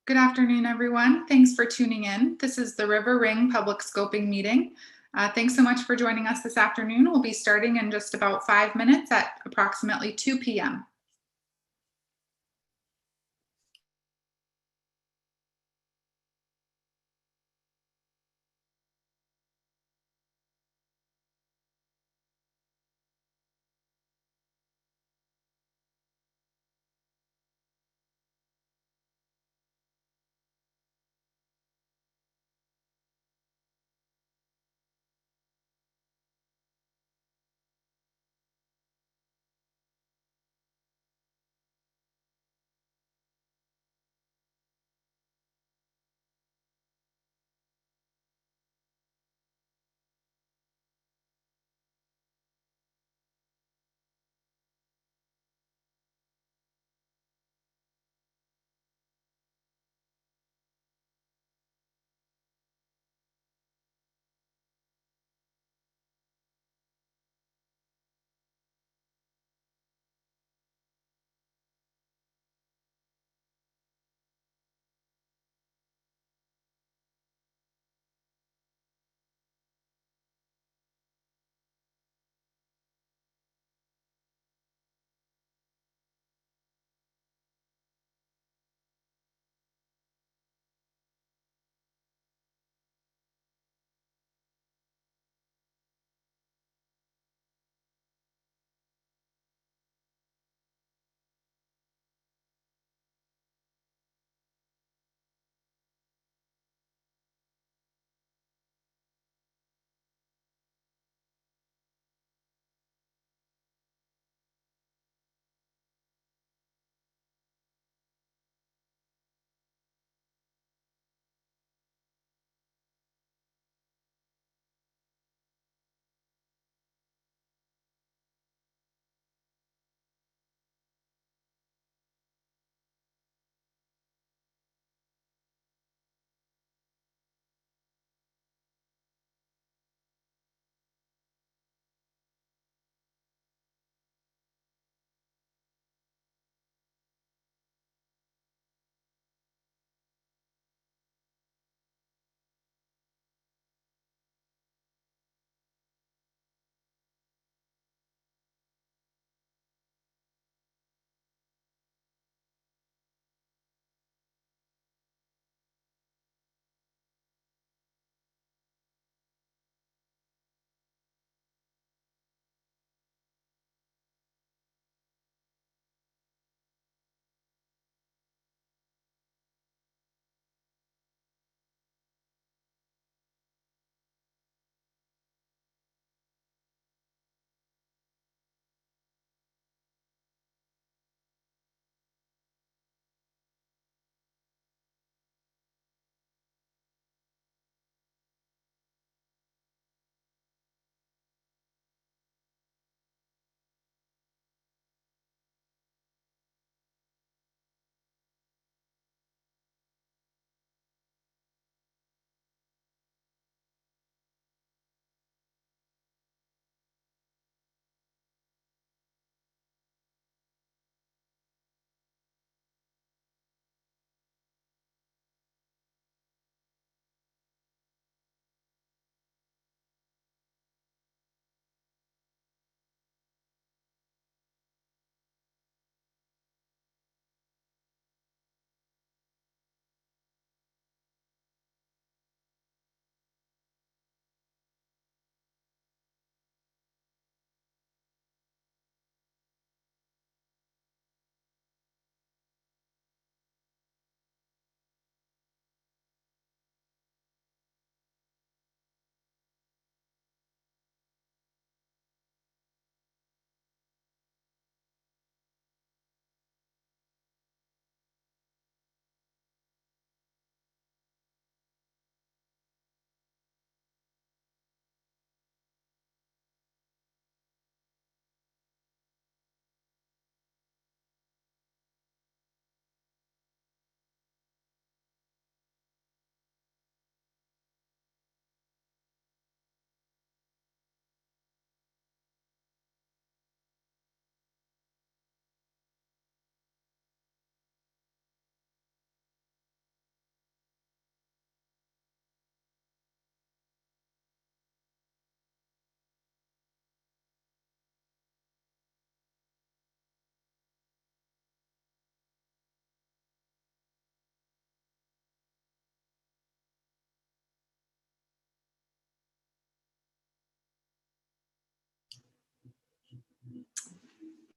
Good afternoon, everyone. Thanks for tuning in. This is the River Ring Public Scoping Meeting. Thanks so much for joining us this afternoon. We'll be starting in just about 5 minutes at approximately 2 p.m.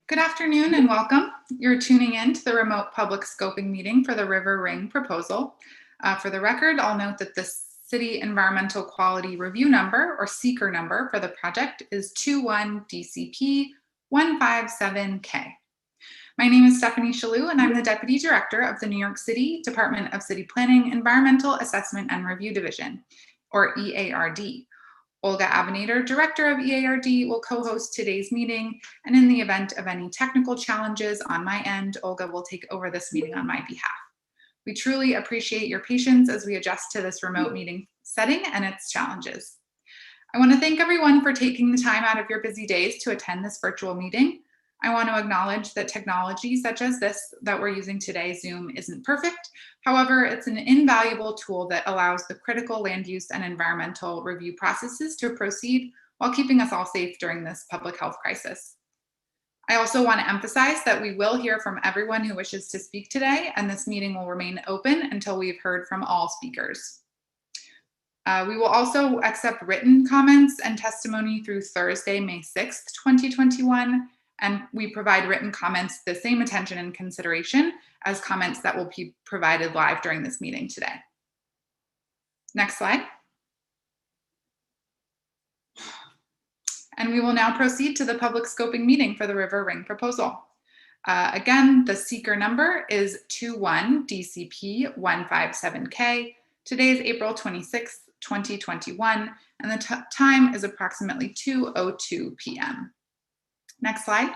Good afternoon and welcome. You're tuning in to the remote public scoping meeting for the River Ring proposal. For the record, I'll note that the City Environmental Quality Review number, or seeker number, for the project is 21DCP157K. My name is Stephanie Shalou, and I'm the Deputy Director of the New York City Department of City Planning Environmental Assessment and Review Division, or EARD. Olga Abinader, Director of EARD, will co-host today's meeting, and in the event of any technical challenges on my end, Olga will take over this meeting on my behalf. We truly appreciate your patience as we adjust to this remote meeting setting and its challenges. I want to thank everyone for taking the time out of your busy days to attend this virtual meeting. I want to acknowledge that technology such as this that we're using today, Zoom, isn't perfect. However, it's an invaluable tool that allows the critical land use and environmental review processes to proceed while keeping us all safe during this public health crisis. I also want to emphasize that we will hear from everyone who wishes to speak today, and this meeting will remain open until we've heard from all speakers. We will also accept written comments and testimony through Thursday, May 6th, 2021. And we provide written comments the same attention and consideration as comments that will be provided live during this meeting today. Next slide. And we will now proceed to the public scoping meeting for the River Ring proposal. Again, the seeker number is 21DCP157K. Today is April 26th, 2021, and the time is approximately 2:02 p.m. Next slide.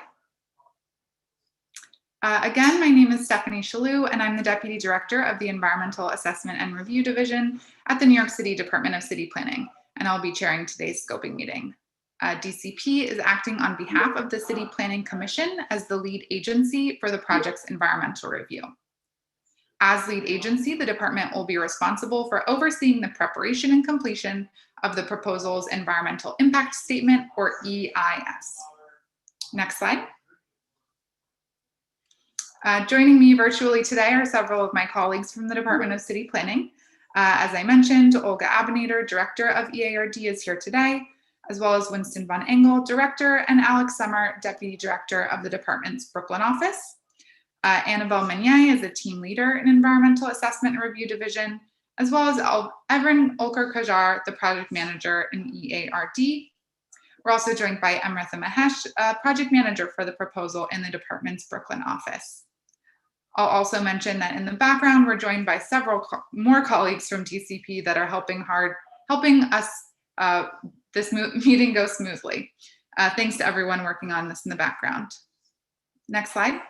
Again, my name is Stephanie Shalou, and I'm the Deputy Director of the Environmental Assessment and Review Division at the New York City Department of City Planning, and I'll be chairing today's scoping meeting. DCP is acting on behalf of the City Planning Commission as the lead agency for the project's environmental review. As lead agency, the department will be responsible for overseeing the preparation and completion of the proposal's Environmental Impact Statement, or EIS. Next slide. Joining me virtually today are several of my colleagues from the Department of City Planning. As I mentioned, Olga Abinader, Director of EARD, is here today, as well as Winston Von Engel, Director, and Alex Sommer, Deputy Director of the department's Brooklyn office. Annabelle Meunier is a team leader in Environmental Assessment and Review Division, as well as Evren Olker-Kajar, the Project Manager in EARD. We're also joined by Amritha Mahesh, Project Manager for the proposal in the department's Brooklyn office. I'll also mention that in the background, we're joined by several more colleagues from DCP that are helping us this meeting go smoothly. Thanks to everyone working on this in the background. Next slide.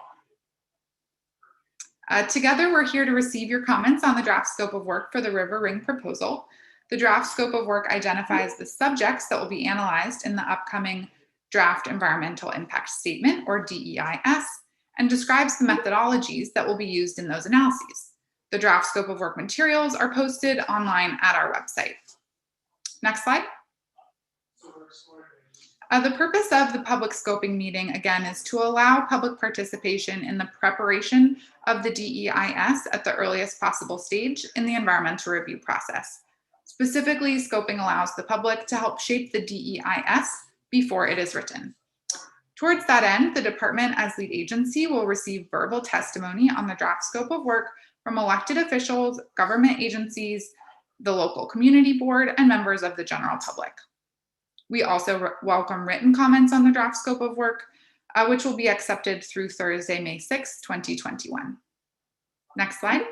Together, we're here to receive your comments on the draft scope of work for the River Ring proposal. The draft scope of work identifies the subjects that will be analyzed in the upcoming Draft Environmental Impact Statement, or DEIS, and describes the methodologies that will be used in those analyses. The draft scope of work materials are posted online at our website. Next slide. The purpose of the public scoping meeting, again, is to allow public participation in the preparation of the DEIS at the earliest possible stage in the environmental review process. Specifically, scoping allows the public to help shape the DEIS before it is written. Towards that end, the department as lead agency will receive verbal testimony on the draft scope of work from elected officials, government agencies, the local community board, and members of the general public. We also welcome written comments on the draft scope of work, which will be accepted through Thursday, May 6, 2021. Next slide.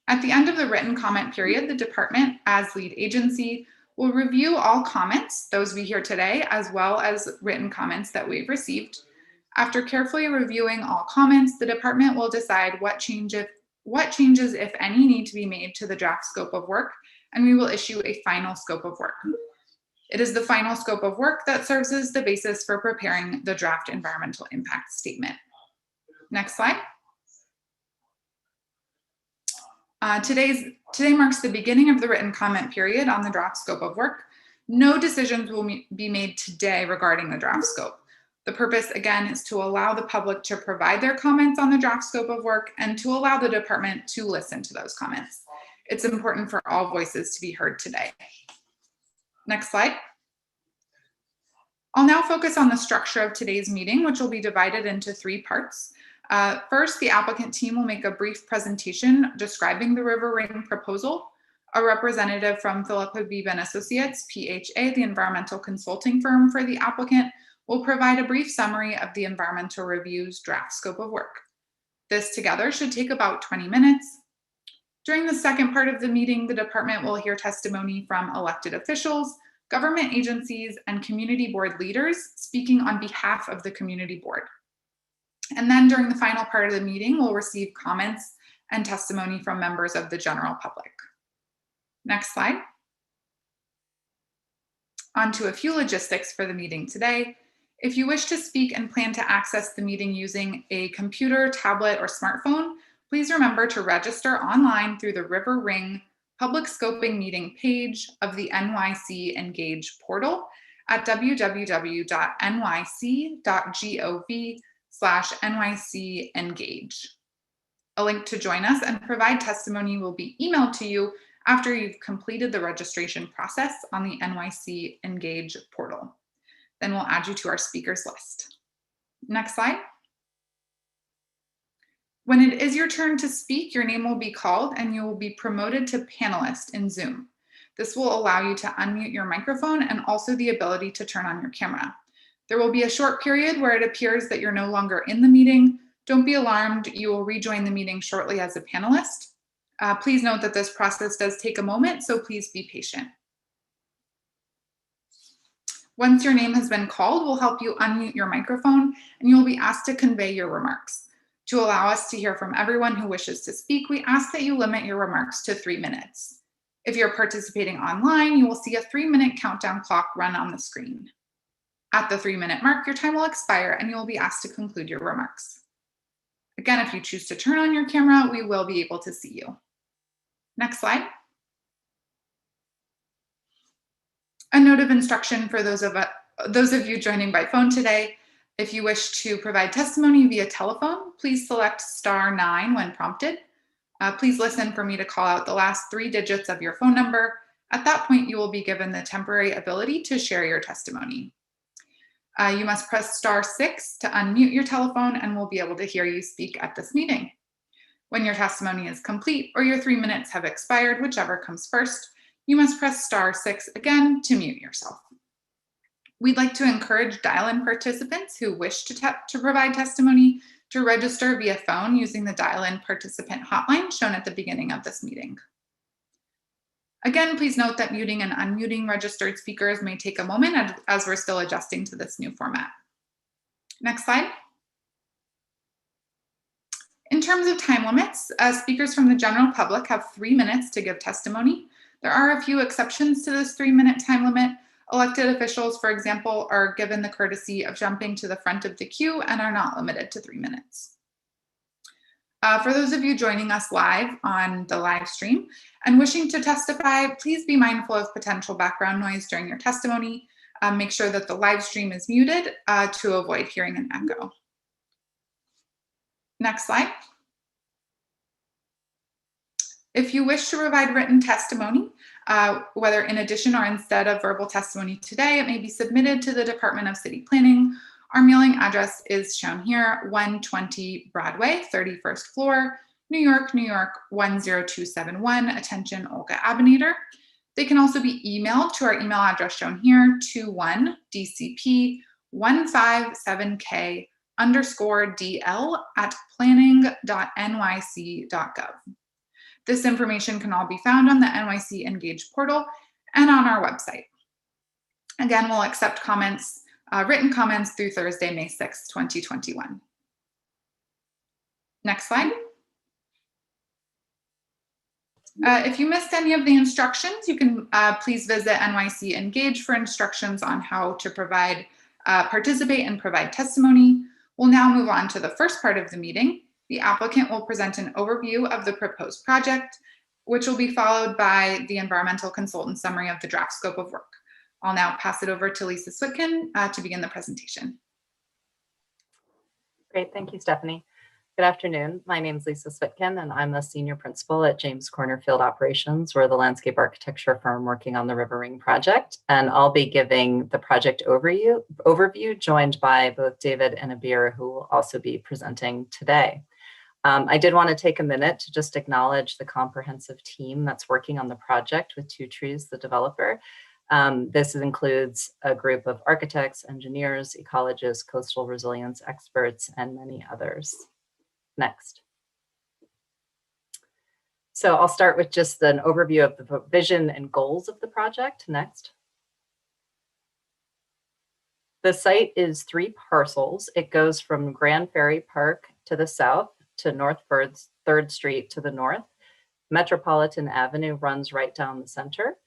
At the end of the written comment period, the department, as lead agency, will review all comments, those we hear today, as well as written comments that we've received. After carefully reviewing all comments, the department will decide what changes, if any, need to be made to the draft scope of work, and we will issue a final scope of work. It is the final scope of work that serves as the basis for preparing the draft environmental impact statement. Next slide. Today marks the beginning of the written comment period on the draft scope of work. No decisions will be made today regarding the draft scope. The purpose, again, is to allow the public to provide their comments on the draft scope of work and to allow the department to listen to those comments. It's important for all voices to be heard today. Next slide. I'll now focus on the structure of today's meeting, which will be divided into 3 parts. First, the applicant team will make a brief presentation describing the River Ring proposal. A representative from Philip Habib and Associates, PHA, the environmental consulting firm for the applicant, will provide a brief summary of the environmental review's draft scope of work. This together should take about 20 minutes. During the second part of the meeting, the department will hear testimony from elected officials, government agencies, and community board leaders speaking on behalf of the community board. And then during the final part of the meeting, we'll receive comments and testimony from members of the general public. Next slide. On to a few logistics for the meeting today. If you wish to speak and plan to access the meeting using a computer, tablet, or smartphone, please remember to register online through the River Ring Public Scoping Meeting page of the NYC Engage portal at www.nyc.gov/NYC-Engage. A link to join us and provide testimony will be emailed to you after you've completed the registration process on the NYC Engage portal. Then we'll add you to our speakers list. Next slide. When it is your turn to speak, your name will be called and you will be promoted to panelist in Zoom. This will allow you to unmute your microphone and also the ability to turn on your camera. There will be a short period where it appears that you're no longer in the meeting. Don't be alarmed, you will rejoin the meeting shortly as a panelist. Please note that this process does take a moment, so please be patient. Once your name has been called, we'll help you unmute your microphone and you'll be asked to convey your remarks. To allow us to hear from everyone who wishes to speak, we ask that you limit your remarks to 3 minutes. If you're participating online, you will see a 3-minute countdown clock run on the screen. At the 3-minute mark, your time will expire and you will be asked to conclude your remarks. Again, if you choose to turn on your camera, we will be able to see you. Next slide. A note of instruction for those of you joining by phone today. If you wish to provide testimony via telephone, please select *9 when prompted. Please listen for me to call out the last 3 digits of your phone number. At that point, you will be given the temporary ability to share your testimony. You must press *6 to unmute your telephone and we'll be able to hear you speak at this meeting. When your testimony is complete or your 3 minutes have expired, whichever comes first, you must press *6 again to mute yourself. We'd like to encourage dial-in participants who wish to provide testimony to register via phone using the dial-in participant hotline shown at the beginning of this meeting. Again, please note that muting and unmuting registered speakers may take a moment as we're still adjusting to this new format. Next slide. In terms of time limits, speakers from the general public have 3 minutes to give testimony. There are a few exceptions to this 3-minute time limit. Elected officials, for example, are given the courtesy of jumping to the front of the queue and are not limited to 3 minutes. For those of you joining us live on the live stream and wishing to testify, please be mindful of potential background noise during your testimony. Make sure that the live stream is muted to avoid hearing an echo. Next slide. If you wish to provide written testimony, whether in addition or instead of verbal testimony today, it may be submitted to the Department of City Planning. Our mailing address is shown here, 120 Broadway, 31st floor, New York, New York, 10271. Attention, Olga Abinator. They can also be emailed to our email address shown here, 21dcp157k_dl@planning.nyc.gov. This information can all be found on the NYC Engage portal and on our website. Again, we'll accept comments, written comments through Thursday, May 6, 2021. Next slide. If you missed any of the instructions, you can please visit NYC Engage for instructions on how to participate and provide testimony. We'll now move on to the first part of the meeting. The applicant will present an overview of the proposed project, which will be followed by the environmental consultant summary of the draft scope of work. I'll now pass it over to Lisa Switkin to begin the presentation. Great, thank you, Stephanie. Good afternoon. My name is Lisa Svitkin, and I'm a senior principal at James Corner Field Operations. We're the landscape architecture firm working on the River Ring project, and I'll be giving the project overview joined by both David and Abir, who will also be presenting today. I did want to take a minute to just acknowledge the comprehensive team that's working on the project with Two Trees, the developer. This includes a group of architects, engineers, ecologists, coastal resilience experts, and many others. Next. So I'll start with just an overview of the vision and goals of the project. Next. The site is 3 parcels. It goes from Grand Ferry Park to the south to North 3rd Street to the north. Metropolitan Avenue runs right down the center.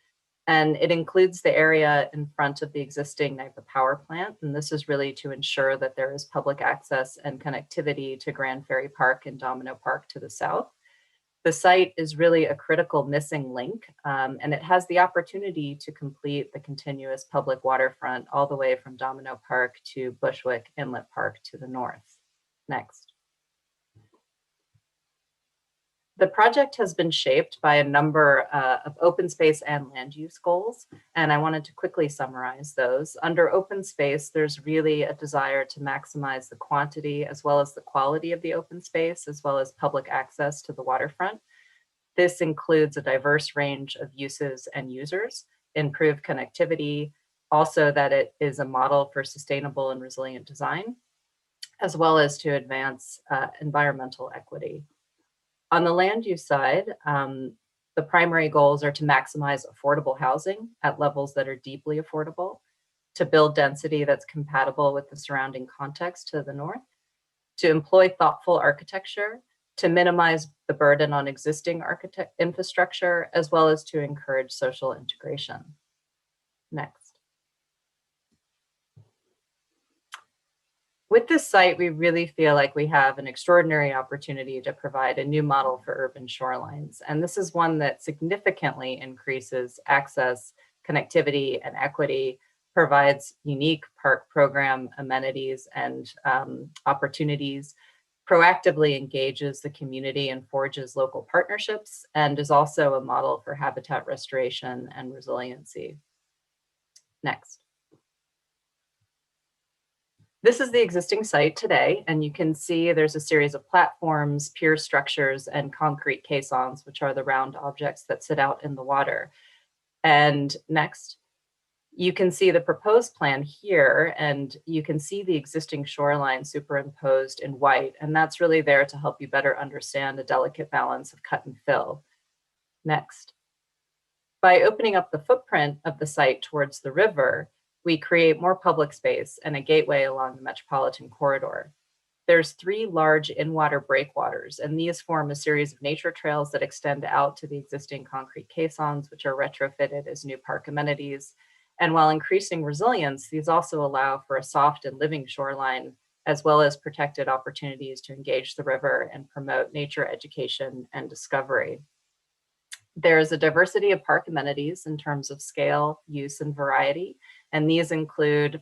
And it includes the area in front of the existing NYPA power plant. And this is really to ensure that there is public access and connectivity to Grand Ferry Park and Domino Park to the south. The site is really a critical missing link, and it has the opportunity to complete the continuous public waterfront all the way from Domino Park to Bushwick Inlet Park to the north. Next. The project has been shaped by a number of open space and land use goals, and I wanted to quickly summarize those. Under open space, there's really a desire to maximize the quantity as well as the quality of the open space, as well as public access to the waterfront. This includes a diverse range of uses and users, improved connectivity, also that it is a model for sustainable and resilient design, as well as to advance environmental equity. On the land use side, the primary goals are to maximize affordable housing at levels that are deeply affordable, to build density that's compatible with the surrounding context to the north, to employ thoughtful architecture, to minimize the burden on existing infrastructure, as well as to encourage social integration. Next. With this site, we really feel like we have an extraordinary opportunity to provide a new model for urban shorelines. And this is one that significantly increases access, connectivity, and equity, provides unique park program amenities and opportunities, proactively engages the community and forges local partnerships, and is also a model for habitat restoration and resiliency. Next. This is the existing site today, and you can see there's a series of platforms, pier structures, and concrete caissons, which are the round objects that sit out in the water. And next, you can see the proposed plan here, and you can see the existing shoreline superimposed in white, and that's really there to help you better understand the delicate balance of cut and fill. Next. By opening up the footprint of the site towards the river, we create more public space and a gateway along the metropolitan corridor. There's 3 large in-water breakwaters, and these form a series of nature trails that extend out to the existing concrete caissons, which are retrofitted as new park amenities. And while increasing resilience, these also allow for a soft and living shoreline, as well as protected opportunities to engage the river and promote nature education and discovery. There's a diversity of park amenities in terms of scale, use, and variety. And these include,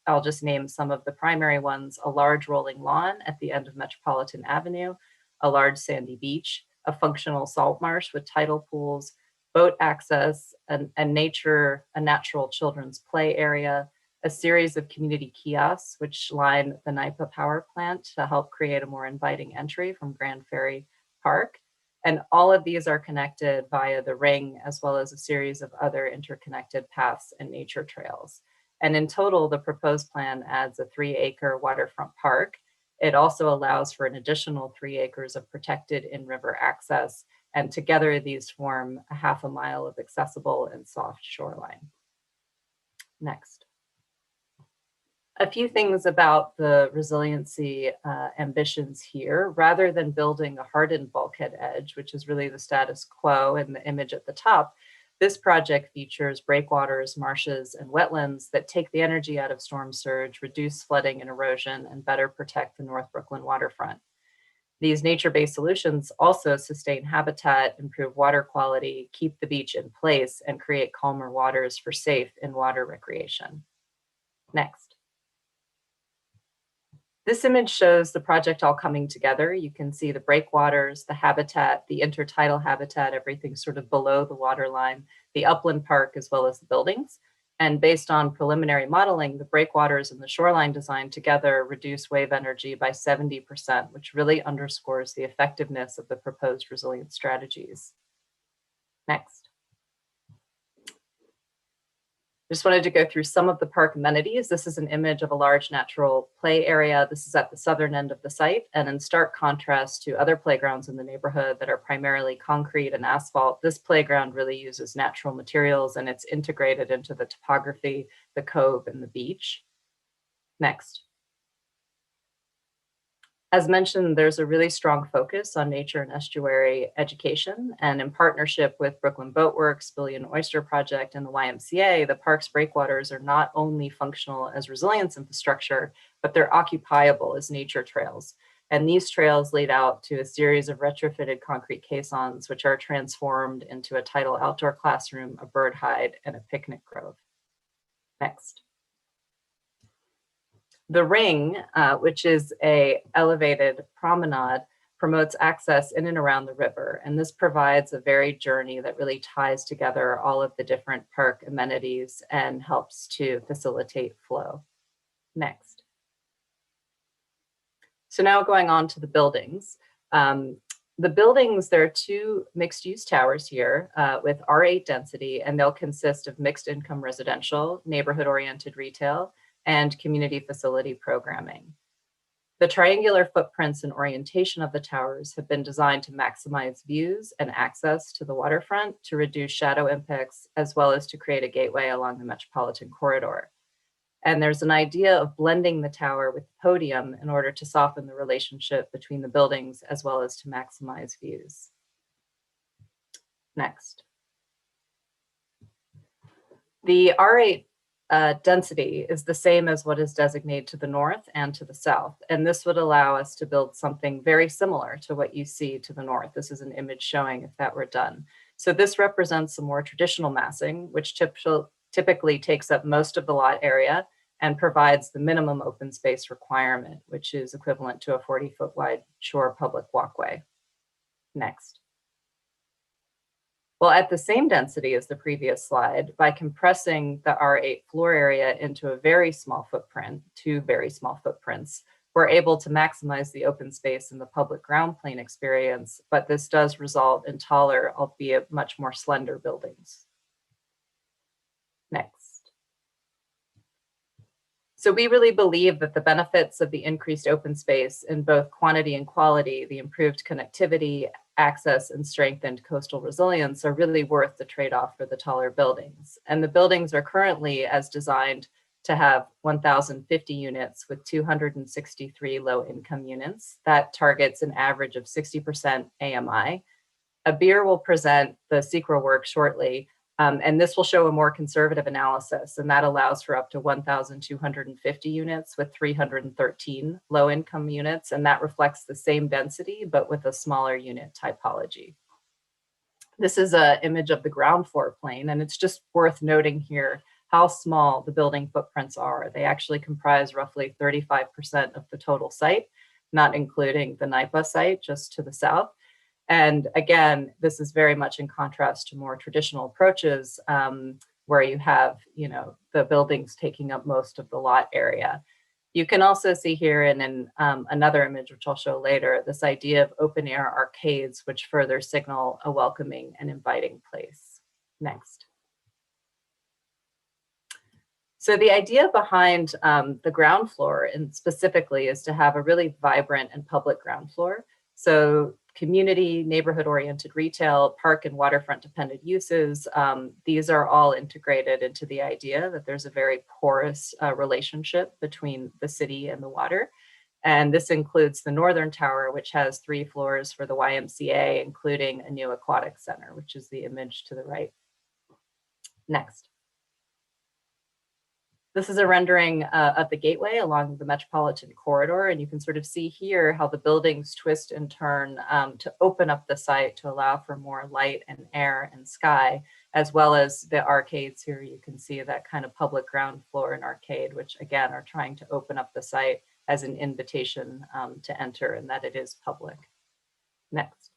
I'll just name some of the primary ones, a large rolling lawn at the end of Metropolitan Avenue, a large sandy beach, a functional salt marsh with tidal pools, boat access, a natural children's play area, a series of community kiosks which line the NYPA power plant to help create a more inviting entry from Grand Ferry Park. And all of these are connected via the ring, as well as a series of other interconnected paths and nature trails. And in total, the proposed plan adds a 3-acre waterfront park. It also allows for an additional 3 acres of protected in-river access. And together, these form a half a mile of accessible and soft shoreline. Next. A few things about the resiliency ambitions here. Rather than building a hardened bulkhead edge, which is really the status quo in the image at the top, this project features breakwaters, marshes, and wetlands that take the energy out of storm surge, reduce flooding and erosion, and better protect the North Brooklyn waterfront. These nature-based solutions also sustain habitat, improve water quality, keep the beach in place, and create calmer waters for safe in-water recreation. Next. This image shows the project all coming together. You can see the breakwaters, the habitat, the intertidal habitat, everything sort of below the water line, the upland park, as well as the buildings. And based on preliminary modeling, the breakwaters and the shoreline design together reduce wave energy by 70%, which really underscores the effectiveness of the proposed resilience strategies. Next. Just wanted to go through some of the park amenities. This is an image of a large natural play area. This is at the southern end of the site, and in stark contrast to other playgrounds in the neighborhood that are primarily concrete and asphalt, this playground really uses natural materials, and it's integrated into the topography, the cove, and the beach. Next. As mentioned, there's a really strong focus on nature and estuary education, and in partnership with Brooklyn Boatworks, Billion Oyster Project, and the YMCA, the park's breakwaters are not only functional as resilience infrastructure, but they're occupiable as nature trails. And these trails lead out to a series of retrofitted concrete caissons, which are transformed into a tidal outdoor classroom, a bird hide, and a picnic grove. Next. The ring, which is an elevated promenade, promotes access in and around the river. And this provides a varied journey that really ties together all of the different park amenities and helps to facilitate flow. Next. So now going on to the buildings. The buildings, there are two mixed-use towers here with R8 density, and they'll consist of mixed income residential, neighborhood-oriented retail, and community facility programming. The triangular footprints and orientation of the towers have been designed to maximize views and access to the waterfront to reduce shadow impacts, as well as to create a gateway along the metropolitan corridor. And there's an idea of blending the tower with the podium in order to soften the relationship between the buildings, as well as to maximize views. Next. The R8 density is the same as what is designated to the north and to the south. And this would allow us to build something very similar to what you see to the north. This is an image showing if that were done. So this represents a more traditional massing, which typically takes up most of the lot area and provides the minimum open space requirement, which is equivalent to a 40-foot wide shore public walkway. Next. Well, at the same density as the previous slide, by compressing the R8 floor area into a very small footprint, two very small footprints, we're able to maximize the open space in the public ground plane experience, but this does result in taller, albeit much more slender buildings. Next. So we really believe that the benefits of the increased open space in both quantity and quality, the improved connectivity, access, and strengthened coastal resilience are really worth the trade-off for the taller buildings. And the buildings are currently as designed to have 1,050 units with 263 low-income units. That targets an average of 60% AMI. Abir will present the CEQA work shortly, and this will show a more conservative analysis, and that allows for up to 1,250 units with 313 low-income units, and that reflects the same density, but with a smaller unit typology. This is an image of the ground floor plane, and it's just worth noting here how small the building footprints are. They actually comprise roughly 35% of the total site, not including the NIPA site just to the south. And again, this is very much in contrast to more traditional approaches where you have, the buildings taking up most of the lot area. You can also see here in another image, which I'll show later, this idea of open air arcades, which further signal a welcoming and inviting place. Next. So the idea behind the ground floor and specifically is to have a really vibrant and public ground floor. So community, neighborhood-oriented retail, park and waterfront dependent uses, these are all integrated into the idea that there's a very porous relationship between the city and the water. And this includes the Northern Tower, which has 3 floors for the YMCA, including a new aquatic center, which is the image to the right. Next. This is a rendering of the gateway along the metropolitan corridor, and you can sort of see here how the buildings twist and turn to open up the site to allow for more light and air and sky, as well as the arcades here. You can see that kind of public ground floor and arcade, which again are trying to open up the site as an invitation to enter, and that it is public. Next.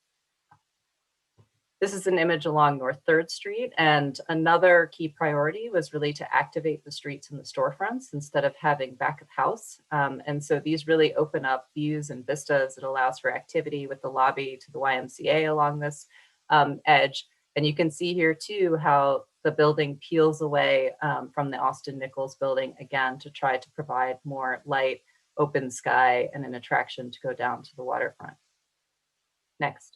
This is an image along North 3rd Street, and another key priority was really to activate the streets and the storefronts instead of having back of house. And so these really open up views and vistas. It allows for activity with the lobby to the YMCA along this edge. And you can see here too how the building peels away from the Austin Nichols building, again, to try to provide more light, open sky, and an attraction to go down to the waterfront. Next.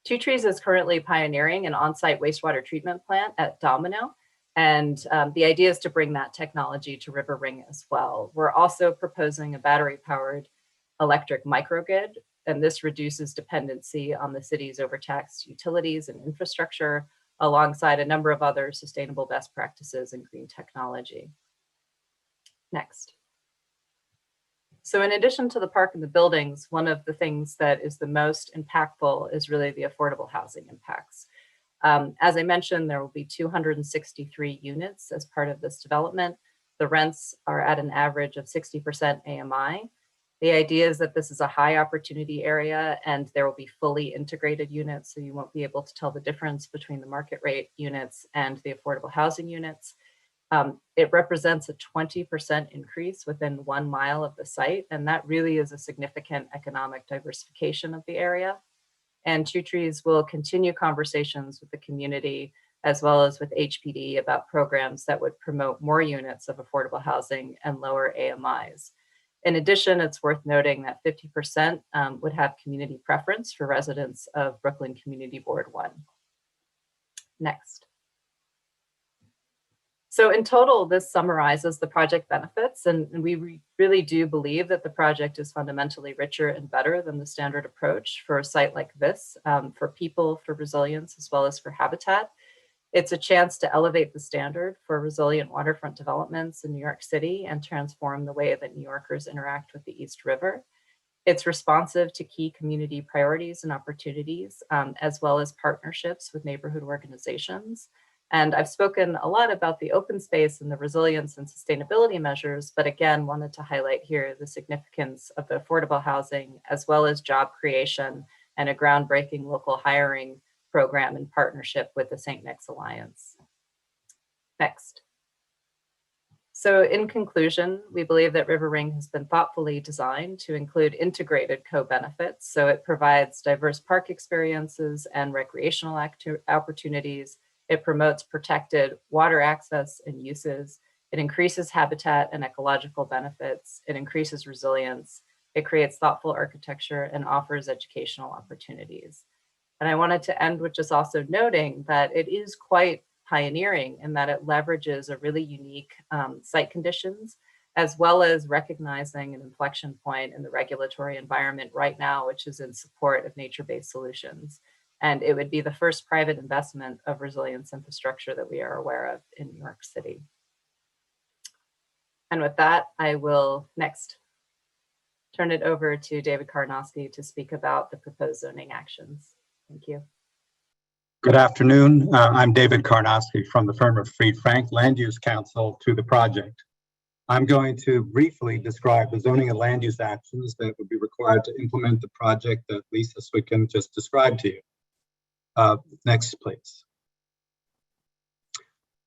Two Trees is currently pioneering an on-site wastewater treatment plant at Domino, and the idea is to bring that technology to River Ring as well. We're also proposing a battery-powered electric microgrid, and this reduces dependency on the city's overtaxed utilities and infrastructure, alongside a number of other sustainable best practices in green technology. Next. So in addition to the park and the buildings, one of the things that is the most impactful is really the affordable housing impacts. As I mentioned, there will be 263 units as part of this development. The rents are at an average of 60% AMI. The idea is that this is a high opportunity area and there will be fully integrated units, so you won't be able to tell the difference between the market rate units and the affordable housing units. It represents a 20% increase within 1 mile of the site, and that really is a significant economic diversification of the area. And Two Trees will continue conversations with the community as well as with HPD about programs that would promote more units of affordable housing and lower AMIs. In addition, it's worth noting that 50% would have community preference for residents of Brooklyn Community Board 1. Next. So in total, this summarizes the project benefits, and we really do believe that the project is fundamentally richer and better than the standard approach for a site like this, for people, for resilience, as well as for habitat. It's a chance to elevate the standard for resilient waterfront developments in New York City and transform the way that New Yorkers interact with the East River. It's responsive to key community priorities and opportunities, as well as partnerships with neighborhood organizations. And I've spoken a lot about the open space and the resilience and sustainability measures, but again, wanted to highlight here the significance of the affordable housing, as well as job creation and a groundbreaking local hiring program in partnership with the St. Nick's Alliance. Next. So in conclusion, we believe that River Ring has been thoughtfully designed to include integrated co-benefits. So it provides diverse park experiences and recreational opportunities. It promotes protected water access and uses. It increases habitat and ecological benefits. It increases resilience. It creates thoughtful architecture and offers educational opportunities. And I wanted to end with just also noting that it is quite pioneering in that it leverages a really unique site conditions, as well as recognizing an inflection point in the regulatory environment right now, which is in support of nature-based solutions. And it would be the first private investment of resilience infrastructure that we are aware of in New York City. And with that, I will next turn it over to David Karnofsky to speak about the proposed zoning actions. Thank you. Good afternoon. I'm David Karnofsky from the firm of Fried Frank Land Use Counsel to the project. I'm going to briefly describe the zoning and land use actions that would be required to implement the project that Lisa Swickham just described to you. Next, please.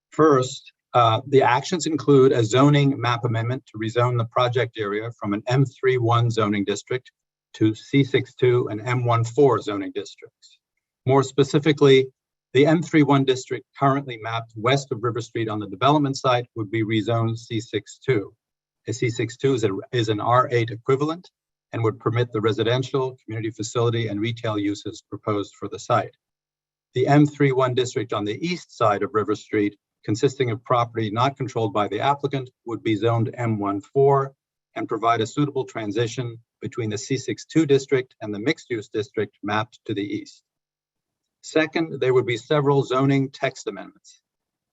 First, the actions include a zoning map amendment to rezone the project area from an M31 zoning district to C62 and M14 zoning districts. More specifically, the M31 district currently mapped west of River Street on the development site would be rezoned C62. A C62 is an R8 equivalent and would permit the residential, community facility, and retail uses proposed for the site. The M31 district on the east side of River Street, consisting of property not controlled by the applicant, would be zoned M14 and provide a suitable transition between the C62 district and the mixed-use district mapped to the east. Second, there would be several zoning text amendments.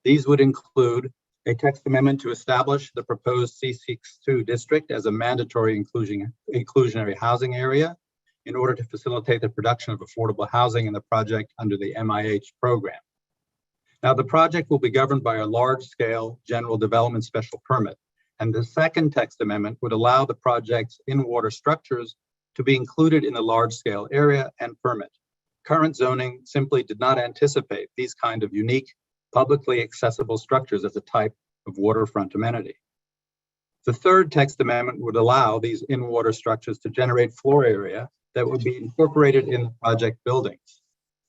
These would include a text amendment to establish the proposed C62 district as a mandatory inclusionary housing area in order to facilitate the production of affordable housing in the project under the MIH program. Now, the project will be governed by a large-scale general development special permit. And the second text amendment would allow the project's in-water structures to be included in the large-scale area and permit. Current zoning simply did not anticipate these kind of unique, publicly accessible structures as a type of waterfront amenity. The third text amendment would allow these in-water structures to generate floor area that would be incorporated in the project buildings.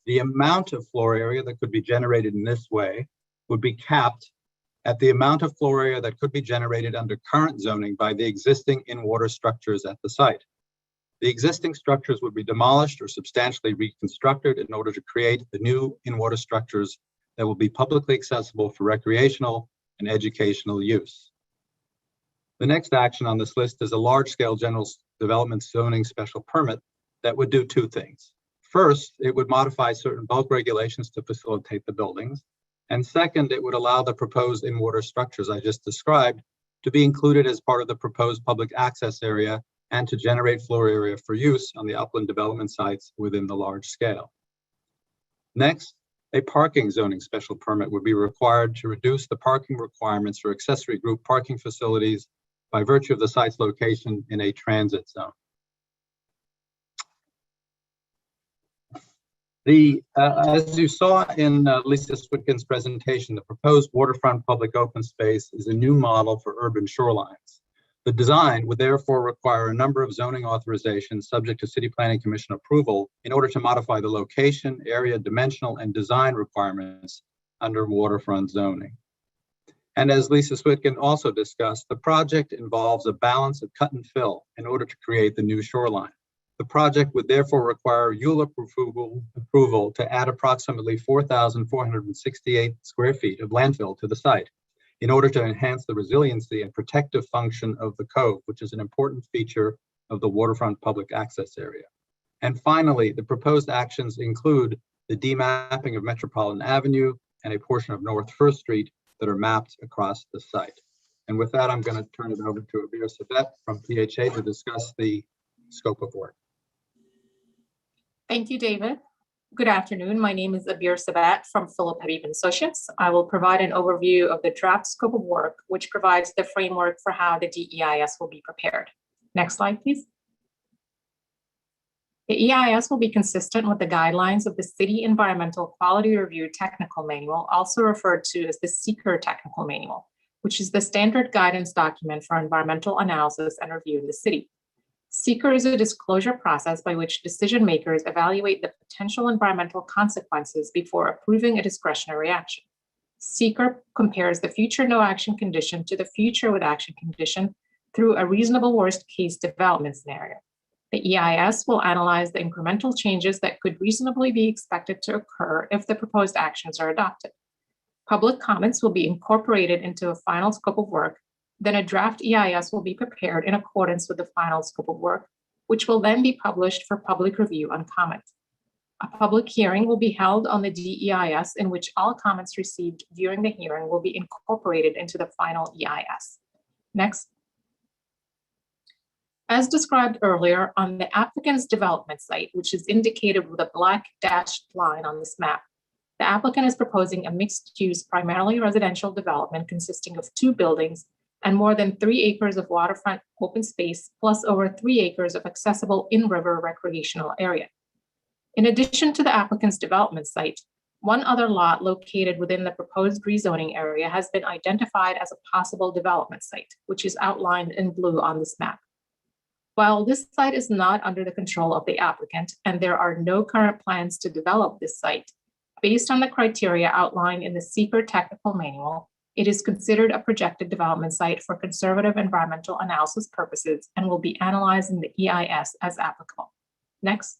The amount of floor area that could be generated in this way would be capped at the amount of floor area that could be generated under current zoning by the existing in-water structures at the site. The existing structures would be demolished or substantially reconstructed in order to create the new in-water structures that will be publicly accessible for recreational and educational use. The next action on this list is a large-scale general development zoning special permit that would do two things. First, it would modify certain bulk regulations to facilitate the buildings. And second, it would allow the proposed in-water structures I just described to be included as part of the proposed public access area and to generate floor area for use on the upland development sites within the large scale. Next, a parking zoning special permit would be required to reduce the parking requirements for accessory group parking facilities by virtue of the site's location in a transit zone. As you saw in Lisa Switkin's presentation, the proposed waterfront public open space is a new model for urban shorelines. The design would therefore require a number of zoning authorizations subject to City Planning Commission approval in order to modify the location, area, dimensional, and design requirements under waterfront zoning. And as Lisa Switkin also discussed, the project involves a balance of cut and fill in order to create the new shoreline. The project would therefore require ULURP approval to add approximately 4,468 square feet of landfill to the site in order to enhance the resiliency and protective function of the cove, which is an important feature of the waterfront public access area. And finally, the proposed actions include the demapping of Metropolitan Avenue and a portion of North First Street that are mapped across the site. And with that, I'm going to turn it over to Abir Sabet from PHA to discuss the scope of work. Thank you, David. Good afternoon. My name is Abir Sabat from Philip Habib & Associates. I will provide an overview of the draft scope of work, which provides the framework for how the DEIS will be prepared. Next slide, please. The EIS will be consistent with the guidelines of the City Environmental Quality Review Technical Manual, also referred to as the Seeker Technical Manual, which is the standard guidance document for environmental analysis and review in the city. Seeker is a disclosure process by which decision makers evaluate the potential environmental consequences before approving a discretionary action. Seeker compares the future no action condition to the future with action condition through a reasonable worst case development scenario. The EIS will analyze the incremental changes that could reasonably be expected to occur if the proposed actions are adopted. Public comments will be incorporated into a final scope of work. Then a draft EIS will be prepared in accordance with the final scope of work, which will then be published for public review and comment. A public hearing will be held on the DEIS in which all comments received during the hearing will be incorporated into the final EIS. Next. As described earlier, on the applicant's development site, which is indicated with a black dashed line on this map, the applicant is proposing a mixed-use, primarily residential development consisting of 2 buildings and more than 3 acres of waterfront open space, plus over 3 acres of accessible in-river recreational area. In addition to the applicant's development site, one other lot located within the proposed rezoning area has been identified as a possible development site, which is outlined in blue on this map. While this site is not under the control of the applicant and there are no current plans to develop this site, based on the criteria outlined in the Seeker Technical Manual, it is considered a projected development site for conservative environmental analysis purposes and will be analyzed in the EIS as applicable. Next.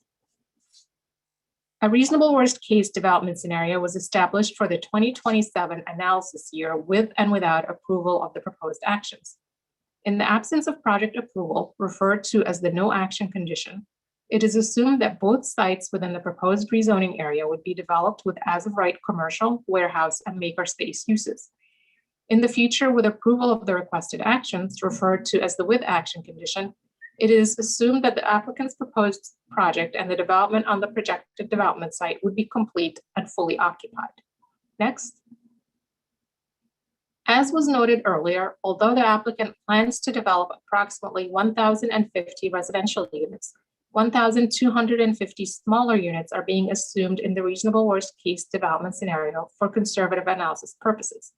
A reasonable worst case development scenario was established for the 2027 analysis year with and without approval of the proposed actions. In the absence of project approval, referred to as the no action condition, it is assumed that both sites within the proposed rezoning area would be developed with as-of-right commercial, warehouse, and makerspace uses. In the future, with approval of the requested actions, referred to as the with action condition, it is assumed that the applicant's proposed project and the development on the projected development site would be complete and fully occupied. Next. As was noted earlier, although the applicant plans to develop approximately 1,050 residential units, 1,250 smaller units are being assumed in the reasonable worst case development scenario for conservative analysis purposes.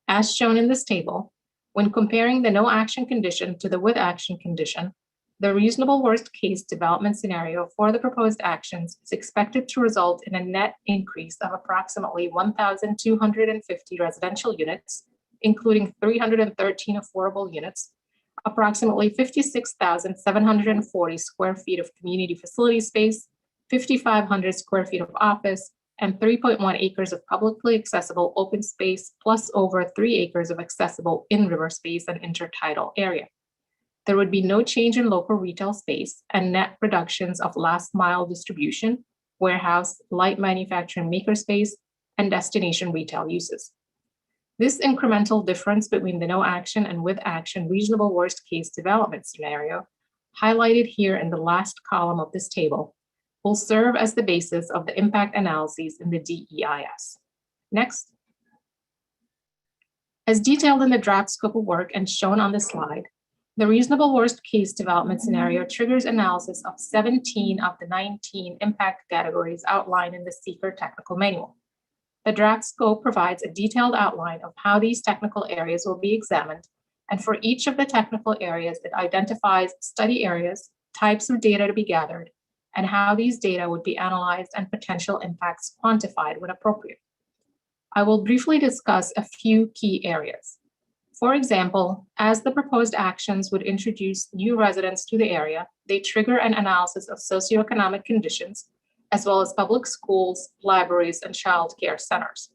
As shown in this table, when comparing the no action condition to the with action condition, the reasonable worst case development scenario for the proposed actions is expected to result in a net increase of approximately 1,250 residential units, including 313 affordable units, approximately 56,740 square feet of community facility space, 5,500 square feet of office, and 3.1 acres of publicly accessible open space, plus over 3 acres of accessible in-river space and intertidal area. There would be no change in local retail space and net reductions of last mile distribution, warehouse, light manufacturing makerspace, and destination retail uses. This incremental difference between the no action and with action reasonable worst case development scenario, highlighted here in the last column of this table, will serve as the basis of the impact analyses in the DEIS. Next. As detailed in the draft scope of work and shown on the slide, the reasonable worst case development scenario triggers analysis of 17 of the 19 impact categories outlined in the Seeker technical manual. The draft scope provides a detailed outline of how these technical areas will be examined, and for each of the technical areas, it identifies study areas, types of data to be gathered, and how these data would be analyzed and potential impacts quantified when appropriate. I will briefly discuss a few key areas. For example, as the proposed actions would introduce new residents to the area, they trigger an analysis of socioeconomic conditions, as well as public schools, libraries, and child care centers.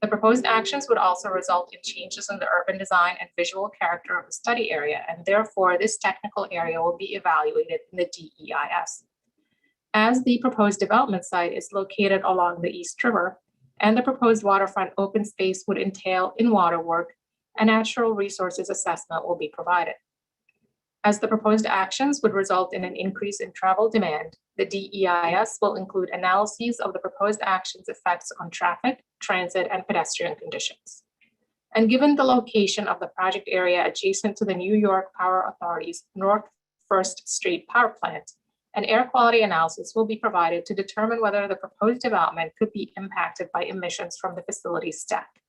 The proposed actions would also result in changes in the urban design and visual character of the study area, and therefore this technical area will be evaluated in the DEIS. As the proposed development site is located along the East River, and the proposed waterfront open space would entail in-water work, a natural resources assessment will be provided. As the proposed actions would result in an increase in travel demand, the DEIS will include analyses of the proposed actions' effects on traffic, transit, and pedestrian conditions. And given the location of the project area adjacent to the New York Power Authority's North First Street power plant, an air quality analysis will be provided to determine whether the proposed development could be impacted by emissions from the facility's stack.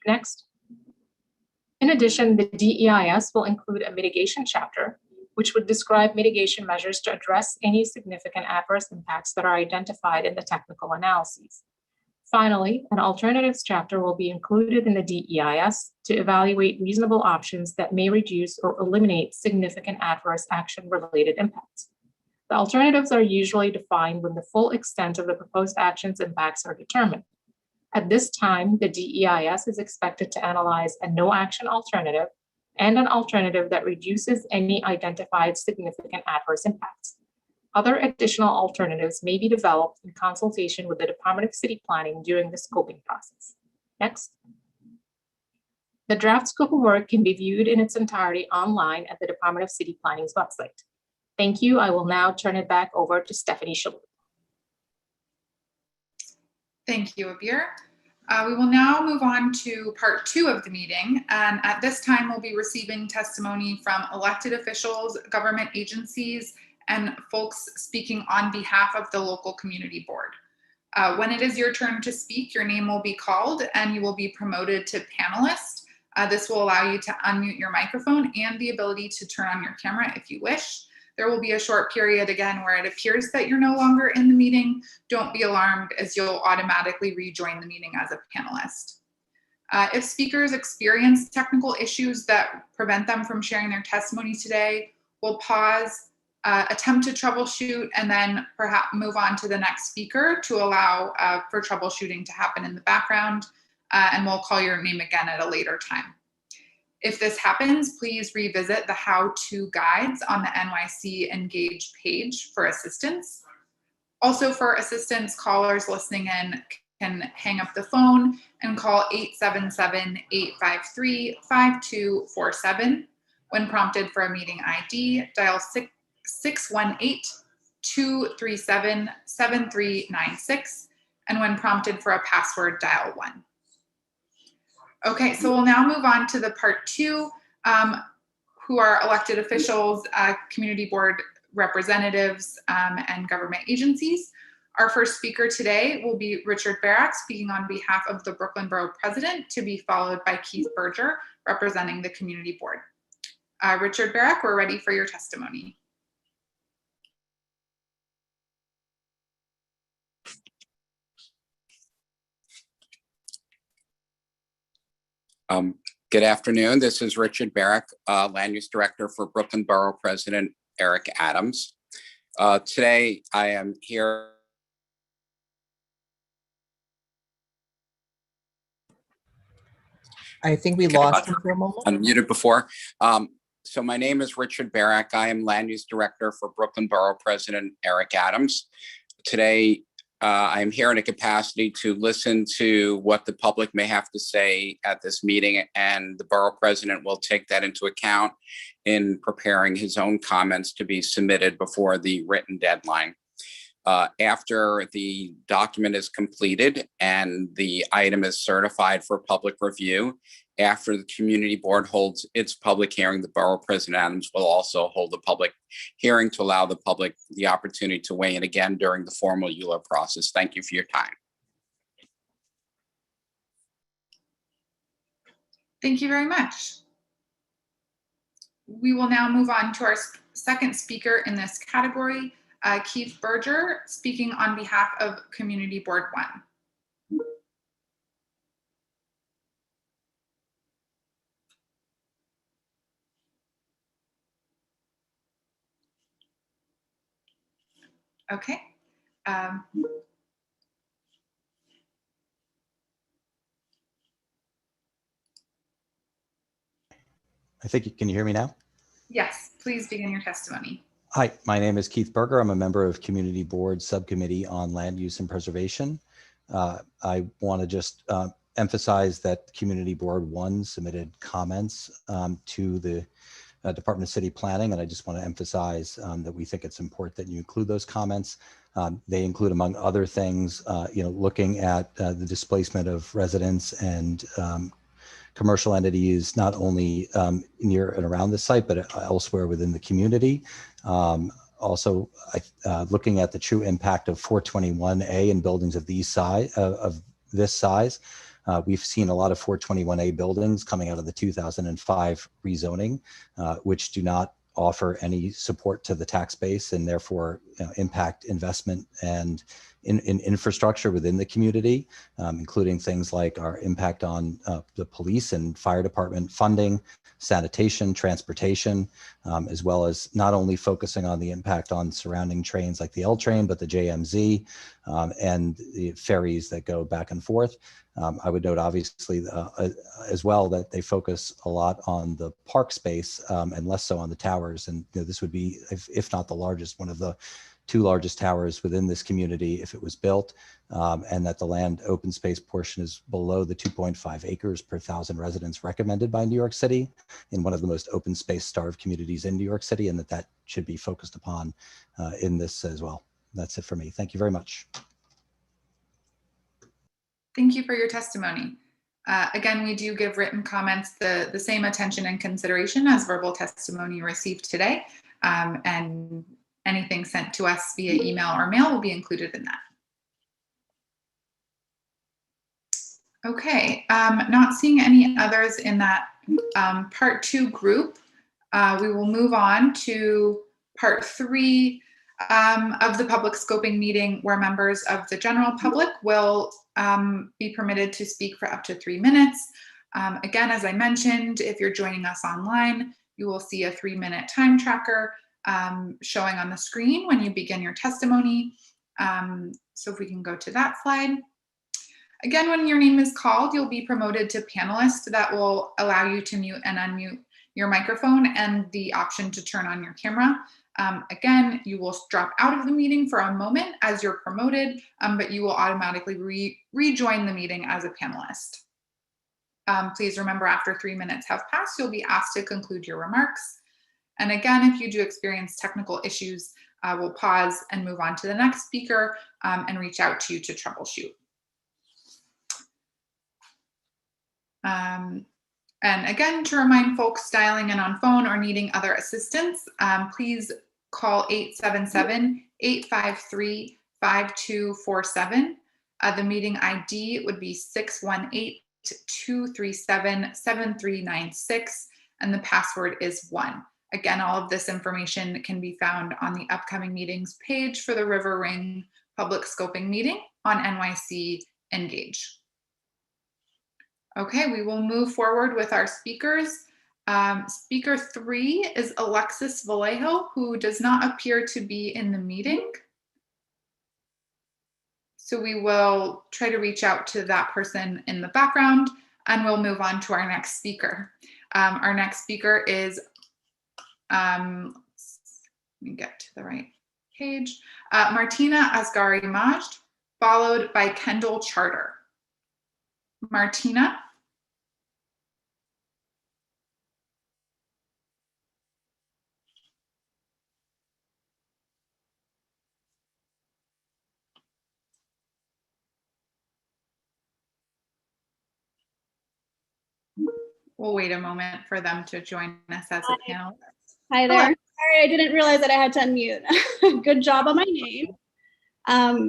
Next. In addition, the DEIS will include a mitigation chapter, which would describe mitigation measures to address any significant adverse impacts that are identified in the technical analyses. Finally, an alternatives chapter will be included in the DEIS to evaluate reasonable options that may reduce or eliminate significant adverse action-related impacts. The alternatives are usually defined when the full extent of the proposed actions impacts are determined. At this time, the DEIS is expected to analyze a no-action alternative and an alternative that reduces any identified significant adverse impacts. Other additional alternatives may be developed in consultation with the Department of City Planning during the scoping process. Next. The draft scope of work can be viewed in its entirety online at the Department of City Planning's website. Thank you. I will now turn it back over to Stephanie Shalhoub. Thank you, Abir. We will now move on to part 2 of the meeting. And at this time, we'll be receiving testimony from elected officials, government agencies, and folks speaking on behalf of the local community board. When it is your turn to speak, your name will be called and you will be promoted to panelist. This will allow you to unmute your microphone and the ability to turn on your camera if you wish. There will be a short period again where it appears that you're no longer in the meeting. Don't be alarmed, as you'll automatically rejoin the meeting as a panelist. If speakers experience technical issues that prevent them from sharing their testimony today, we'll pause, attempt to troubleshoot, and then perhaps move on to the next speaker to allow for troubleshooting to happen in the background, and we'll call your name again at a later time. If this happens, please revisit the how-to guides on the NYC Engage page for assistance. Also, for assistance, callers listening in can hang up the phone and call 877-853-5247. When prompted for a meeting ID, dial 618-237-7396, and when prompted for a password, dial 1. Okay, so we'll now move on to the part two, who are elected officials, community board representatives, and government agencies. Our first speaker today will be Richard Barak, speaking on behalf of the Brooklyn Borough President, to be followed by Keith Berger, representing the community board. Richard Barak, we're ready for your testimony. Good afternoon. This is Richard Barak, Land Use Director for Brooklyn Borough President Eric Adams. Today, I am here. I think we lost him for a moment. Unmuted before. So my name is Richard Barak. I am Land Use Director for Brooklyn Borough President Eric Adams. Today, I am here in a capacity to listen to what the public may have to say at this meeting, and the Borough President will take that into account in preparing his own comments to be submitted before the written deadline. After the document is completed and the item is certified for public review, after the community board holds its public hearing, the Borough President Adams will also hold a public hearing to allow the public the opportunity to weigh in again during the formal EULA process. Thank you for your time. Thank you very much. We will now move on to our second speaker in this category, Keith Berger, speaking on behalf of Community Board 1. Okay. I think, can you hear me now? Yes, please begin your testimony. Hi, my name is Keith Berger. I'm a member of Community Board Subcommittee on Land Use and Preservation. I want to just emphasize that Community Board 1 submitted comments to the Department of City Planning, and I just want to emphasize that we think it's important that you include those comments. They include, among other things, looking at the displacement of residents and commercial entities, not only near and around the site, but elsewhere within the community. Also, looking at the true impact of 421A in buildings of this size. We've seen a lot of 421A buildings coming out of the 2005 rezoning, which do not offer any support to the tax base and therefore impact investment and in infrastructure within the community, including things like our impact on the police and fire department funding, sanitation, transportation, as well as not only focusing on the impact on surrounding trains like the L train, but the JMZ and the ferries that go back and forth. I would note, obviously, as well, that they focus a lot on the park space and less so on the towers. And this would be, if not the largest, one of the 2 largest towers within this community if it was built, and that the land open space portion is below the 2.5 acres per 1,000 residents recommended by New York City in one of the most open space starved communities in New York City, and that should be focused upon in this as well. That's it for me. Thank you very much. Thank you for your testimony. Again, we do give written comments the same attention and consideration as verbal testimony received today, and anything sent to us via email or mail will be included in that. Okay, not seeing any others in that part 2 group, we will move on to part 3 of the public scoping meeting, where members of the general public will be permitted to speak for up to 3 minutes. Again, as I mentioned, if you're joining us online, you will see a 3-minute time tracker showing on the screen when you begin your testimony. So if we can go to that slide. Again, when your name is called, you'll be promoted to panelist. That will allow you to mute and unmute your microphone and the option to turn on your camera. Again, you will drop out of the meeting for a moment as you're promoted, but you will automatically rejoin the meeting as a panelist. Please remember, after 3 minutes have passed, you'll be asked to conclude your remarks. And again, if you do experience technical issues, we'll pause and move on to the next speaker and reach out to you to troubleshoot. And again, to remind folks dialing in on phone or needing other assistance, please call 877-853-5247. The meeting ID would be 618-237-7396, and the password is 1. Again, all of this information can be found on the upcoming meetings page for the River Ring Public Scoping Meeting on NYC Engage. Okay, we will move forward with our speakers. Speaker 3 is Alexis Vallejo, who does not appear to be in the meeting. So we will try to reach out to that person in the background, and we'll move on to our next speaker. Our next speaker is, let me get to the right page, Martina Asghari Majd, followed by Kendall Charter. Martina. We'll wait a moment for them to join us as a panel. Hi there. Sorry, I didn't realize that I had to unmute. Good job on my name.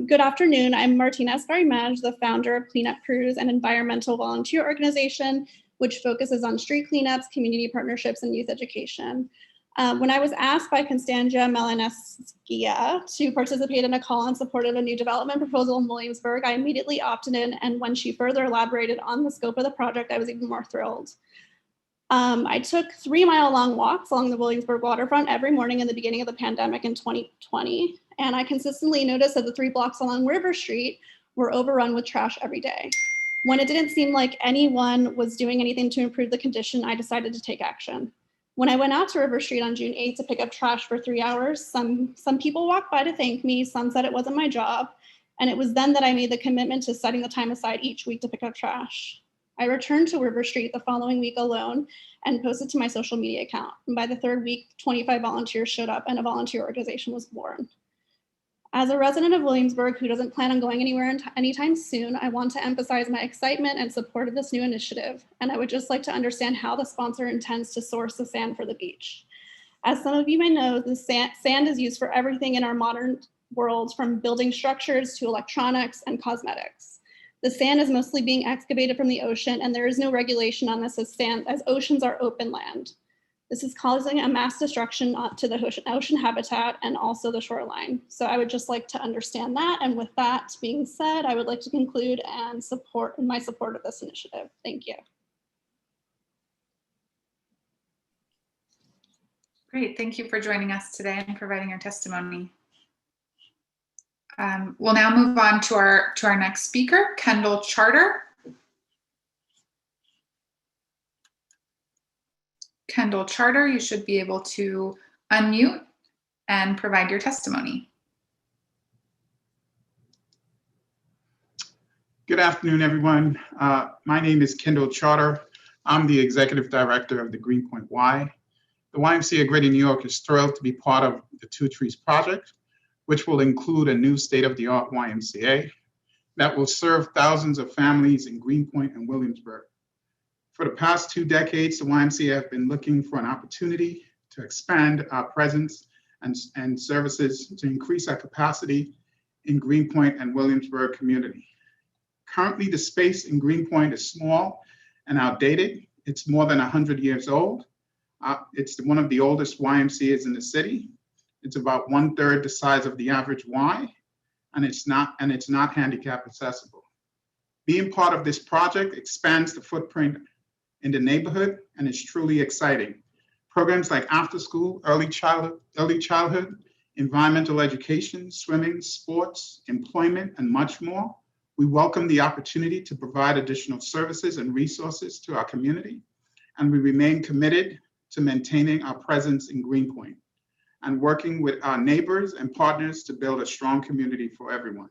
Good afternoon. I'm Martina Asghari Majd, the founder of Cleanup Crews, an environmental volunteer organization which focuses on street cleanups, community partnerships, and youth education. When I was asked by Constantia Melaneskia to participate in a call in support of a new development proposal in Williamsburg, I immediately opted in, and when she further elaborated on the scope of the project, I was even more thrilled. I took 3-mile-long walks along the Williamsburg waterfront every morning in the beginning of the pandemic in 2020, and I consistently noticed that the 3 blocks along River Street were overrun with trash every day. When it didn't seem like anyone was doing anything to improve the condition, I decided to take action. When I went out to River Street on June 8th to pick up trash for 3 hours, some people walked by to thank me, some said it wasn't my job, and it was then that I made the commitment to setting the time aside each week to pick up trash. I returned to River Street the following week alone and posted to my social media account. And by the 3rd week, 25 volunteers showed up and a volunteer organization was born. As a resident of Williamsburg who doesn't plan on going anywhere anytime soon, I want to emphasize my excitement and support of this new initiative. And I would just like to understand how the sponsor intends to source the sand for the beach. As some of you may know, the sand is used for everything in our modern world, from building structures to electronics and cosmetics. The sand is mostly being excavated from the ocean, and there is no regulation on this as oceans are open land. This is causing a mass destruction to the ocean habitat and also the shoreline. So I would just like to understand that. And with that being said, I would like to conclude and support my support of this initiative. Thank you. Great, thank you for joining us today and providing your testimony. We'll now move on to our next speaker, Kendall Charter. Kendall Charter, you should be able to unmute and provide your testimony. Good afternoon, everyone. My name is Kendall Charter. I'm the Executive Director of the Greenpoint Y. The YMCA of Greater New York is thrilled to be part of the Two Trees Project, which will include a new state-of-the-art YMCA that will serve thousands of families in Greenpoint and Williamsburg. For the past 2 decades, the YMCA have been looking for an opportunity to expand our presence and services to increase our capacity in Greenpoint and Williamsburg community. Currently, the space in Greenpoint is small and outdated. It's more than 100 years old. It's one of the oldest YMCAs in the city. It's about 1/3 the size of the average Y, and it's not handicap accessible. Being part of this project expands the footprint in the neighborhood, and it's truly exciting. Programs like after school, early childhood, environmental education, swimming, sports, employment, and much more. We welcome the opportunity to provide additional services and resources to our community, and we remain committed to maintaining our presence in Greenpoint and working with our neighbors and partners to build a strong community for everyone.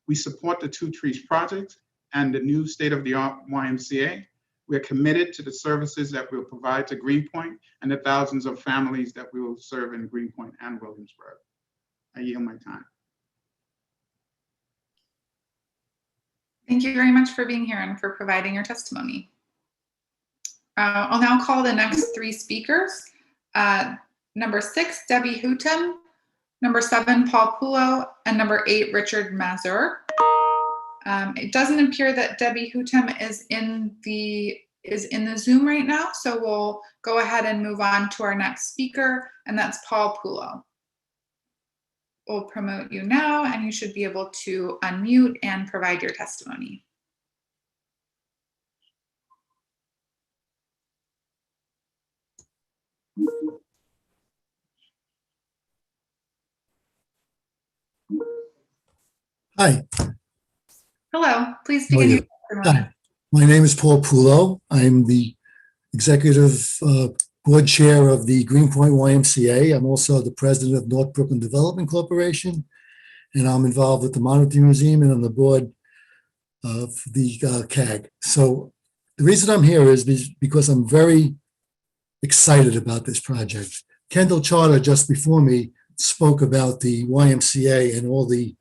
We support the Two Trees Project and the new state-of-the-art YMCA. We're committed to the services that we'll provide to Greenpoint and the thousands of families that we will serve in Greenpoint and Williamsburg. I yield my time. Thank you very much for being here and for providing your testimony. I'll now call the next three speakers. Number 6, Debbie Houghton, number 7, Paul Pulo, and number 8, Richard Mazur. It doesn't appear that Debbie Houghton is in the Zoom right now, so we'll go ahead and move on to our next speaker, and that's Paul Pulo. We'll promote you now, and you should be able to unmute and provide your testimony. Hi. Hello, please begin your testimony. Hi. My name is Paul Pulo. I'm the executive board chair of the Greenpoint YMCA. I'm also the president of North Brooklyn Development Corporation, and I'm involved with the Montalvo Museum and on the board of the CAG. So the reason I'm here is because I'm very excited about this project. Kendall Charter, just before me, spoke about the YMCA and all the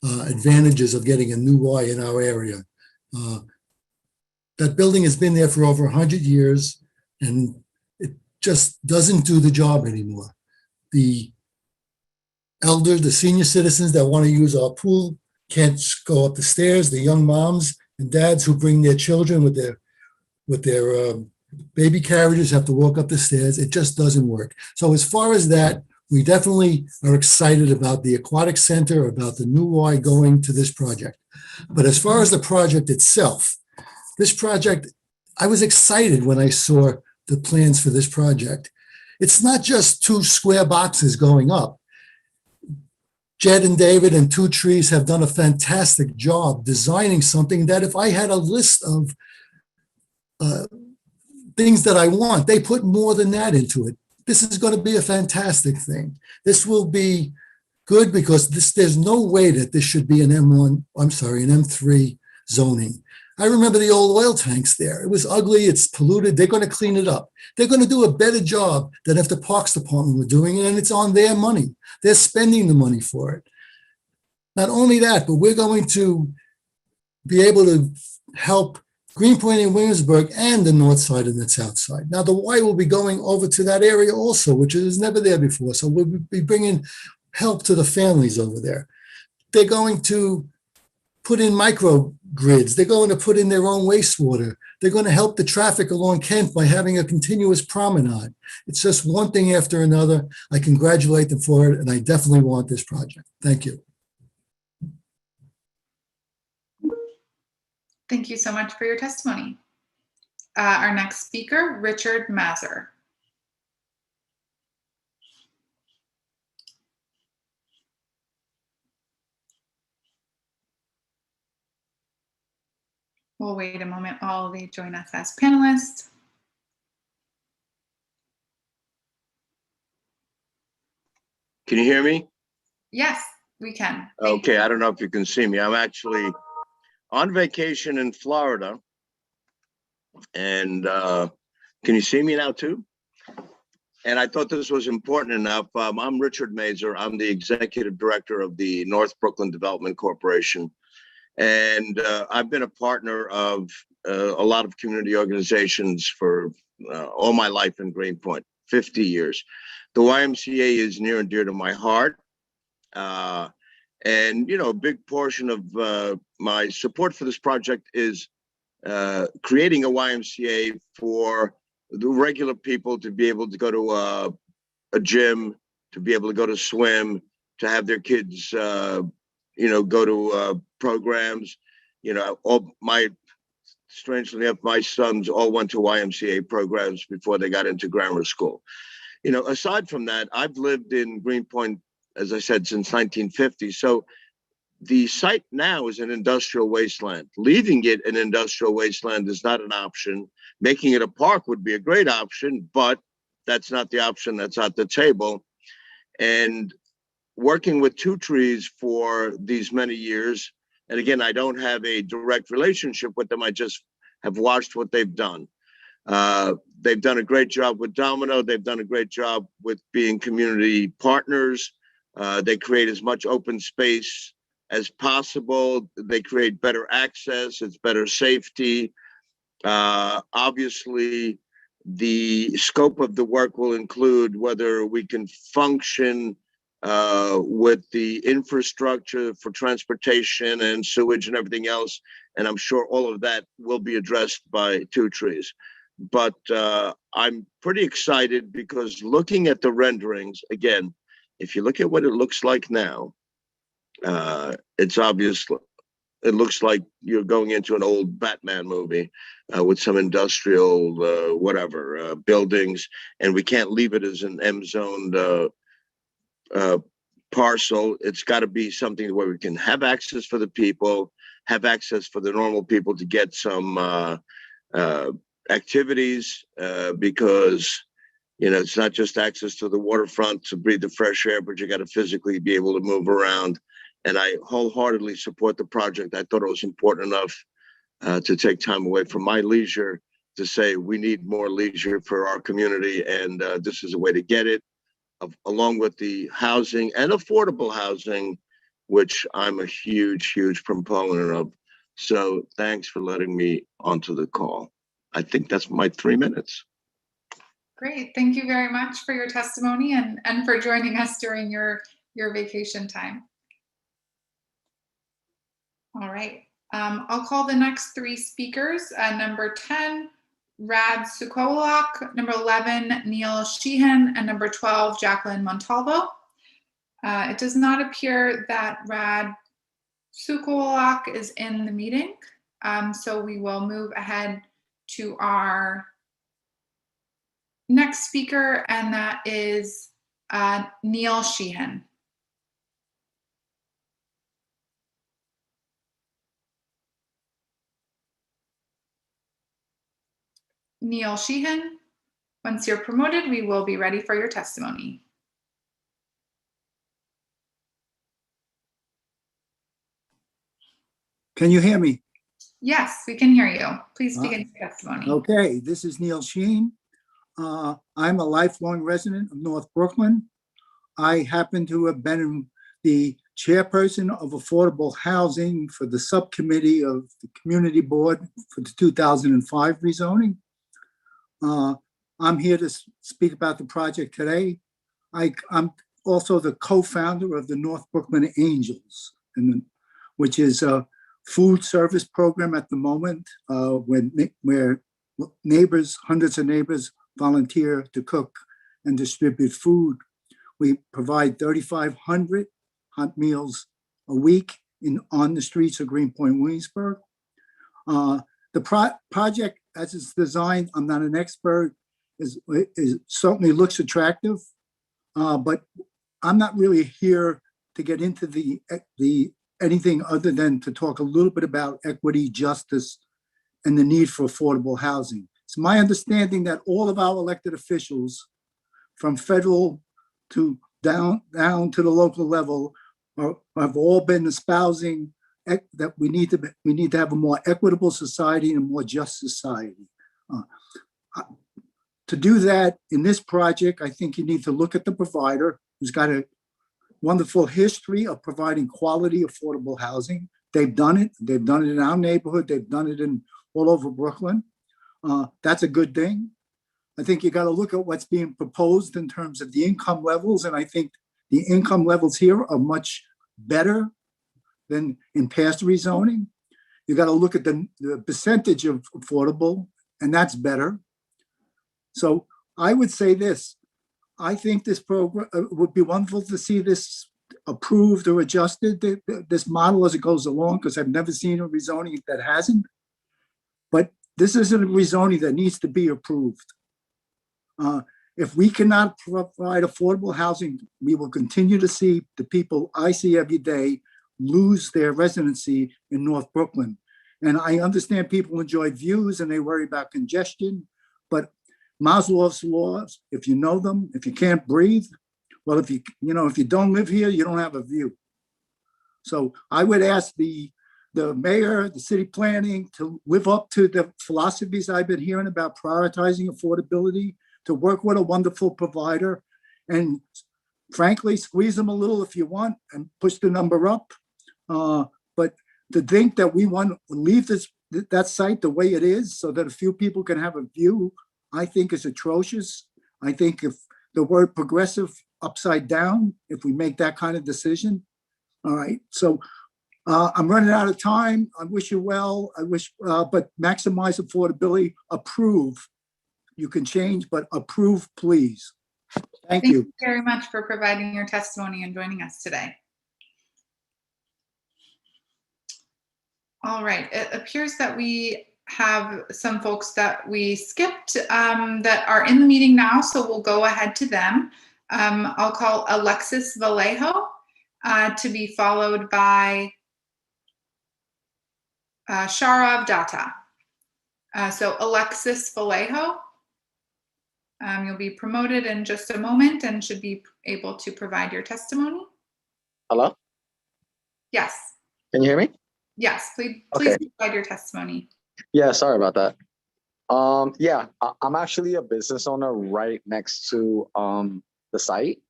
advantages of getting a new Y in our area. That building has been there for over 100 years, and it just doesn't do the job anymore. The elders, the senior citizens that want to use our pool can't go up the stairs. The young moms and dads who bring their children with their baby carriages have to walk up the stairs. It just doesn't work. So as far as that, we definitely are excited about the aquatic center, about the new Y going to this project. But as far as the project itself, this project, I was excited when I saw the plans for this project. It's not just 2 square boxes going up. Jed and David and Two Trees have done a fantastic job designing something that if I had a list of things that I want, they put more than that into it. This is going to be a fantastic thing. This will be good because there's no way that this should be an M3 zoning. I remember the old oil tanks there. It was ugly, it's polluted. They're going to clean it up. They're going to do a better job than if the Parks Department were doing it, and it's on their money. They're spending the money for it. Not only that, but we're going to be able to help Greenpoint and Williamsburg and the north side and the south side. Now, the Y will be going over to that area also, which is never there before. So we'll be bringing help to the families over there. They're going to put in microgrids. They're going to put in their own wastewater. They're going to help the traffic along Kent by having a continuous promenade. It's just one thing after another. I congratulate them for it, and I definitely want this project. Thank you. Thank you so much for your testimony. Our next speaker, Richard Mazur. We'll wait a moment while they join us as panelists. Can you hear me? Yes, we can. Okay, I don't know if you can see me. I'm actually on vacation in Florida. And can you see me now too? And I thought this was important enough. I'm Richard Mazur. I'm the executive director of the North Brooklyn Development Corporation. And I've been a partner of a lot of community organizations for all my life in Greenpoint, 50 years. The YMCA is near and dear to my heart. And, you know, a big portion of my support for this project is creating a YMCA for the regular people to be able to go to a gym, to be able to go to swim, to have their kids, you know, go to programs. You know, strangely enough, my sons all went to YMCA programs before they got into grammar school. You know, aside from that, I've lived in Greenpoint, as I said, since 1950. So the site now is an industrial wasteland. Leaving it an industrial wasteland is not an option. Making it a park would be a great option, but that's not the option that's at the table. And working with Two Trees for these many years, and again, I don't have a direct relationship with them. I just have watched what they've done. They've done a great job with Domino. They've done a great job with being community partners. They create as much open space as possible. They create better access. It's better safety. Obviously, The scope of the work will include whether we can function with the infrastructure for transportation and sewage and everything else. And I'm sure all of that will be addressed by Two Trees. But I'm pretty excited because looking at the renderings, again, if you look at what it looks like now, it's obvious. It looks like you're going into an old Batman movie with some industrial, buildings, and we can't leave it as an M-zoned parcel. It's got to be something where we can have access for the people, have access for the normal people to get some activities, because it's not just access to the waterfront to breathe the fresh air, but you got to physically be able to move around. And I wholeheartedly support the project. I thought it was important enough to take time away from my leisure to say we need more leisure for our community, and this is a way to get it, along with the housing and affordable housing, which I'm a huge, huge proponent of. So thanks for letting me onto the call. I think that's my 3 minutes. Great. Thank you very much for your testimony and for joining us during your vacation time. All right. I'll call the next 3 speakers. Number 10, Rad Sukolak, number 11, Neil Sheehan, and number 12, Jacqueline Montalvo. It does not appear that Rad Sukolak is in the meeting, so we will move ahead to our next speaker, and that is Neil Sheehan. Neil Sheehan, once you're promoted, we will be ready for your testimony. Can you hear me? Yes, we can hear you. Please begin your testimony. Okay, this is Neil Sheehan. I'm a lifelong resident of North Brooklyn. I happen to have been the chairperson of affordable housing for the subcommittee of the community board for the 2005 rezoning. I'm here to speak about the project today. I'm also the co-founder of the North Brooklyn Angels, which is a food service program at the moment where neighbors, hundreds of neighbors, volunteer to cook and distribute food. We provide 3,500 hot meals a week on the streets of Greenpoint, Williamsburg. The project, as it's designed, I'm not an expert, is certainly looks attractive, but I'm not really here to get into the anything other than to talk a little bit about equity, justice, and the need for affordable housing. It's my understanding that all of our elected officials, from federal to down to the local level, have all been espousing that we need to have a more equitable society and a more just society. To do that in this project, I think you need to look at the provider who's got a wonderful history of providing quality, affordable housing. They've done it. They've done it in our neighborhood. They've done it all over Brooklyn. That's a good thing. I think you got to look at what's being proposed in terms of the income levels. And I think the income levels here are much better than in past rezoning. You got to look at the percentage of affordable, and that's better. So I would say this. I think this program would be wonderful to see this approved or adjusted, this model as it goes along, because I've never seen a rezoning that hasn't. But this isn't a rezoning that needs to be approved. If we cannot provide affordable housing, we will continue to see the people I see every day lose their residency in North Brooklyn. And I understand people enjoy views and they worry about congestion, but Maslow's laws, if you know them, if you can't breathe, well, if you don't live here, you don't have a view. So I would ask the mayor, the city planning to live up to the philosophies I've been hearing about prioritizing affordability, to work with a wonderful provider, and frankly, squeeze them a little if you want and push the number up. But to think that we want to leave that site the way it is so that a few people can have a view I think is atrocious. I think if the word progressive upside down, if we make that kind of decision, all right. So I'm running out of time. I wish you well. I wish, but maximize affordability, approve. You can change, but approve, please. Thank you. Thank you very much for providing your testimony and joining us today. All right, it appears that we have some folks that we skipped that are in the meeting now, so we'll go ahead to them. I'll call Alexis Vallejo to be followed by Sharav Datta. So Alexis Vallejo, you'll be promoted in just a moment and should be able to provide your testimony. Hello? Yes. Can you hear me? Yes, please Okay. provide your testimony. Yeah, sorry about that. Yeah, I'm actually a business owner right next to the site.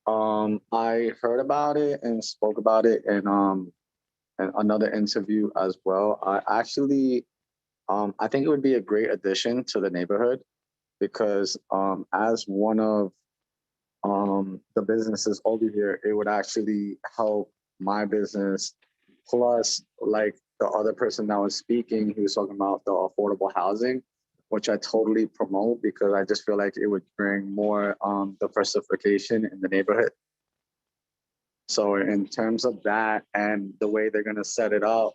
I heard about it and spoke about it in another interview as well. I think it would be a great addition to the neighborhood because as one of the businesses over here, it would actually help my business. Plus, like the other person that was speaking, he was talking about the affordable housing, which I totally promote because I just feel like it would bring more diversification in the neighborhood. So in terms of that and the way they're gonna set it up,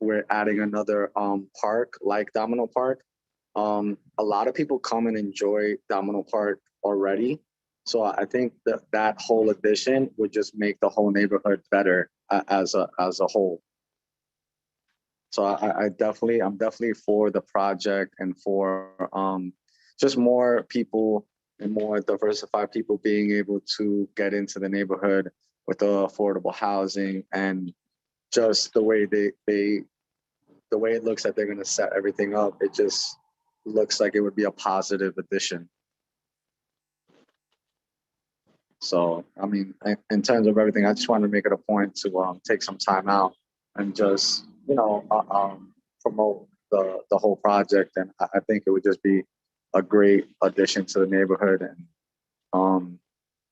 we're adding another park like Domino Park. A lot of people come and enjoy Domino Park already. So I think that whole addition would just make the whole neighborhood better as a whole. So I'm definitely for the project and for just more people and more diversified people being able to get into the neighborhood with the affordable housing and just the way the way it looks like they're going to set everything up. It just looks like it would be a positive addition. So, I mean, in terms of everything, I just wanted to make it a point to take some time out and just, promote the whole project. And I think it would just be a great addition to the neighborhood. And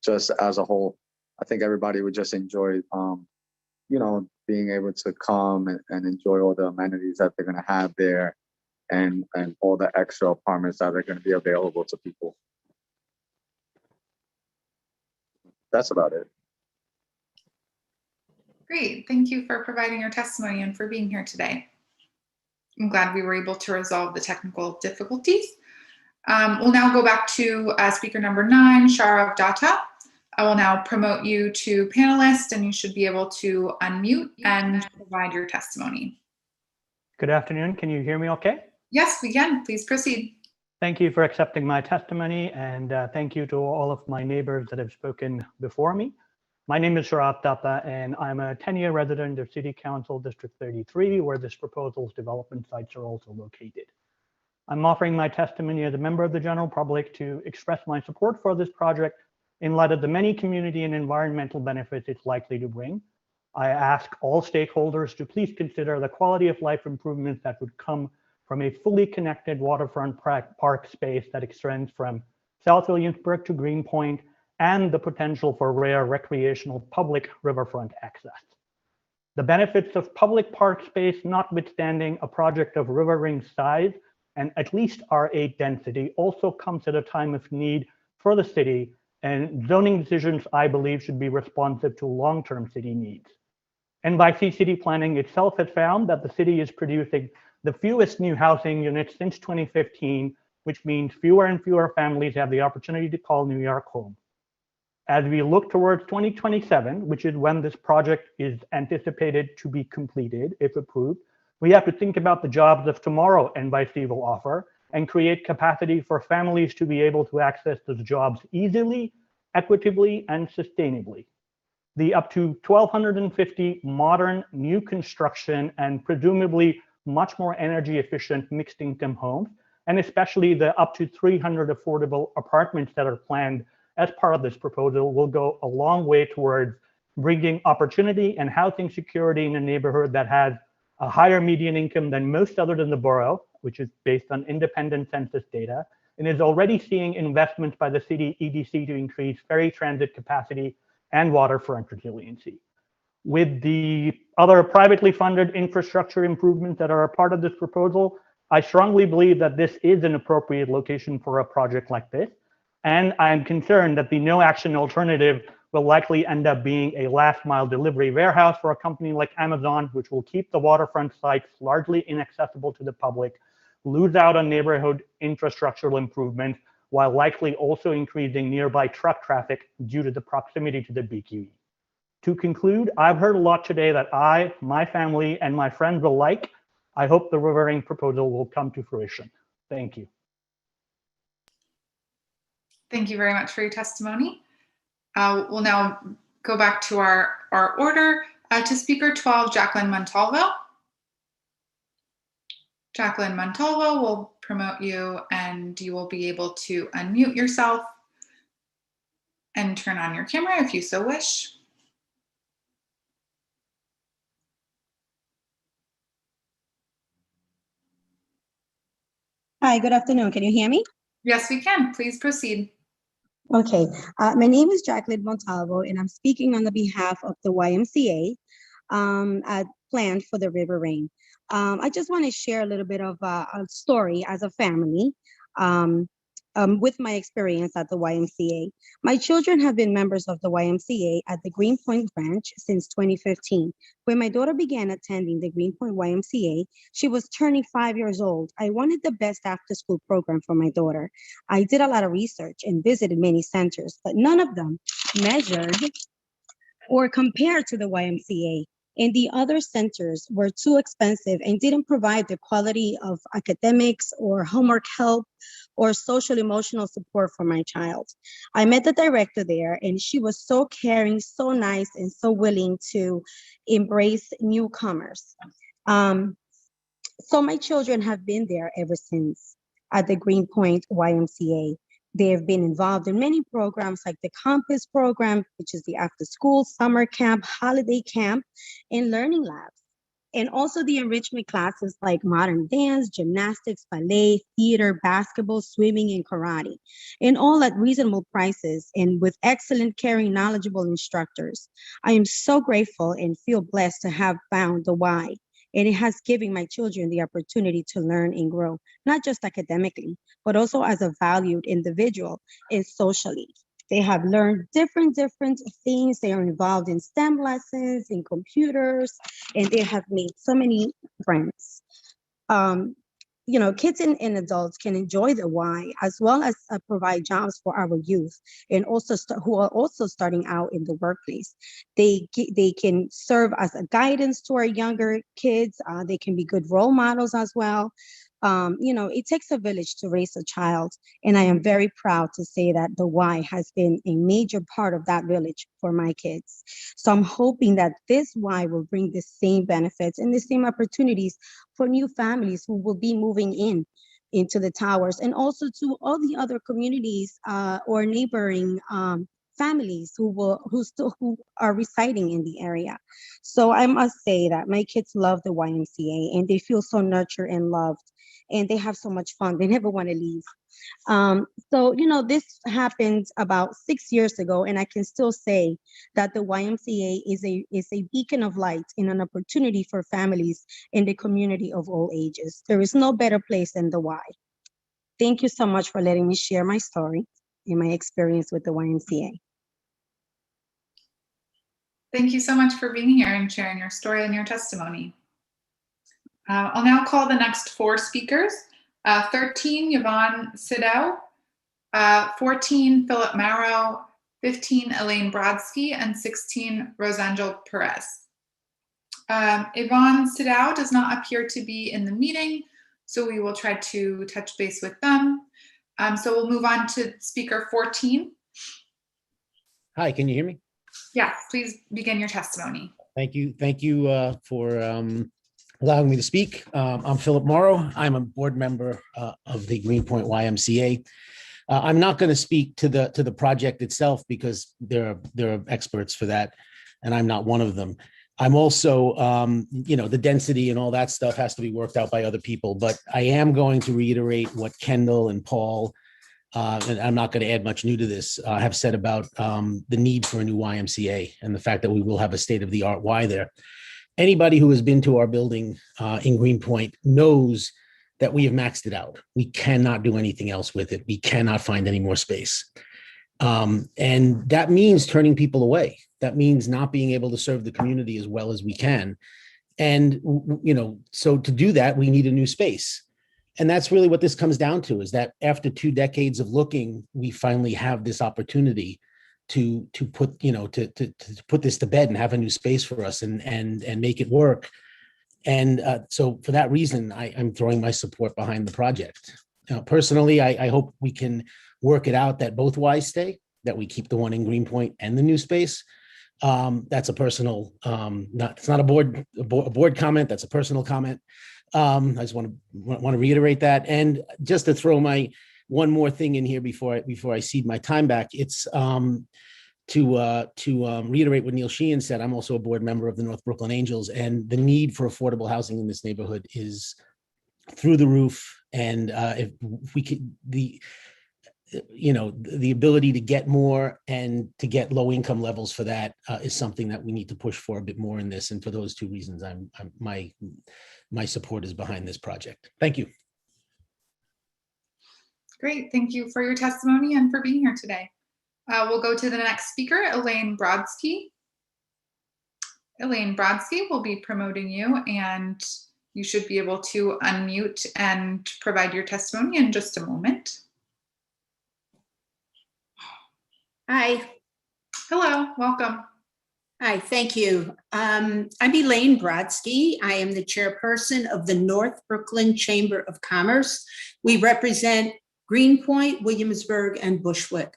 just as a whole, I think everybody would just enjoy, being able to come and enjoy all the amenities that they're going to have there and all the extra apartments that are going to be available to people. That's about it. Great. Thank you for providing your testimony and for being here today. I'm glad we were able to resolve the technical difficulties. We'll now go back to speaker number 9, Sharav Datta. I will now promote you to panelist and you should be able to unmute and provide your testimony. Good afternoon. Can you hear me okay? Yes, we can. Please proceed. Thank you for accepting my testimony, and thank you to all of my neighbors that have spoken before me. My name is Sharav Datta, and I'm a 10-year resident of City Council District 33, where this proposal's development sites are also located. I'm offering my testimony as a member of the general public to express my support for this project in light of the many community and environmental benefits it's likely to bring. I ask all stakeholders to please consider the quality of life improvements that would come from a fully connected waterfront park space that extends from South Williamsburg to Greenpoint and the potential for rare recreational public riverfront access. The benefits of public park space notwithstanding a project of river ring size and at least R8 density also comes at a time of need for the city, and zoning decisions, I believe, should be responsive to long-term city needs. NYC City Planning itself has found that the city is producing the fewest new housing units since 2015, which means fewer and fewer families have the opportunity to call New York home. As we look towards 2027, which is when this project is anticipated to be completed, if approved, we have to think about the jobs of tomorrow NYC will offer and create capacity for families to be able to access those jobs easily, equitably, and sustainably. The up to 1,250 modern new construction and presumably much more energy efficient mixed income homes, and especially the up to 300 affordable apartments that are planned as part of this proposal will go a long way towards bringing opportunity and housing security in a neighborhood that has a higher median income than most others in the borough, which is based on independent census data, and is already seeing investments by the city EDC to increase ferry transit capacity and waterfront resiliency. With the other privately funded infrastructure improvements that are a part of this proposal, I strongly believe that this is an appropriate location for a project like this. And I'm concerned that the no action alternative will likely end up being a last mile delivery warehouse for a company like Amazon, which will keep the waterfront sites largely inaccessible to the public, lose out on neighborhood infrastructural improvements, while likely also increasing nearby truck traffic due to the proximity to the BQE. To conclude, I've heard a lot today that I, my family, and my friends will like. I hope the Rivering proposal will come to fruition. Thank you. Thank you very much for your testimony. We'll now go back to our order. To speaker 12, Jacqueline Montalvo. Jacqueline Montalvo will promote you, and you will be able to unmute yourself and turn on your camera if you so wish. Hi, good afternoon. Can you hear me? Yes, we can. Please proceed. Okay. My name is Jacqueline Montalvo, and I'm speaking on the behalf of the YMCA planned for the River Rain. I just want to share a little bit of a story as a family with my experience at the YMCA. My children have been members of the YMCA at the Greenpoint branch since 2015. When my daughter began attending the Greenpoint YMCA, she was turning 5 years old. I wanted the best after-school program for my daughter. I did a lot of research and visited many centers, but none of them measured or compared to the YMCA. And the other centers were too expensive and didn't provide the quality of academics or homework help or social emotional support for my child. I met the director there, and she was so caring, so nice, and so willing to embrace newcomers. So my children have been there ever since at the Greenpoint YMCA. They have been involved in many programs like the Compass program, which is the after-school summer camp, holiday camp, and learning labs. And also the enrichment classes like modern dance, gymnastics, ballet, theater, basketball, swimming, and karate. And all at reasonable prices and with excellent, caring, knowledgeable instructors. I am so grateful and feel blessed to have found the Y. And it has given my children the opportunity to learn and grow, not just academically, but also as a valued individual and socially. They have learned different things. They are involved in STEM lessons, in computers, and they have made so many friends. You know, kids and adults can enjoy the Y as well as provide jobs for our youth, and also who are also starting out in the workplace. They can serve as a guidance to our younger kids. They can be good role models as well. You know, it takes a village to raise a child, and I am very proud to say that the Y has been a major part of that village for my kids. So I'm hoping that this Y will bring the same benefits and the same opportunities for new families who will be moving into the towers, and also to all the other communities or neighboring families who are residing in the area. So I must say that my kids love the YMCA, and they feel so nurtured and loved, and they have so much fun. They never want to leave. So, you know, this happened about 6 years ago, and I can still say that the YMCA is a beacon of light and an opportunity for families in the community of all ages. There is no better place than the Y. Thank you so much for letting me share my story and my experience with the YMCA. Thank you so much for being here and sharing your story and your testimony. I'll now call the next 4 speakers. 13, Yvonne Sidow, 14, Philip Marrow, 15, Elaine Brodsky, and 16, Rosangel Perez. Yvonne Sidow does not appear to be in the meeting, so we will try to touch base with them. So we'll move on to speaker 14. Hi, can you hear me? Yes, please begin your testimony. Thank you. Thank you for allowing me to speak. I'm Philip Morrow. I'm a board member of the Greenpoint YMCA. I'm not going to speak to the project itself because there are experts for that, and I'm not one of them. I'm also, the density and all that stuff has to be worked out by other people, but I am going to reiterate what Kendall and Paul, and I'm not going to add much new to this, have said about the need for a new YMCA and the fact that we will have a state-of-the-art Y there. Anybody who has been to our building in Greenpoint knows that we have maxed it out. We cannot do anything else with it. We cannot find any more space. And that means turning people away. That means not being able to serve the community as well as we can. And, so to do that, we need a new space. And that's really what this comes down to, is that after 2 decades of looking, we finally have this opportunity to put, to put this to bed and have a new space for us and make it work. And so for that reason, I'm throwing my support behind the project. Personally, I hope we can work it out that both Ys stay, that we keep the one in Greenpoint and the new space. That's a personal, it's not a board comment. That's a personal comment. I just want to reiterate that. And just to throw my one more thing in here before I cede my time back, it's to reiterate what Neil Sheehan said. I'm also a board member of the North Brooklyn Angels, and the need for affordable housing in this neighborhood is through the roof. And if we could, the ability to get more and to get low income levels for that is something that we need to push for a bit more in this. And for those 2 reasons, my support is behind this project. Thank you. Great. Thank you for your testimony and for being here today. We'll go to the next speaker, Elaine Brodsky. Elaine Brodsky will be promoting you, and you should be able to unmute and provide your testimony in just a moment. Hi. Hello, welcome. Hi, thank you. I'm Elaine Brodsky. I am the chairperson of the North Brooklyn Chamber of Commerce. We represent Greenpoint, Williamsburg, and Bushwick.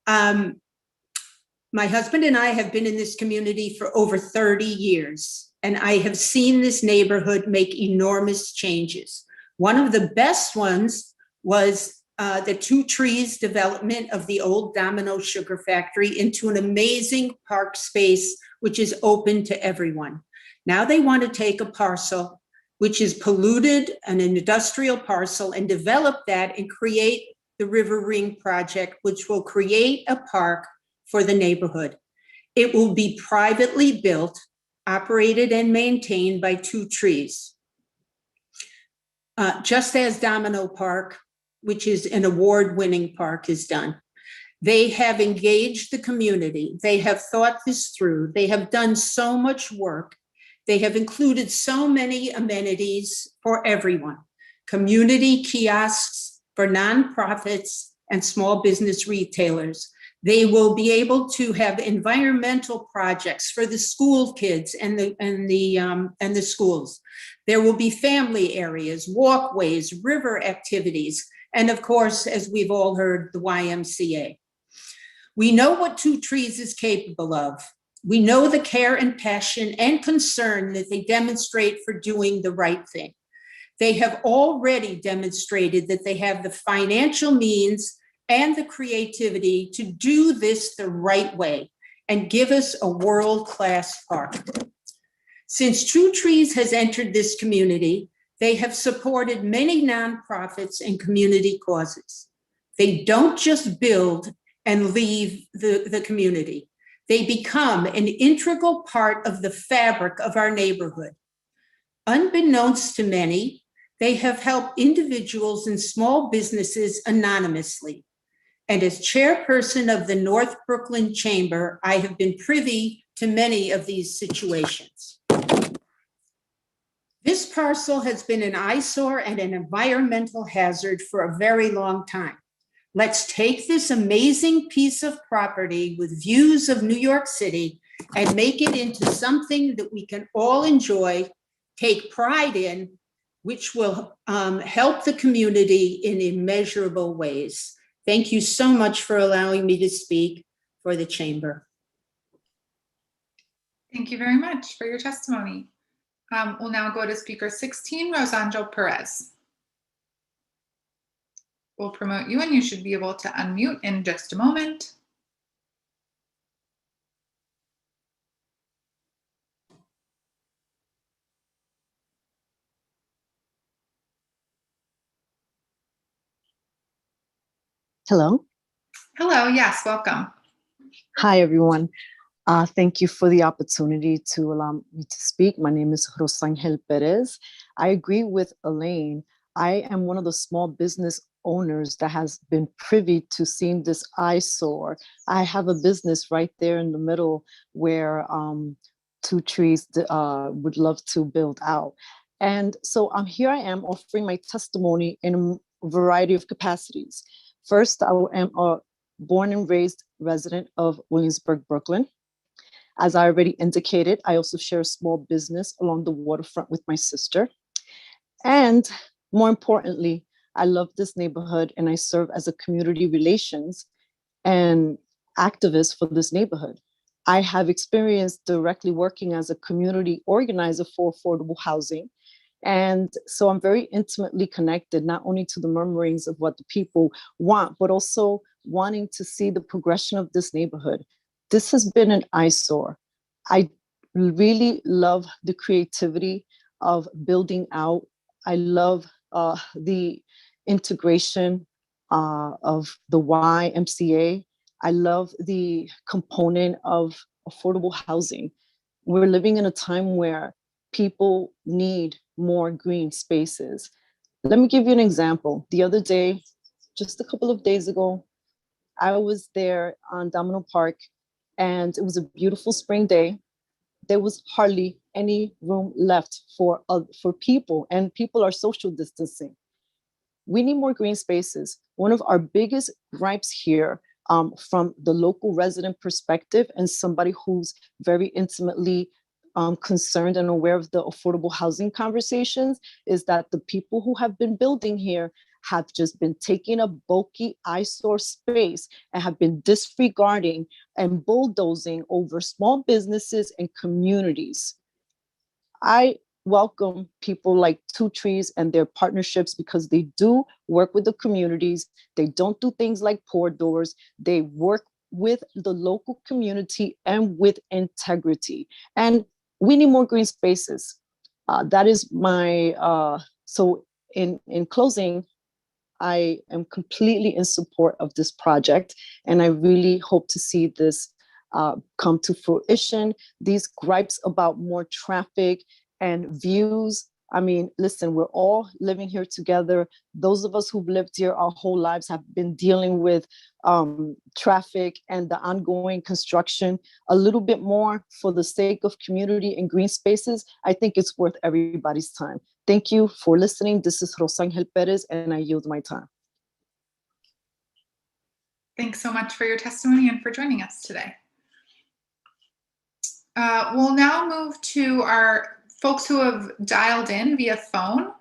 My husband and I have been in this community for over 30 years, and I have seen this neighborhood make enormous changes. One of the best ones was the 2 Trees development of the old Domino Sugar Factory into an amazing park space, which is open to everyone. Now they want to take a parcel, which is polluted, an industrial parcel, and develop that and create the River Ring project, which will create a park for the neighborhood. It will be privately built, operated and maintained by 2 Trees. Just as Domino Park, which is an award-winning park, is done. They have engaged the community. They have thought this through. They have done so much work. They have included so many amenities for everyone. Community kiosks for nonprofits and small business retailers. They will be able to have environmental projects for the school kids and the schools. There will be family areas, walkways, river activities, and of course, as we've all heard, the YMCA. We know what 2 Trees is capable of. We know the care and passion and concern that they demonstrate for doing the right thing. They have already demonstrated that they have the financial means and the creativity to do this the right way and give us a world-class park. Since 2 Trees has entered this community, they have supported many nonprofits and community causes. They don't just build and leave the community. They become an integral part of the fabric of our neighborhood. Unbeknownst to many, they have helped individuals and small businesses anonymously. And as chairperson of the North Brooklyn Chamber, I have been privy to many of these situations. This parcel has been an eyesore and an environmental hazard for a very long time. Let's take this amazing piece of property with views of New York City and make it into something that we can all enjoy, take pride in, which will help the community in immeasurable ways. Thank you so much for allowing me to speak for the Chamber. Thank you very much for your testimony. We'll now go to speaker 16, Rosangel Perez. We'll promote you and you should be able to unmute in just a moment. Hello. Hello, yes, welcome. Hi, everyone. Thank you for the opportunity to allow me to speak. My name is Rosangel Perez. I agree with Elaine. I am one of the small business owners that has been privy to seeing this eyesore. I have a business right there in the middle where Two Trees would love to build out. And so here I am offering my testimony in a variety of capacities. First, I am a born and raised resident of Williamsburg, Brooklyn. As I already indicated, I also share a small business along the waterfront with my sister. And more importantly, I love this neighborhood and I serve as a community relations and activist for this neighborhood. I have experience directly working as a community organizer for affordable housing. And so I'm very intimately connected, not only to the murmurings of what the people want, but also wanting to see the progression of this neighborhood. This has been an eyesore. I really love the creativity of building out. I love the integration of the YMCA. I love the component of affordable housing. We're living in a time where people need more green spaces. Let me give you an example. The other day, just a couple of days ago, I was there on Domino Park and it was a beautiful spring day. There was hardly any room left for people, and people are social distancing. We need more green spaces. One of our biggest gripes here from the local resident perspective and somebody who's very intimately concerned and aware of the affordable housing conversations is that the people who have been building here have just been taking a bulky eyesore space and have been disregarding and bulldozing over small businesses and communities. I welcome people like Two Trees and their partnerships because they do work with the communities. They don't do things like pour doors. They work with the local community and with integrity. And we need more green spaces. That is my, so in closing, I am completely in support of this project, and I really hope to see this come to fruition. These gripes about more traffic and views. I mean, listen, we're all living here together. Those of us who've lived here our whole lives have been dealing with traffic and the ongoing construction. A little bit more for the sake of community and green spaces, I think it's worth everybody's time. Thank you for listening. This is Rosangel Perez, and I yield my time. Thanks so much for your testimony and for joining us today. We'll now move to our folks who have dialed in via phone.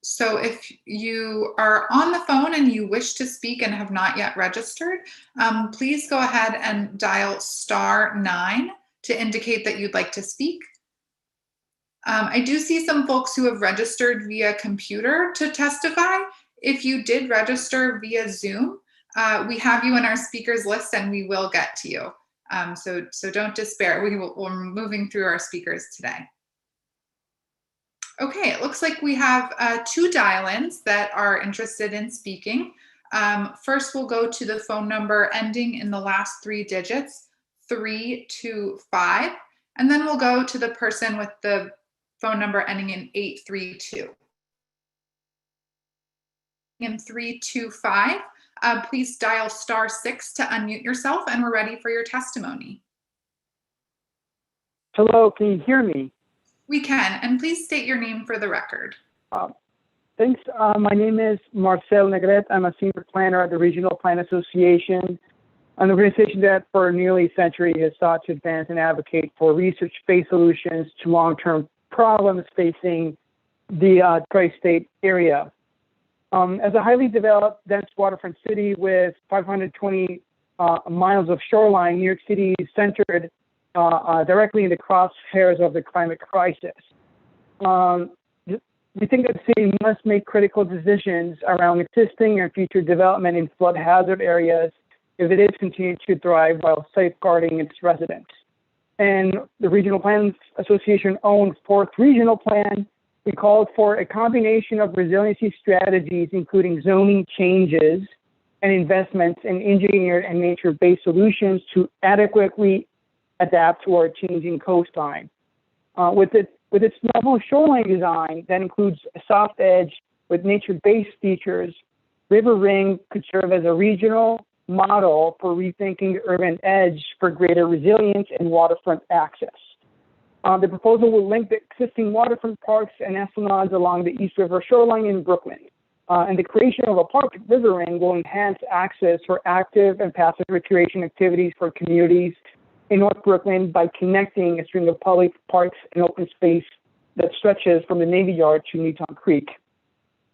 So if you are on the phone and you wish to speak and have not yet registered, please go ahead and dial *9 to indicate that you'd like to speak. I do see some folks who have registered via computer to testify. If you did register via Zoom, we have you in our speakers list and we will get to you. So don't despair. We're moving through our speakers today. Okay, it looks like we have 2 dial-ins that are interested in speaking. First, we'll go to the phone number ending in the last 3 digits, 325, and then we'll go to the person with the phone number ending in 832. In 325, please dial *6 to unmute yourself, and we're ready for your testimony. Hello, can you hear me? We can, and please state your name for the record. Thanks. My name is Marcel Negret. I'm a senior planner at the Regional Plan Association, an organization that for nearly a century has sought to advance and advocate for research-based solutions to long-term problems facing the tri-state area. As a highly developed, dense waterfront city with 520 miles of shoreline, New York City is centered directly in the crosshairs of the climate crisis. We think that the city must make critical decisions around existing and future development in flood hazard areas if it is continuing to thrive while safeguarding its residents. And the Regional Plans Association owned 4th Regional Plan. We called for a combination of resiliency strategies, including zoning changes, and investments in engineered and nature-based solutions to adequately adapt to our changing coastline. With its novel shoreline design that includes a soft edge with nature-based features, River Ring could serve as a regional model for rethinking the urban edge for greater resilience and waterfront access. The proposal will link the existing waterfront parks and esplanades along the East River shoreline in Brooklyn. And the creation of a park at River Ring will enhance access for active and passive recreation activities for communities in North Brooklyn by connecting a string of public parks and open space that stretches from the Navy Yard to Newtown Creek.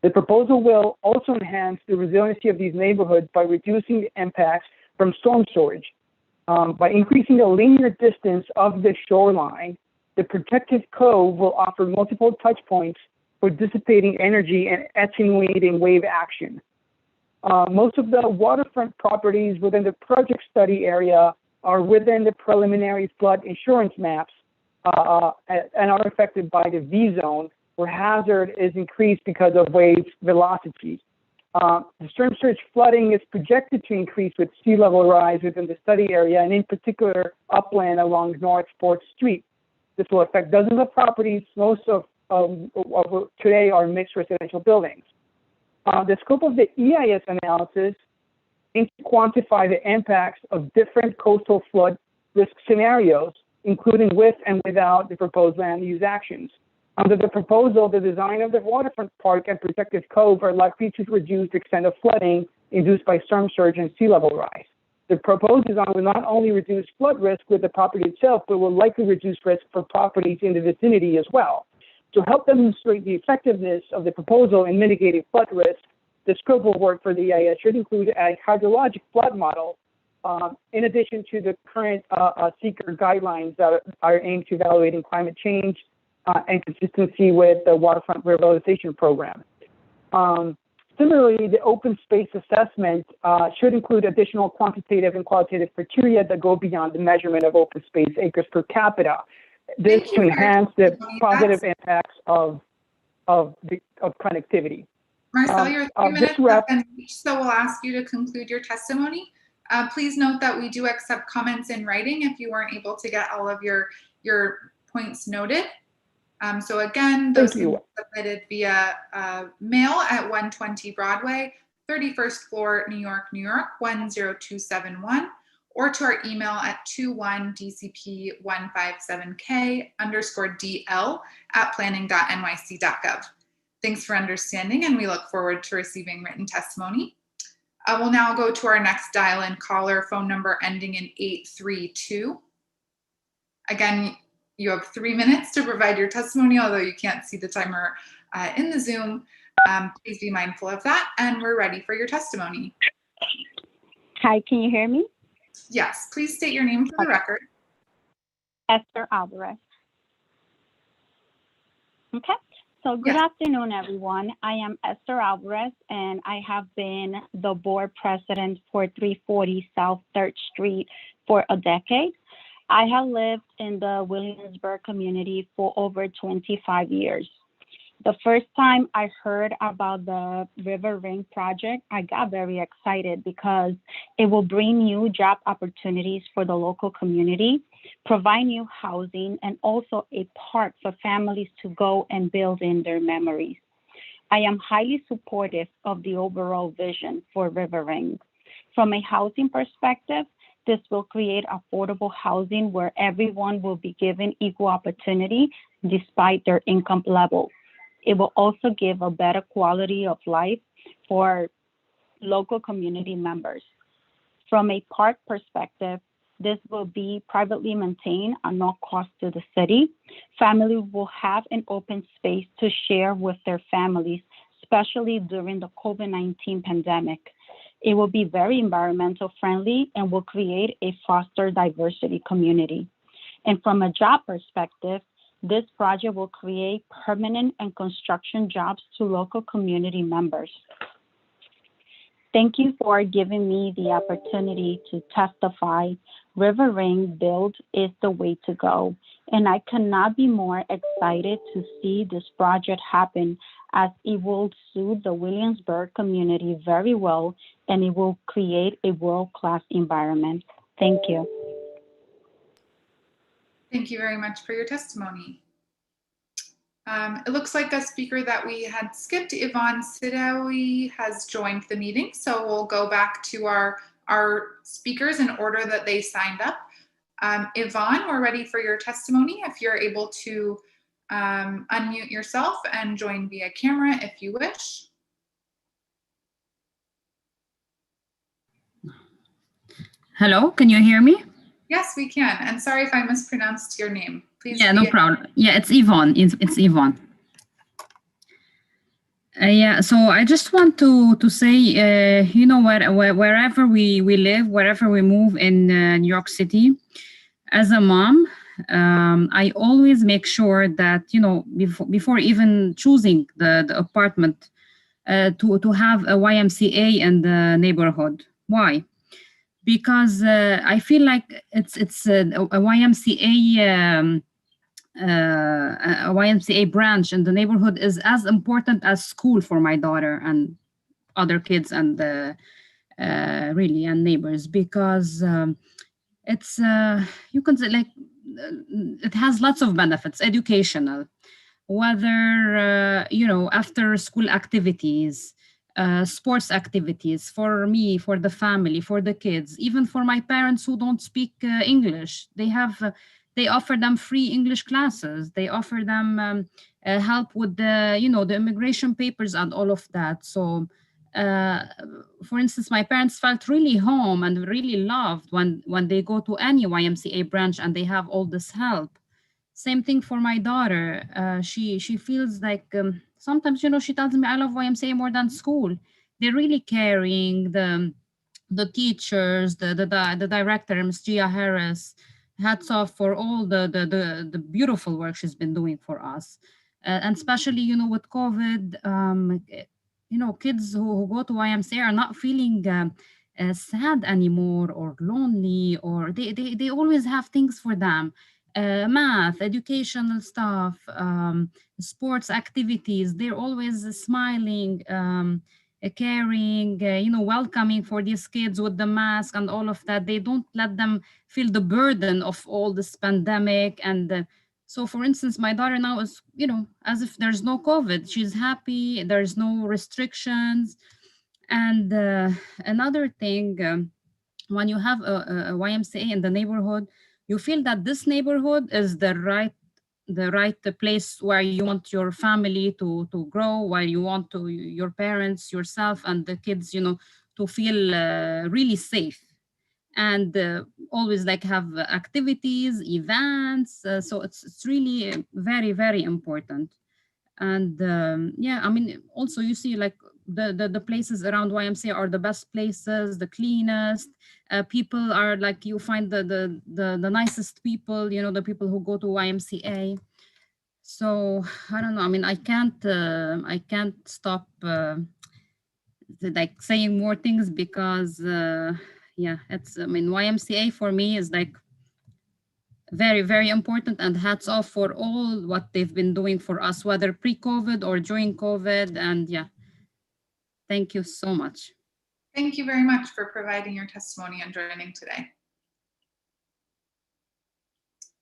The proposal will also enhance the resiliency of these neighborhoods by reducing the impacts from storm surge. By increasing the linear distance of the shoreline, the protective cove will offer multiple touch points for dissipating energy and attenuating wave action. Most of the waterfront properties within the project study area are within the preliminary flood insurance maps and are affected by the V zone, where hazard is increased because of wave velocity. The storm surge flooding is projected to increase with sea level rise within the study area, and in particular upland along North 4th Street. This will affect dozens of properties. Most of today are mixed residential buildings. The scope of the EIS analysis aims to quantify the impacts of different coastal flood risk scenarios, including with and without the proposed land use actions. Under the proposal, the design of the waterfront park and protective cove are likely to reduce the extent of flooding induced by storm surge and sea level rise. The proposed design will not only reduce flood risk with the property itself, but will likely reduce risk for properties in the vicinity as well. To help demonstrate the effectiveness of the proposal in mitigating flood risk, the scope of work for the EIS should include a hydrologic flood model, in addition to the current seeker guidelines that are aimed to evaluating climate change and consistency with the waterfront revitalization program. Similarly, the open space assessment should include additional quantitative and qualitative criteria that go beyond the measurement of open space acres per capita. This to enhance the positive impacts of connectivity. Marcel, your 3 minutes have been reached, so we'll ask you to conclude your testimony. Please note that we do accept comments in writing if you weren't able to get all of your points noted. So again, those can be submitted via mail at 120 Broadway, 31st floor, New York, New York, 10271, or to our email at 21dcp157k_dl@planning.nyc.gov. Thanks for understanding, and we look forward to receiving written testimony. We'll now go to our next dial-in caller, phone number ending in 832. Again, you have 3 minutes to provide your testimony, although you can't see the timer in the Zoom. Please be mindful of that, and we're ready for your testimony. Hi, can you hear me? Yes, please state your name for the record. Esther Alvarez. Okay, so good afternoon, everyone. I am Esther Alvarez, and I have been the board president for 340 South 3rd Street for a decade. I have lived in the Williamsburg community for over 25 years. The first time I heard about the River Ring project, I got very excited because it will bring new job opportunities for the local community, provide new housing, and also a park for families to go and build in their memories. I am highly supportive of the overall vision for River Ring. From a housing perspective, this will create affordable housing where everyone will be given equal opportunity despite their income level. It will also give a better quality of life for local community members. From a park perspective, this will be privately maintained at no cost to the city. Families will have an open space to share with their families, especially during the COVID-19 pandemic. It will be very environmental friendly and will create a foster diversity community. And from a job perspective, this project will create permanent and construction jobs to local community members. Thank you for giving me the opportunity to testify. River Ring build is the way to go, and I cannot be more excited to see this project happen, as it will suit the Williamsburg community very well, and it will create a world-class environment. Thank you. Thank you very much for your testimony. It looks like a speaker that we had skipped, Yvonne Sidawi, has joined the meeting. So we'll go back to our speakers in order that they signed up. Yvonne, we're ready for your testimony. If you're able to unmute yourself and join via camera if you wish. Hello, can you hear me? Yes, we can. And sorry if I mispronounced your name. Please. Yeah, no problem. Yeah, it's Yvonne. It's Yvonne. Yeah, so I just want to say, you know, wherever we live, wherever we move in New York City, as a mom, I always make sure that, you know, before even choosing the apartment, to have a YMCA in the neighborhood. Why? Because I feel like it's a YMCA. A YMCA branch in the neighborhood is as important as school for my daughter and other kids and really and neighbors, because it's you can say like it has lots of benefits, educational, whether you know, after school activities, sports activities, for me, for the family, for the kids, even for my parents who don't speak English. They offer them free English classes. They offer them help with the, you know, the immigration papers and all of that. So, for instance, my parents felt really home and really loved when they go to any YMCA branch and they have all this help. Same thing for my daughter. She feels like sometimes, you know, she tells me, I love YMCA more than school. They're really caring. The teachers, the director, Ms. Gia Harris, hats off for all the beautiful work she's been doing for us. And especially, you know, with COVID, you know, kids who go to YMCA are not feeling sad anymore or lonely, or they always have things for them. Math, educational stuff, sports activities. They're always smiling, caring, you know, welcoming for these kids with the mask and all of that. They don't let them feel the burden of all this pandemic. And so, for instance, my daughter now is, you know, as if there's no COVID. She's happy. There's no restrictions. And another thing, when you have a YMCA in the neighborhood, you feel that this neighborhood is the right place where you want your family to grow, where you want to your parents, yourself, and the kids, you know, to feel really safe, and always like have activities, events. So it's really very, very important. And yeah, I mean, also you see like the places around YMCA are the best places, the cleanest. People are like, you find the nicest people, you know, the people who go to YMCA. So I don't know. I mean, I can't stop like saying more things, because yeah, it's, I mean, YMCA for me is like very, very important, and hats off for all what they've been doing for us, whether pre-COVID or during COVID. And yeah, thank you so much. Thank you very much for providing your testimony and joining today.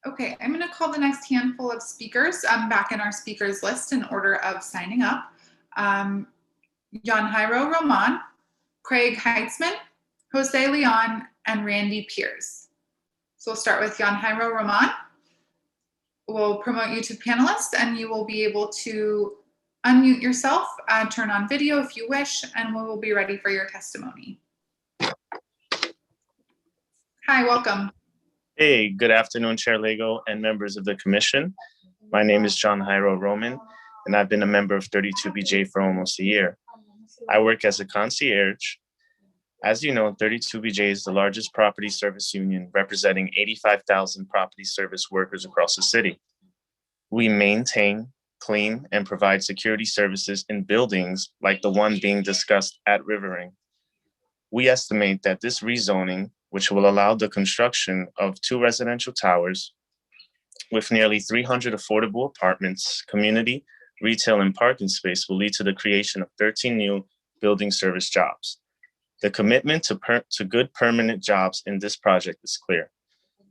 Okay, I'm going to call the next handful of speakers back in our speakers list in order of signing up. Jan Jairo Roman, Craig Heitzman, Jose Leon, and Randy Pierce. So we'll start with Jan Jairo Roman. We'll promote you to panelist, and you will be able to unmute yourself, turn on video if you wish, and we will be ready for your testimony. Hi, welcome. Hey, good afternoon, Chair Lego and members of the commission. My name is Jan Jairo Roman, and I've been a member of 32BJ for almost a year. I work as a concierge. As you know, 32BJ is the largest property service union representing 85,000 property service workers across the city. We maintain, clean, and provide security services in buildings like the one being discussed at Rivering. We estimate that this rezoning, which will allow the construction of 2 residential towers with nearly 300 affordable apartments, community, retail, and parking space, will lead to the creation of 13 new building service jobs. The commitment to good permanent jobs in this project is clear.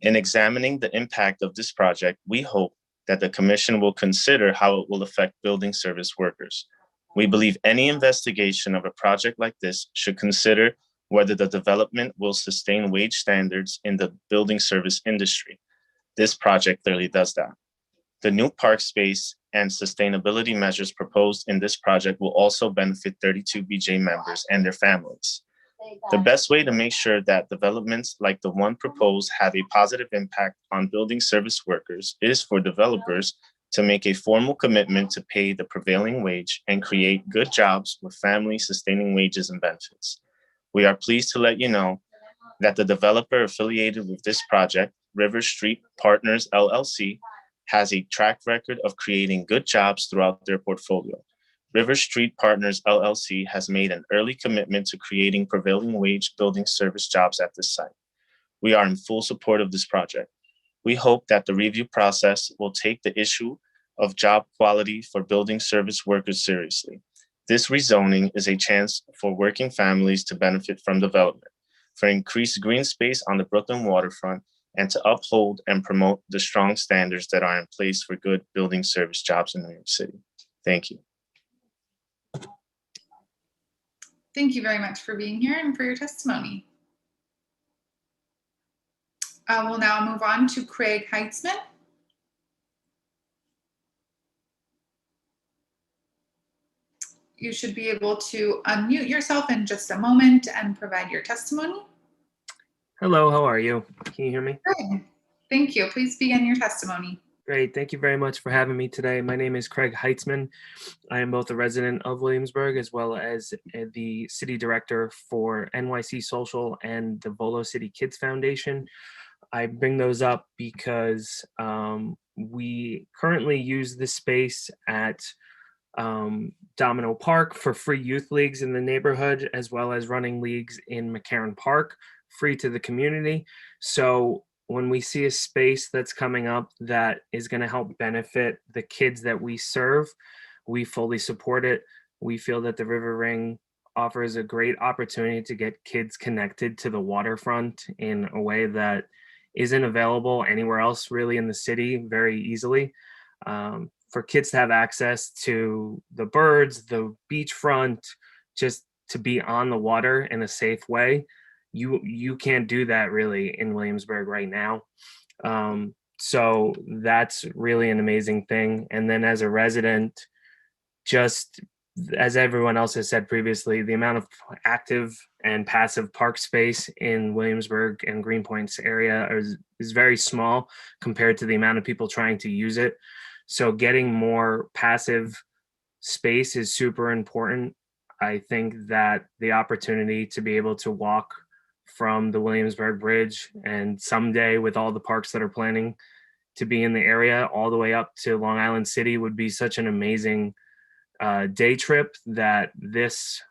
In examining the impact of this project, we hope that the Commission will consider how it will affect building service workers. We believe any investigation of a project like this should consider whether the development will sustain wage standards in the building service industry. This project clearly does that. The new park space and sustainability measures proposed in this project will also benefit 32BJ members and their families. The best way to make sure that developments like the one proposed have a positive impact on building service workers is for developers to make a formal commitment to pay the prevailing wage and create good jobs with family-sustaining wages and benefits. We are pleased to let you know that the developer affiliated with this project, River Street Partners LLC, has a track record of creating good jobs throughout their portfolio. River Street Partners LLC has made an early commitment to creating prevailing wage building service jobs at this site. We are in full support of this project. We hope that the review process will take the issue of job quality for building service workers seriously. This rezoning is a chance for working families to benefit from development, for increased green space on the Brooklyn waterfront, and to uphold and promote the strong standards that are in place for good building service jobs in New York City. Thank you. Thank you very much for being here and for your testimony. We'll now move on to Craig Heitzman. You should be able to unmute yourself in just a moment and provide your testimony. Hello, how are you? Can you hear me? Good. Thank you. Please begin your testimony. Great. Thank you very much for having me today. My name is Craig Heitzman. I am both a resident of Williamsburg as well as the city director for NYC Social and the Volo City Kids Foundation. I bring those up because we currently use this space at Domino Park for free youth leagues in the neighborhood, as well as running leagues in McCarran Park, free to the community. So when we see a space that's coming up that is going to help benefit the kids that we serve, we fully support it. We feel that the River Ring offers a great opportunity to get kids connected to the waterfront in a way that isn't available anywhere else really in the city very easily. For kids to have access to the birds, the beachfront, just to be on the water in a safe way, you can't do that really in Williamsburg right now. So that's really an amazing thing. And then as a resident, just as everyone else has said previously, the amount of active and passive park space in Williamsburg and Greenpoint's area is very small compared to the amount of people trying to use it. So getting more passive space is super important. I think that the opportunity to be able to walk from the Williamsburg Bridge and someday with all the parks that are planning to be in the area all the way up to Long Island City would be such an amazing day trip that this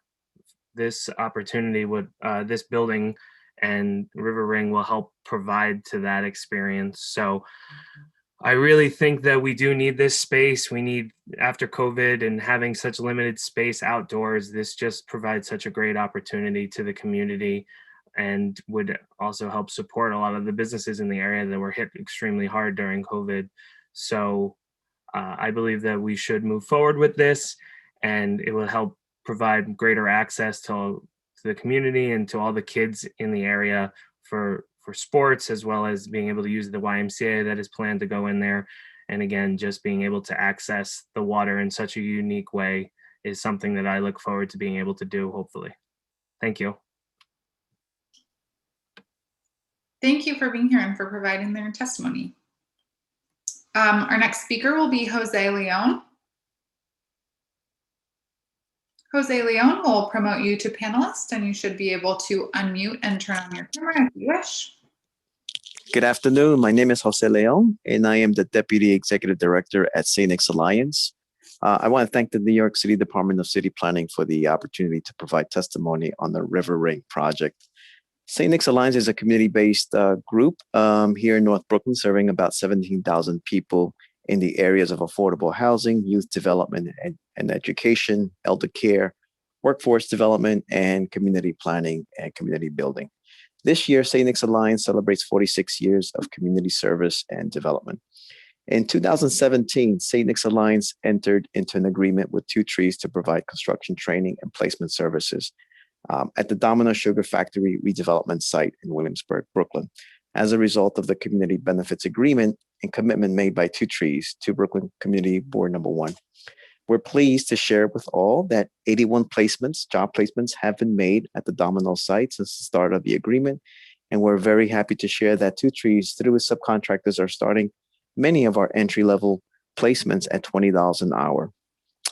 opportunity would, this building and River Ring will help provide to that experience. So I really think that we do need this space. We need, after COVID and having such limited space outdoors, this just provides such a great opportunity to the community and would also help support a lot of the businesses in the area that were hit extremely hard during COVID. So I believe that we should move forward with this, and it will help provide greater access to the community and to all the kids in the area for sports, as well as being able to use the YMCA that is planned to go in there. And again, just being able to access the water in such a unique way is something that I look forward to being able to do, hopefully. Thank you. Thank you for being here and for providing their testimony. Our next speaker will be Jose Leong. Jose Leong will promote you to panelist, and you should be able to unmute and turn on your camera if you wish. Good afternoon. My name is Jose Leong, and I am the Deputy Executive Director at St. X Alliance. I want to thank the New York City Department of City Planning for the opportunity to provide testimony on the River Ring project. St. Nick's Alliance is a community-based group here in North Brooklyn, serving about 17,000 people in the areas of affordable housing, youth development and education, elder care, workforce development, and community planning and community building. This year, St. Nick's Alliance celebrates 46 years of community service and development. In 2017, St. Nick's Alliance entered into an agreement with Two Trees to provide construction training and placement services at the Domino Sugar Factory redevelopment site in Williamsburg, Brooklyn. As a result of the community benefits agreement and commitment made by Two Trees to Brooklyn Community Board Number 1. We're pleased to share with all that 81 placements, job placements, have been made at the Domino site since the start of the agreement. And we're very happy to share that Two Trees, through its subcontractors, are starting many of our entry-level placements at $20 an hour,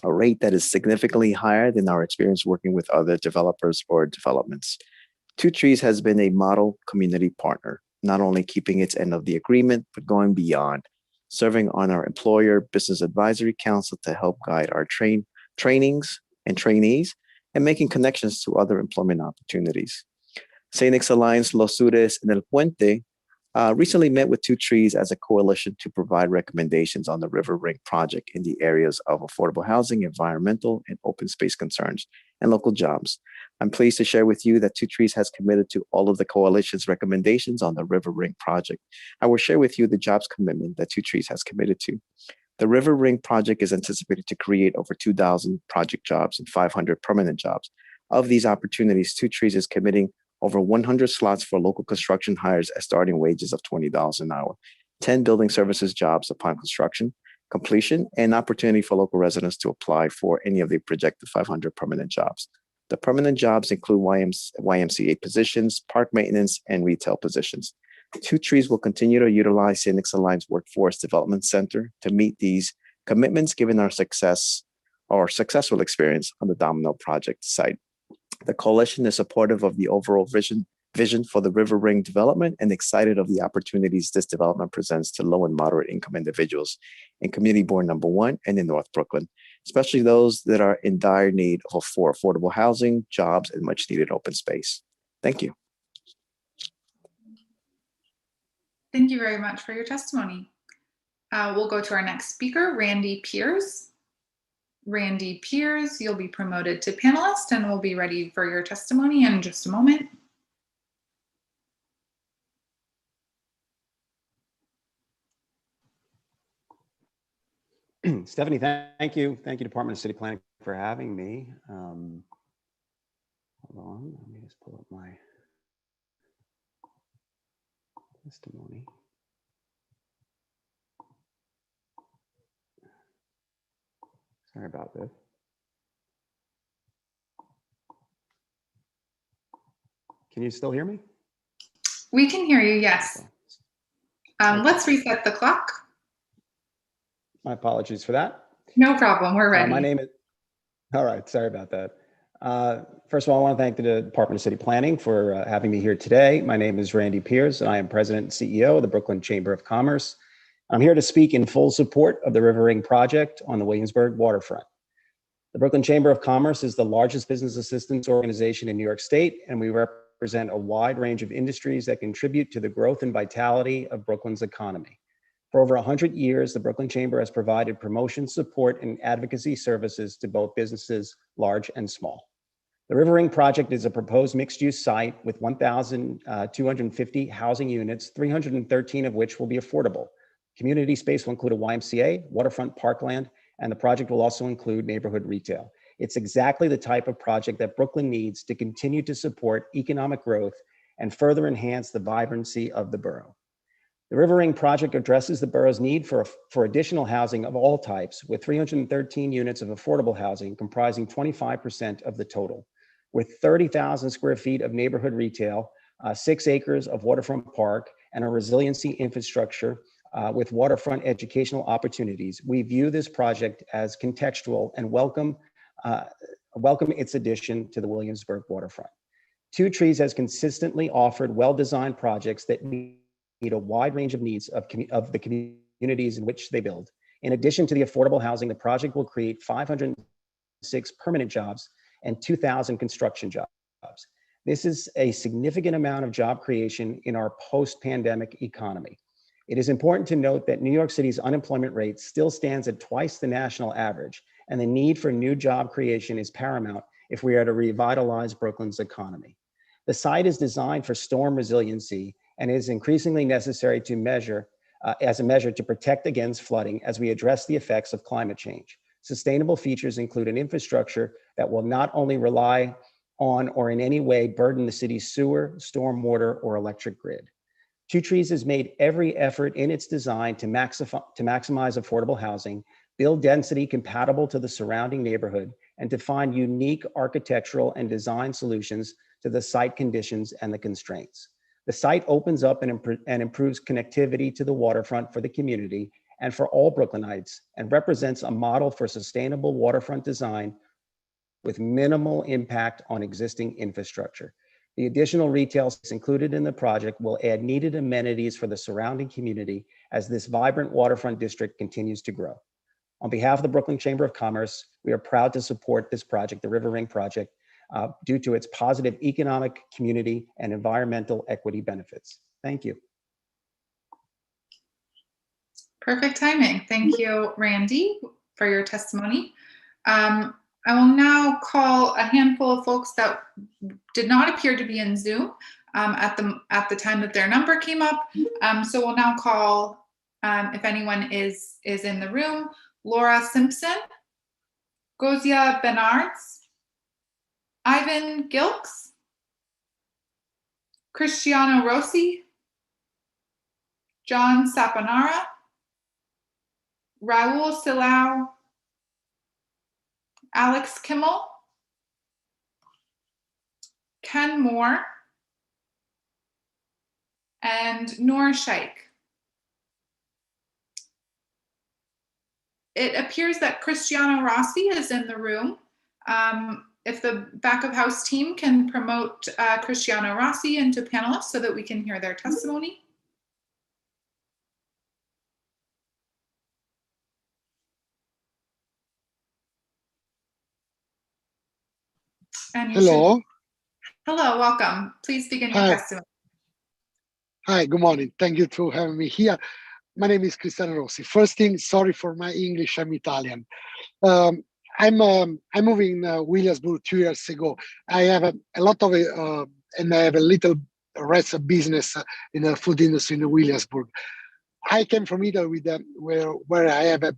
a rate that is significantly higher than our experience working with other developers or developments. Two Trees has been a model community partner, not only keeping its end of the agreement, but going beyond, serving on our employer business advisory council to help guide our trainings and trainees and making connections to other employment opportunities. St. Nick's Alliance Los Sures en el Puente recently met with Two Trees as a coalition to provide recommendations on the River Ring project in the areas of affordable housing, environmental, and open space concerns, and local jobs. I'm pleased to share with you that Two Trees has committed to all of the coalition's recommendations on the River Ring project. I will share with you the jobs commitment that Two Trees has committed to. The River Ring project is anticipated to create over 2,000 project jobs and 500 permanent jobs. Of these opportunities, Two Trees is committing over 100 slots for local construction hires at starting wages of $20 an hour, 10 building services jobs upon construction completion, and opportunity for local residents to apply for any of the projected 500 permanent jobs. The permanent jobs include YMCA positions, park maintenance, and retail positions. Two Trees will continue to utilize St. Nick's Alliance Workforce Development Center to meet these commitments, given our successful experience on the Domino project site. The coalition is supportive of the overall vision for the River Ring development and excited of the opportunities this development presents to low and moderate income individuals in Community Board Number 1 and in North Brooklyn, especially those that are in dire need for affordable housing, jobs, and much needed open space. Thank you. Thank you very much for your testimony. We'll go to our next speaker, Randy Piers. Randy Piers, you'll be promoted to panelist and we'll be ready for your testimony in just a moment. Stephanie, thank you. Thank you, Department of City Planning, for having me. Hold on, let me just pull up my testimony. Sorry about this. Can you still hear me? We can hear you, yes. Let's reset the clock. My apologies for that. No problem, we're ready. My name is, all right, sorry about that. First of all, I want to thank the Department of City Planning for having me here today. My name is Randy Piers, and I am President and CEO of the Brooklyn Chamber of Commerce. I'm here to speak in full support of the River Ring project on the Williamsburg waterfront. The Brooklyn Chamber of Commerce is the largest business assistance organization in New York State, and we represent a wide range of industries that contribute to the growth and vitality of Brooklyn's economy. For over 100 years, the Brooklyn Chamber has provided promotion, support, and advocacy services to both businesses, large and small. The River Ring project is a proposed mixed-use site with 1,250 housing units, 313 of which will be affordable. Community space will include a YMCA, waterfront parkland, and the project will also include neighborhood retail. It's exactly the type of project that Brooklyn needs to continue to support economic growth and further enhance the vibrancy of the borough. The River Ring project addresses the borough's need for additional housing of all types, with 313 units of affordable housing comprising 25% of the total, with 30,000 square feet of neighborhood retail, 6 acres of waterfront park, and a resiliency infrastructure with waterfront educational opportunities. We view this project as contextual and welcome its addition to the Williamsburg waterfront. Two Trees has consistently offered well-designed projects that meet a wide range of needs of the communities in which they build. In addition to the affordable housing, the project will create 506 permanent jobs and 2,000 construction jobs. This is a significant amount of job creation in our post-pandemic economy. It is important to note that New York City's unemployment rate still stands at twice the national average, and the need for new job creation is paramount if we are to revitalize Brooklyn's economy. The site is designed for storm resiliency and is increasingly necessary to measure as a measure to protect against flooding as we address the effects of climate change. Sustainable features include an infrastructure that will not only rely on or in any way burden the city's sewer, stormwater, or electric grid. Two Trees has made every effort in its design to maximize affordable housing, build density compatible to the surrounding neighborhood, and to find unique architectural and design solutions to the site conditions and the constraints. The site opens up and improves connectivity to the waterfront for the community and for all Brooklynites, and represents a model for sustainable waterfront design with minimal impact on existing infrastructure. The additional retail space included in the project will add needed amenities for the surrounding community as this vibrant waterfront district continues to grow. On behalf of the Brooklyn Chamber of Commerce, we are proud to support this project, the River Ring project, due to its positive economic, community, and environmental equity benefits. Thank you. Perfect timing. Thank you, Randy, for your testimony. I will now call a handful of folks that did not appear to be in Zoom at the time that their number came up. So we'll now call, if anyone is in the room, Laura Simpson, Gozia Benards, Ivan Gilks, Cristiano Rossi, John Saponara, Raul Silao, Alex Kimmel, Ken Moore, and Noor Shaikh. It appears that Cristiano Rossi is in the room. If the back of house team can promote Cristiano Rossi into panelists so that we can hear their testimony. And hello. Hello, welcome. Please begin your testimony. Hi, good morning. Thank you for having me here. My name is Cristiano Rossi. First thing, sorry for my English, I'm Italian. I'm moving in Williamsburg 2 years ago. I have a lot of, and I have a little restaurant business in the food industry in Williamsburg. I came from Italy with where I have a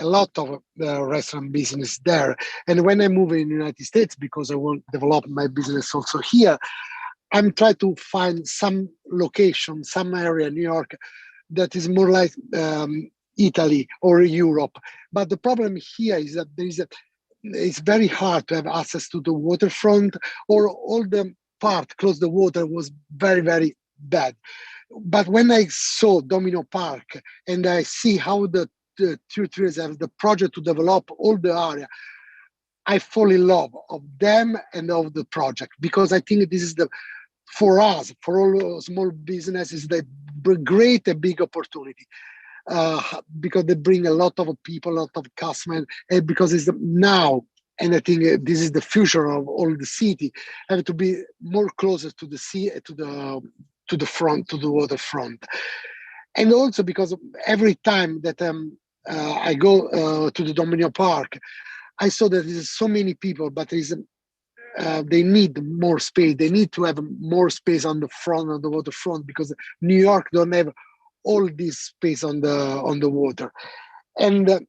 lot of restaurant business there. And when I move in the United States, because I want to develop my business also here, I'm trying to find some location, some area in New York that is more like Italy or Europe. But the problem here is that it's very hard to have access to the waterfront, or all the part close to the water was very, very bad. But when I saw Domino Park and I see how the Two Trees have the project to develop all the area, I fall in love of them and of the project, because I think this is for us, for all small businesses, they great a big opportunity. Because they bring a lot of people, a lot of customers, and because it's now, and I think this is the future of all the city, have to be more closer to the sea, to the front, to the waterfront. And also because every time that I go to the Domino Park, I saw that there's so many people, but they need more space. They need to have more space on the front of the waterfront, because New York don't have all this space on the water. And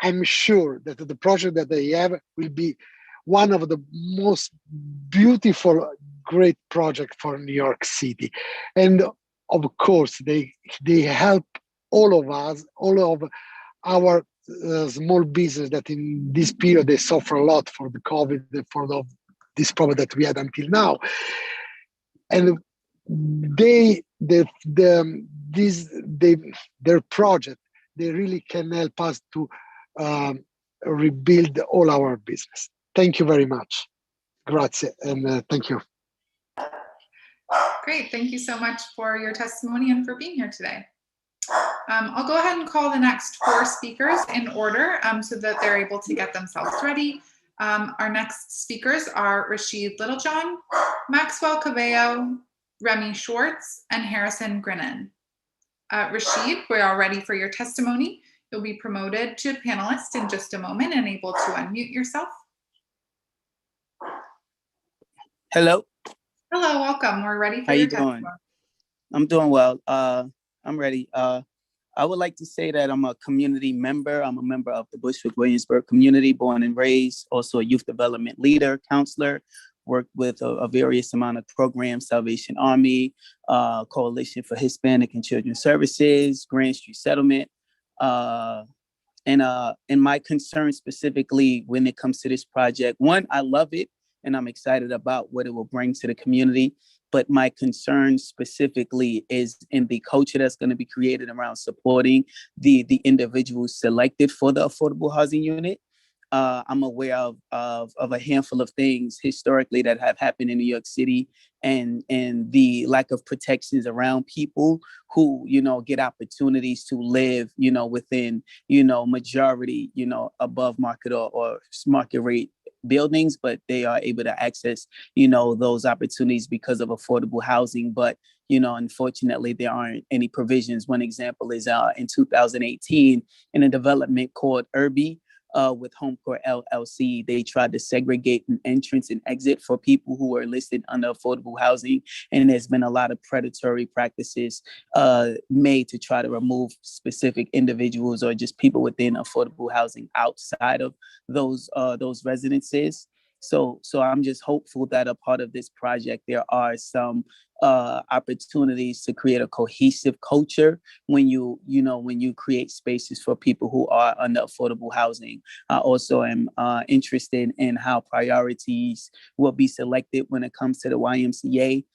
I'm sure that the project that they have will be one of the most beautiful, great project for New York City. And of course, they help all of us, all of our small business that in this period, they suffer a lot for the COVID, for this problem that we had until now. And their project, they really can help us to rebuild all our business. Thank you very much. Grazie, and thank you. Great, thank you so much for your testimony and for being here today. I'll go ahead and call the next 4 speakers in order so that they're able to get themselves ready. Our next speakers are Rashid Littlejohn, Maxwell Cabello, Remy Schwartz, and Harrison Grinnan. Rashid, we're all ready for your testimony. You'll be promoted to panelist in just a moment and able to unmute yourself. Hello. Hello, welcome. We're ready for How your you doing? testimony. I'm doing well. I'm ready. I would like to say that I'm a community member. I'm a member of the Bushwick-Williamsburg community, born and raised, also a youth development leader, counselor, worked with a various amount of programs, Salvation Army, Coalition for Hispanic and Children's Services, Grand Street Settlement. And my concern specifically when it comes to this project, one, I love it and I'm excited about what it will bring to the community. But my concern specifically is in the culture that's going to be created around supporting the individuals selected for the affordable housing unit. I'm aware of a handful of things historically that have happened in New York City and the lack of protections around people who, get opportunities to live, within, majority, above market or market rate buildings, but they are able to access, those opportunities because of affordable housing. But, unfortunately, there aren't any provisions. One example is in 2018 in a development called Irby, with HomeCourt LLC, they tried to segregate an entrance and exit for people who are listed under affordable housing. And there's been a lot of predatory practices made to try to remove specific individuals or just people within affordable housing outside of those residences. So I'm just hopeful that a part of this project, there are some opportunities to create a cohesive culture when you create spaces for people who are under affordable housing. I also am interested in how priorities will be selected when it comes to the YMCA.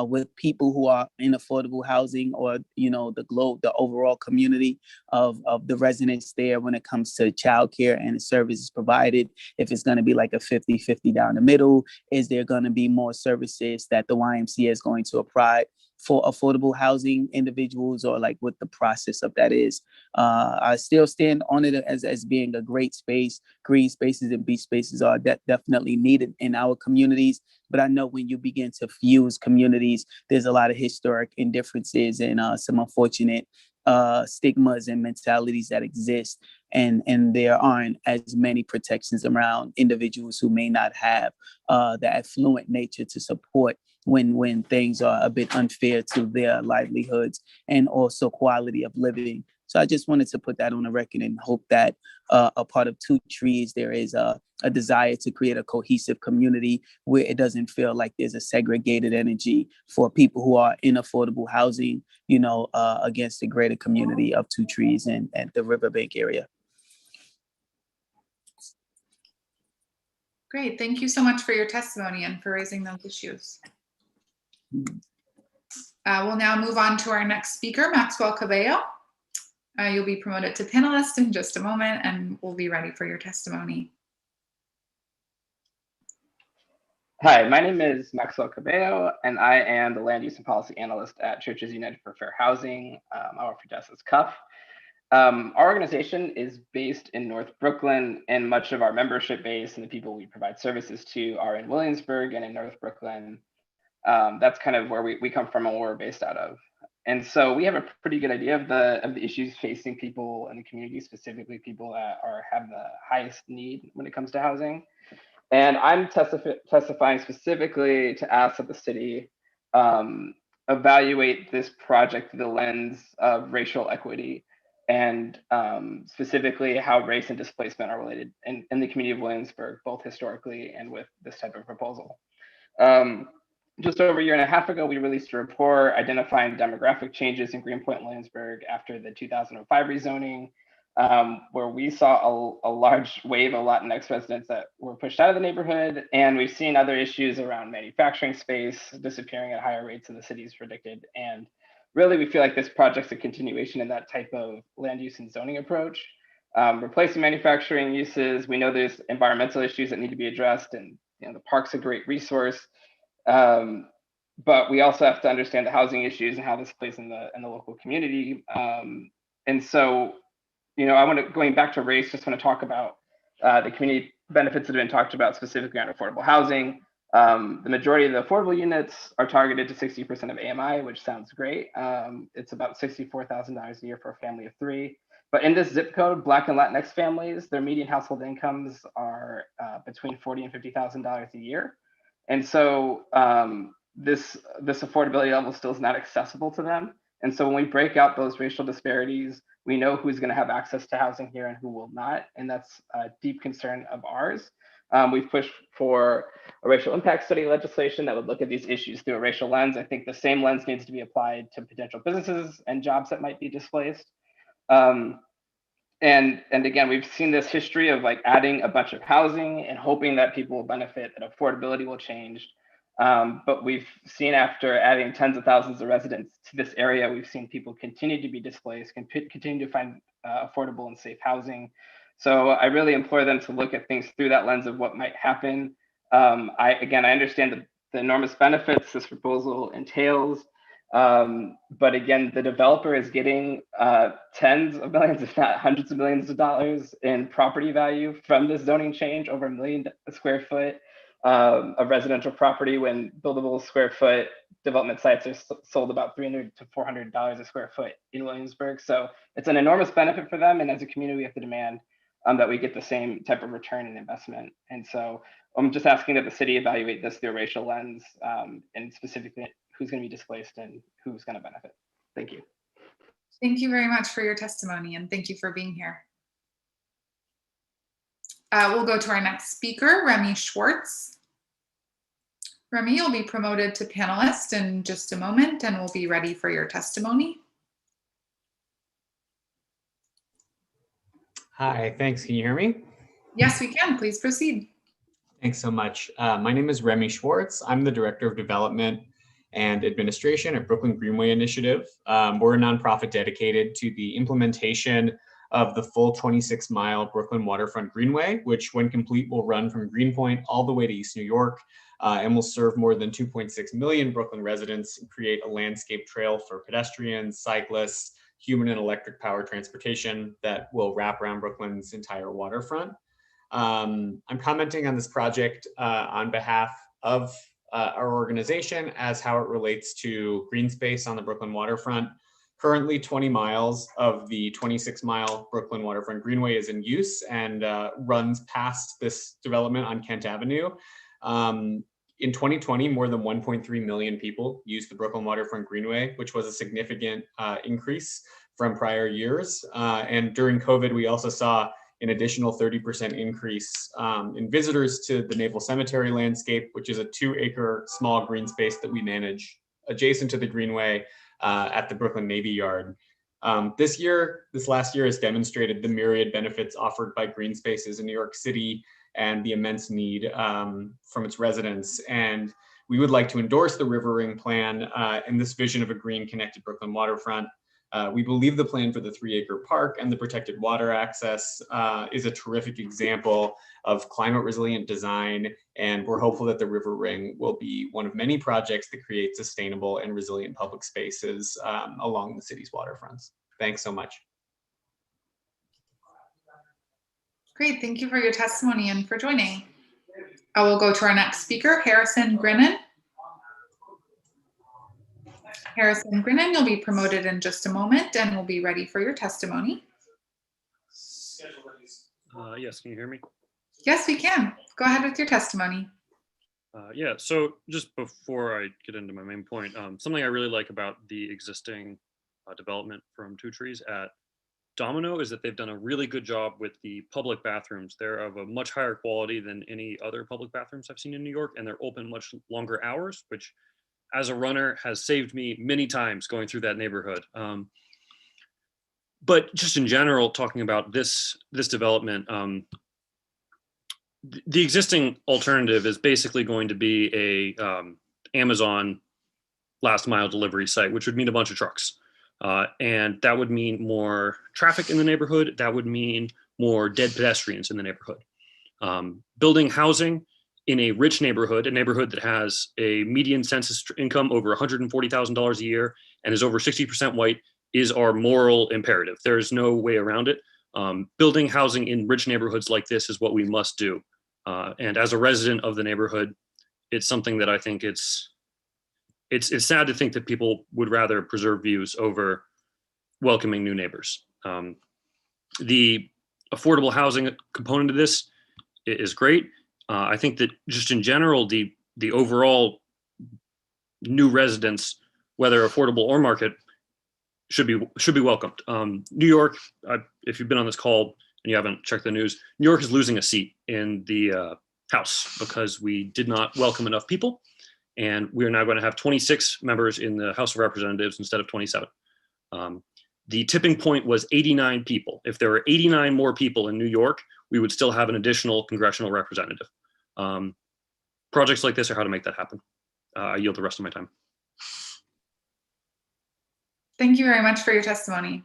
With people who are in affordable housing or, the overall community of the residents there when it comes to childcare and the services provided. If it's going to be like a 50-50 down the middle, is there going to be more services that the YMCA is going to provide for affordable housing individuals, or like what the process of that is? I still stand on it as being a great space. Green spaces and beach spaces are definitely needed in our communities. But I know when you begin to fuse communities, there's a lot of historic indifferences and some unfortunate stigmas and mentalities that exist. And there aren't as many protections around individuals who may not have the affluent nature to support when things are a bit unfair to their livelihoods and also quality of living. So I just wanted to put that on the record and hope that a part of Two Trees, there is a desire to create a cohesive community where it doesn't feel like there's a segregated energy for people who are in affordable housing, against the greater community of Two Trees and the Riverbank area. Great, thank you so much for your testimony and for raising those issues. We'll now move on to our next speaker, Maxwell Cabello. You'll be promoted to panelist in just a moment and we'll be ready for your testimony. Hi, my name is Maxwell Cabello, and I am the Land Use and Policy Analyst at Churches United for Fair Housing. I work for Justice Cuff. Our organization is based in North Brooklyn, and much of our membership base and the people we provide services to are in Williamsburg and in North Brooklyn. That's kind of where we come from and where we're based out of. And so we have a pretty good idea of the issues facing people in the community, specifically people that have the highest need when it comes to housing. And I'm testifying specifically to ask that the city evaluate this project through the lens of racial equity and specifically how race and displacement are related in the community of Williamsburg, both historically and with this type of proposal. Just over a year and a half ago, we released a report identifying demographic changes in Greenpoint, Williamsburg after the 2005 rezoning, where we saw a large wave of Latinx residents that were pushed out of the neighborhood. And we've seen other issues around manufacturing space disappearing at higher rates than the city's predicted. And really, we feel like this project's a continuation in that type of land use and zoning approach. Replacing manufacturing uses, we know there's environmental issues that need to be addressed, and the park's a great resource. but we also have to understand the housing issues and how this plays in the local community. And so, going back to race, just want to talk about the community benefits that have been talked about specifically on affordable housing. The majority of the affordable units are targeted to 60% of AMI, which sounds great. It's about $64,000 a year for a family of 3. But in this zip code, Black and Latinx families, their median household incomes are between $40,000 and $50,000 a year. And so this affordability level still is not accessible to them. And so when we break out those racial disparities, we know who's going to have access to housing here and who will not. And that's a deep concern of ours. We've pushed for a racial impact study legislation that would look at these issues through a racial lens. I think the same lens needs to be applied to potential businesses and jobs that might be displaced. And again, we've seen this history of like adding a bunch of housing and hoping that people will benefit and affordability will change. But we've seen after adding tens of thousands of residents to this area, we've seen people continue to be displaced, continue to find affordable and safe housing. So I really implore them to look at things through that lens of what might happen. I understand the enormous benefits this proposal entails. But again, the developer is getting tens of millions, if not hundreds of millions of dollars in property value from this zoning change, over 1 million square foot of residential property, when buildable square foot development sites are sold about $300 to $400 a square foot in Williamsburg. So it's an enormous benefit for them. And as a community, we have to demand that we get the same type of return and investment. And so I'm just asking that the city evaluate this through a racial lens, and specifically who's going to be displaced and who's going to benefit. Thank you. Thank you very much for your testimony, and thank you for being here. We'll go to our next speaker, Remy Schwartz. Remy, you'll be promoted to panelist in just a moment, and we'll be ready for your testimony. Hi, thanks. Can you hear me? Yes, we can. Please proceed. Thanks so much. My name is Remy Schwartz. I'm the Director of Development and Administration at Brooklyn Greenway Initiative. We're a nonprofit dedicated to the implementation of the full 26-mile Brooklyn Waterfront Greenway, which when complete will run from Greenpoint all the way to East New York, and will serve more than 2.6 million Brooklyn residents and create a landscape trail for pedestrians, cyclists, human and electric power transportation that will wrap around Brooklyn's entire waterfront. I'm commenting on this project on behalf of our organization as how it relates to green space on the Brooklyn waterfront. Currently 20 miles of the 26-mile Brooklyn Waterfront Greenway is in use and runs past this development on Kent Avenue. In 2020, more than 1.3 million people used the Brooklyn Waterfront Greenway, which was a significant increase from prior years. And during COVID, we also saw an additional 30% increase in visitors to the Naval Cemetery landscape, which is a 2-acre small green space that we manage adjacent to the Greenway at the Brooklyn Navy Yard. This last year has demonstrated the myriad benefits offered by green spaces in New York City and the immense need from its residents. And we would like to endorse the River Ring plan and this vision of a green connected Brooklyn waterfront. We believe the plan for the 3-acre park and the protected water access is a terrific example of climate resilient design. And we're hopeful that the River Ring will be one of many projects that create sustainable and resilient public spaces along the city's waterfronts. Thanks so much. Great, thank you for your testimony and for joining. I will go to our next speaker, Harrison Grinnan. Harrison Grinnan, you'll be promoted in just a moment and we'll be ready for your testimony. Yes, can you hear me? Yes, we can. Go ahead with your testimony. Yeah, so just before I get into my main point, something I really like about the existing development from Two Trees at Domino is that they've done a really good job with the public bathrooms. They're of a much higher quality than any other public bathrooms I've seen in New York, and they're open much longer hours, which as a runner has saved me many times going through that neighborhood. But just in general, talking about this development, the existing alternative is basically going to be a Amazon last mile delivery site, which would mean a bunch of trucks. And that would mean more traffic in the neighborhood. That would mean more dead pedestrians in the neighborhood. Building housing in a rich neighborhood, a neighborhood that has a median census income over $140,000 a year and is over 60% white, is our moral imperative. There's no way around it. Building housing in rich neighborhoods like this is what we must do. And as a resident of the neighborhood, it's something that I think it's sad to think that people would rather preserve views over welcoming new neighbors. The affordable housing component of this is great. I think that just in general, the overall new residents, whether affordable or market, should be welcomed. New York, if you've been on this call and you haven't checked the news, New York is losing a seat in the House because we did not welcome enough people. And we are now going to have 26 members in the House of Representatives instead of 27. The tipping point was 89 people. If there were 89 more people in New York, we would still have an additional congressional representative. Projects like this are how to make that happen. I yield the rest of my time. Thank you very much for your testimony.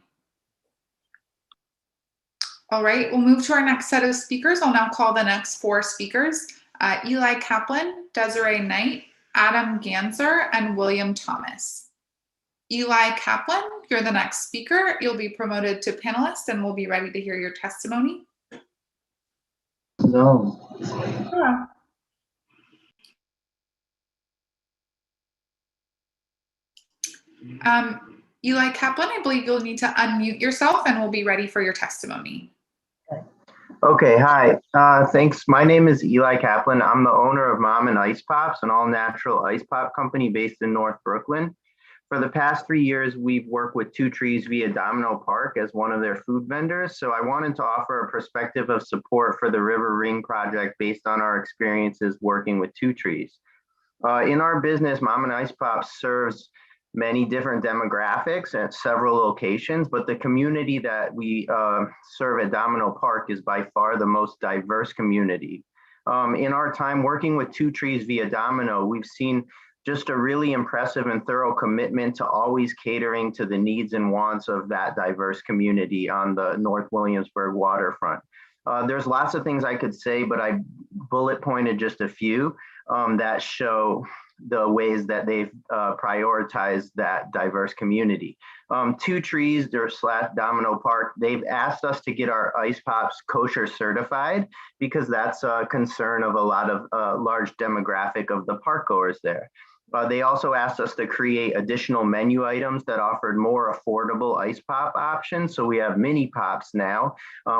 All right, we'll move to our next set of speakers. I'll now call the next 4 speakers: Eli Kaplan, Desiree Knight, Adam Ganser, and William Thomas. Eli Kaplan, you're the next speaker. You'll be promoted to panelist and we'll be ready to hear your testimony. Hello. Hello. Eli Kaplan, I believe you'll need to unmute yourself and we'll be ready for your testimony. Okay, hi. Thanks. My name is Eli Kaplan. I'm the owner of Mom and Ice Pops, an all-natural ice pop company based in North Brooklyn. For the past 3 years, we've worked with Two Trees via Domino Park as one of their food vendors. So I wanted to offer a perspective of support for the River Ring project based on our experiences working with Two Trees. In our business, Mom and Ice Pops serves many different demographics at several locations, but the community that we serve at Domino Park is by far the most diverse community. In our time working with Two Trees via Domino, we've seen just a really impressive and thorough commitment to always catering to the needs and wants of that diverse community on the North Williamsburg waterfront. There's lots of things I could say, but I bullet pointed just a few that show the ways that they've prioritized that diverse community. Two Trees / Domino Park, they've asked us to get our ice pops kosher certified because that's a concern of a lot of large demographic of the park goers there. They also asked us to create additional menu items that offered more affordable ice pop options. So we have mini pops now,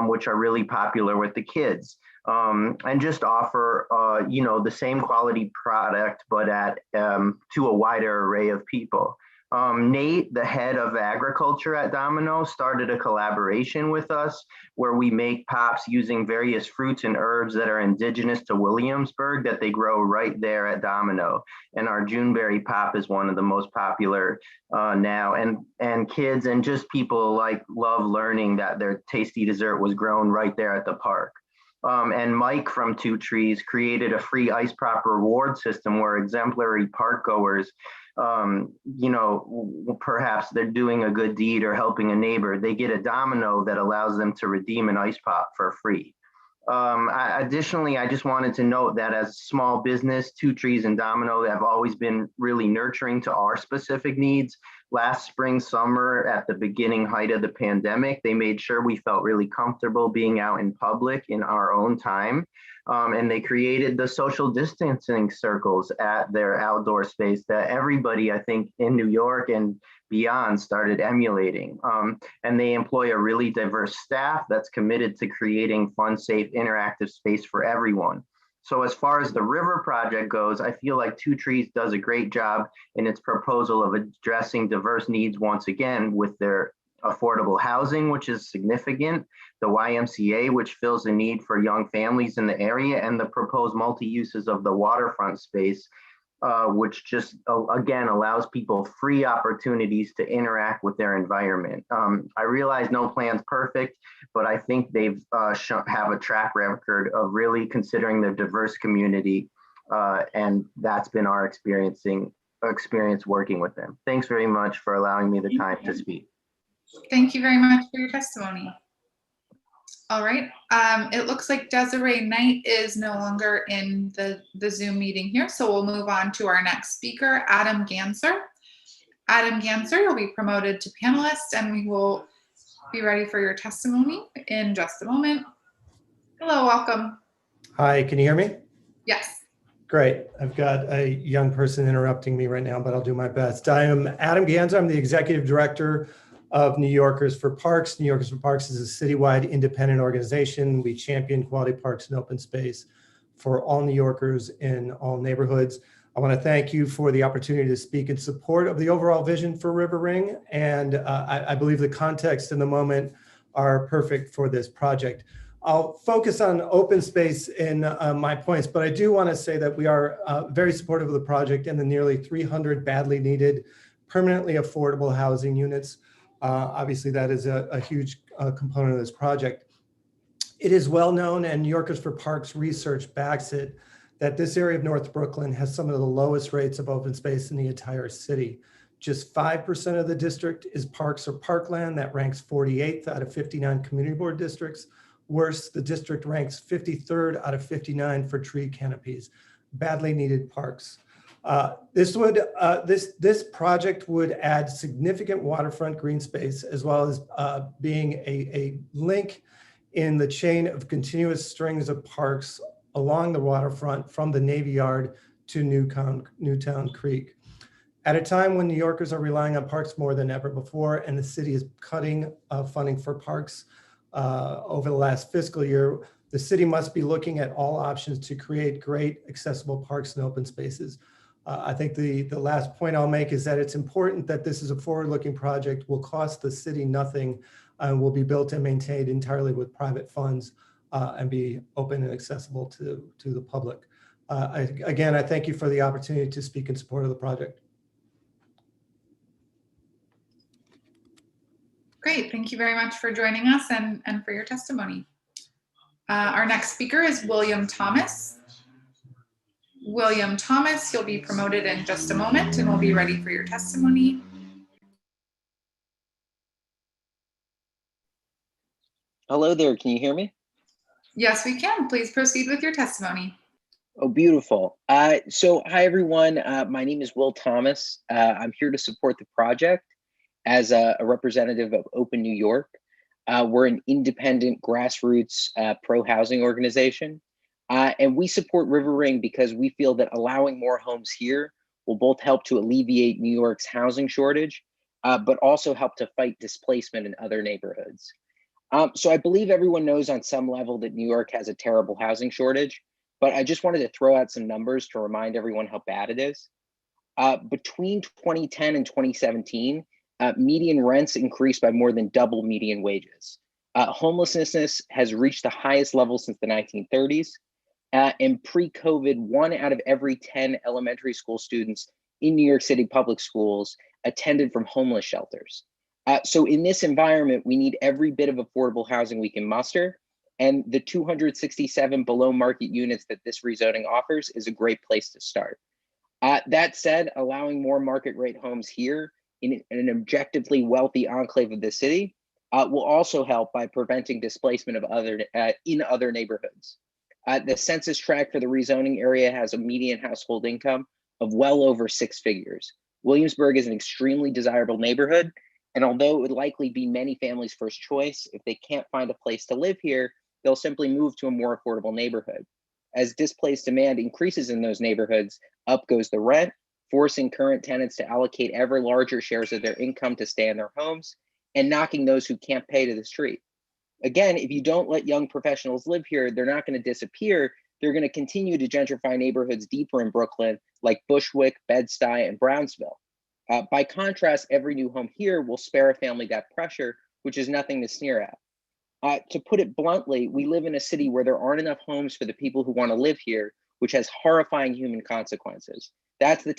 which are really popular with the kids. And just offer, the same quality product, but at to a wider array of people. Nate, the head of agriculture at Domino, started a collaboration with us where we make pops using various fruits and herbs that are indigenous to Williamsburg that they grow right there at Domino. And our Juneberry pop is one of the most popular now. And kids and just people love learning that their tasty dessert was grown right there at the park. And Mike from Two Trees created a free ice pop reward system where exemplary park goers, perhaps they're doing a good deed or helping a neighbor, they get a domino that allows them to redeem an ice pop for free. Additionally, I just wanted to note that as a small business, Two Trees and Domino have always been really nurturing to our specific needs. Last spring, summer, at the beginning height of the pandemic, they made sure we felt really comfortable being out in public in our own time. And they created the social distancing circles at their outdoor space that everybody, I think, in New York and beyond started emulating. And they employ a really diverse staff that's committed to creating fun, safe, interactive space for everyone. So as far as the river project goes, I feel like Two Trees does a great job in its proposal of addressing diverse needs once again with their affordable housing, which is significant, the YMCA, which fills the need for young families in the area, and the proposed multi-uses of the waterfront space, which just, again, allows people free opportunities to interact with their environment. I realize no plan's perfect, but I think they've have a track record of really considering the diverse community, and that's been our experience working with them. Thanks very much for allowing me the time to speak. Thank you very much for your testimony. All right. It looks like Desiree Knight is no longer in the Zoom meeting here, so we'll move on to our next speaker, Adam Ganser. Adam Ganser, you'll be promoted to panelist, and we will be ready for your testimony in just a moment. Hello, welcome. Hi, can you hear me? Yes. Great. I've got a young person interrupting me right now, but I'll do my best. I am Adam Ganser. I'm the Executive Director of New Yorkers for Parks. New Yorkers for Parks is a citywide independent organization. We champion quality parks and open space for all New Yorkers in all neighborhoods. I want to thank you for the opportunity to speak in support of the overall vision for River Ring. And I believe the context and the moment are perfect for this project. I'll focus on open space in my points, but I do want to say that we are very supportive of the project and the nearly 300 badly needed permanently affordable housing units. Obviously, that is a huge component of this project. It is well known, and New Yorkers for Parks research backs it, that this area of North Brooklyn has some of the lowest rates of open space in the entire city. Just 5% of the district is parks or parkland. That ranks 48th out of 59 community board districts. Worse, the district ranks 53rd out of 59 for tree canopies, badly needed parks. This project would add significant waterfront green space, as well as being a link in the chain of continuous strings of parks along the waterfront from the Navy Yard to Newtown Creek. At a time when New Yorkers are relying on parks more than ever before, and the city is cutting funding for parks over the last fiscal year, the city must be looking at all options to create great accessible parks and open spaces. I think the last point I'll make is that it's important that this is a forward-looking project, will cost the city nothing, and will be built and maintained entirely with private funds and be open and accessible to the public. Again, I thank you for the opportunity to speak in support of the project. Great, thank you very much for joining us and for your testimony. Our next speaker is William Thomas. William Thomas, you'll be promoted in just a moment and we'll be ready for your testimony. Hello there, can you hear me? Yes, we can. Please proceed with your testimony. Oh, beautiful. So hi, everyone. My name is Will Thomas. I'm here to support the project as a representative of Open New York. We're an independent grassroots pro-housing organization. And we support River Ring because we feel that allowing more homes here will both help to alleviate New York's housing shortage, but also help to fight displacement in other neighborhoods. So I believe everyone knows on some level that New York has a terrible housing shortage, but I just wanted to throw out some numbers to remind everyone how bad it is. Between 2010 and 2017, median rents increased by more than double median wages. Homelessness has reached the highest level since the 1930s. And pre-COVID, 1 out of every 10 elementary school students in New York City public schools attended from homeless shelters. So in this environment, we need every bit of affordable housing we can muster, and the 267 below market units that this rezoning offers is a great place to start. That said, allowing more market rate homes here in an objectively wealthy enclave of the city will also help by preventing displacement of in other neighborhoods. The census tract for the rezoning area has a median household income of well over 6 figures. Williamsburg is an extremely desirable neighborhood, and although it would likely be many families' first choice, if they can't find a place to live here, they'll simply move to a more affordable neighborhood. As displaced demand increases in those neighborhoods, up goes the rent, forcing current tenants to allocate ever larger shares of their income to stay in their homes, and knocking those who can't pay to the street. Again, if you don't let young professionals live here, they're not going to disappear. They're going to continue to gentrify neighborhoods deeper in Brooklyn, like Bushwick, Bed-Stuy, and Brownsville. By contrast, every new home here will spare a family that pressure, which is nothing to sneer at. To put it bluntly, we live in a city where there aren't enough homes for the people who want to live here, which has horrifying human consequences. That's the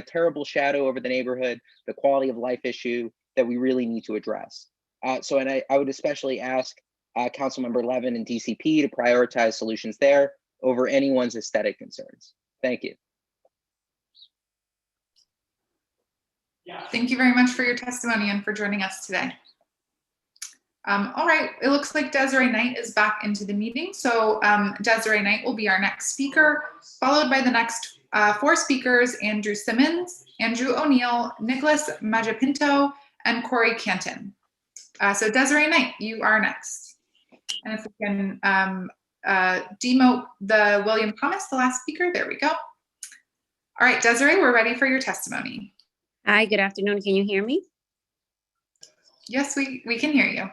terrible shadow over the neighborhood, the quality of life issue that we really need to address. I would especially ask Councilmember Levin and DCP to prioritize solutions there over anyone's aesthetic concerns. Thank you. Thank you very much for your testimony and for joining us today. All right, it looks like Desiree Knight is back into the meeting. So Desiree Knight will be our next speaker, followed by the next 4 speakers, Andrew Simmons, Andrew O'Neill, Nicholas Magipinto, and Corey Canton. So Desiree Knight, you are next. And if we can demote the William Thomas, the last speaker, there we go. All right, Desiree, we're ready for your testimony. Hi, good afternoon. Can you hear me? Yes, we can hear you.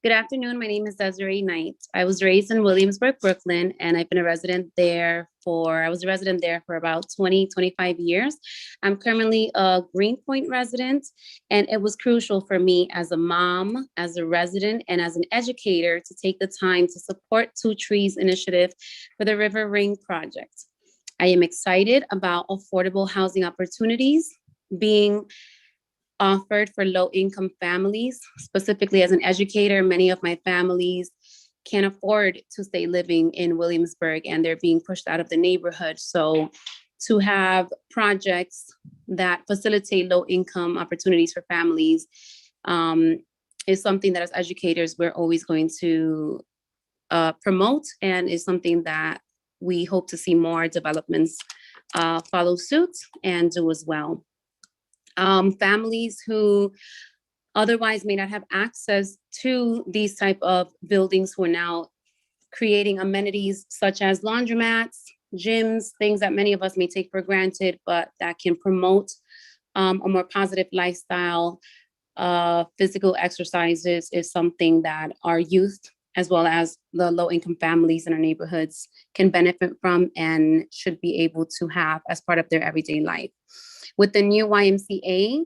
Good afternoon. My name is Desiree Knight. I was raised in Williamsburg, Brooklyn, and I've been a resident there for about 20, 25 years. I'm currently a Greenpoint resident, and it was crucial for me as a mom, as a resident, and as an educator to take the time to support Two Trees initiative for the River Ring project. I am excited about affordable housing opportunities being offered for low-income families. Specifically, as an educator, many of my families can't afford to stay living in Williamsburg and they're being pushed out of the neighborhood. So to have projects that facilitate low-income opportunities for families is something that as educators, we're always going to promote, and is something that we hope to see more developments follow suit and do as well. Families who otherwise may not have access to these type of buildings, who are now creating amenities such as laundromats, gyms, things that many of us may take for granted, but that can promote a more positive lifestyle. Physical exercises is something that our youth, as well as the low-income families in our neighborhoods, can benefit from and should be able to have as part of their everyday life. With the new YMCA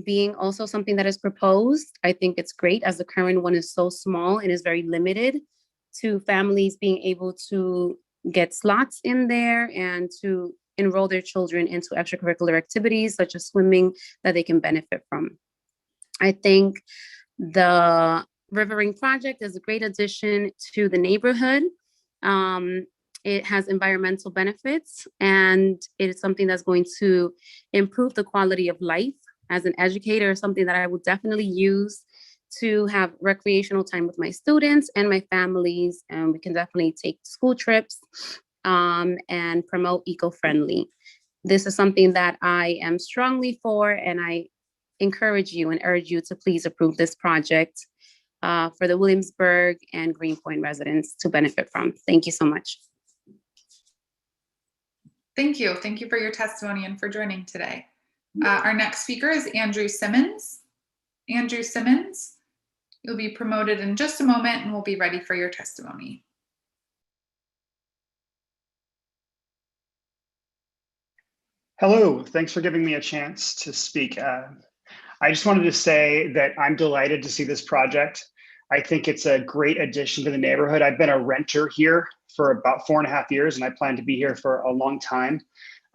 being also something that is proposed, I think it's great, as the current one is so small and is very limited to families being able to get slots in there and to enroll their children into extracurricular activities such as swimming that they can benefit from. I think the River Ring project is a great addition to the neighborhood. It has environmental benefits, and it is something that's going to improve the quality of life. As an educator, something that I would definitely use to have recreational time with my students and my families, and we can definitely take school trips and promote eco-friendly. This is something that I am strongly for, and I encourage you and urge you to please approve this project for the Williamsburg and Greenpoint residents to benefit from. Thank you so much. Thank you. Thank you for your testimony and for joining today. Our next speaker is Andrew Simmons. Andrew Simmons, you'll be promoted in just a moment and we'll be ready for your testimony. Hello, thanks for giving me a chance to speak. I just wanted to say that I'm delighted to see this project. I think it's a great addition to the neighborhood. I've been a renter here for about 4.5 years, and I plan to be here for a long time.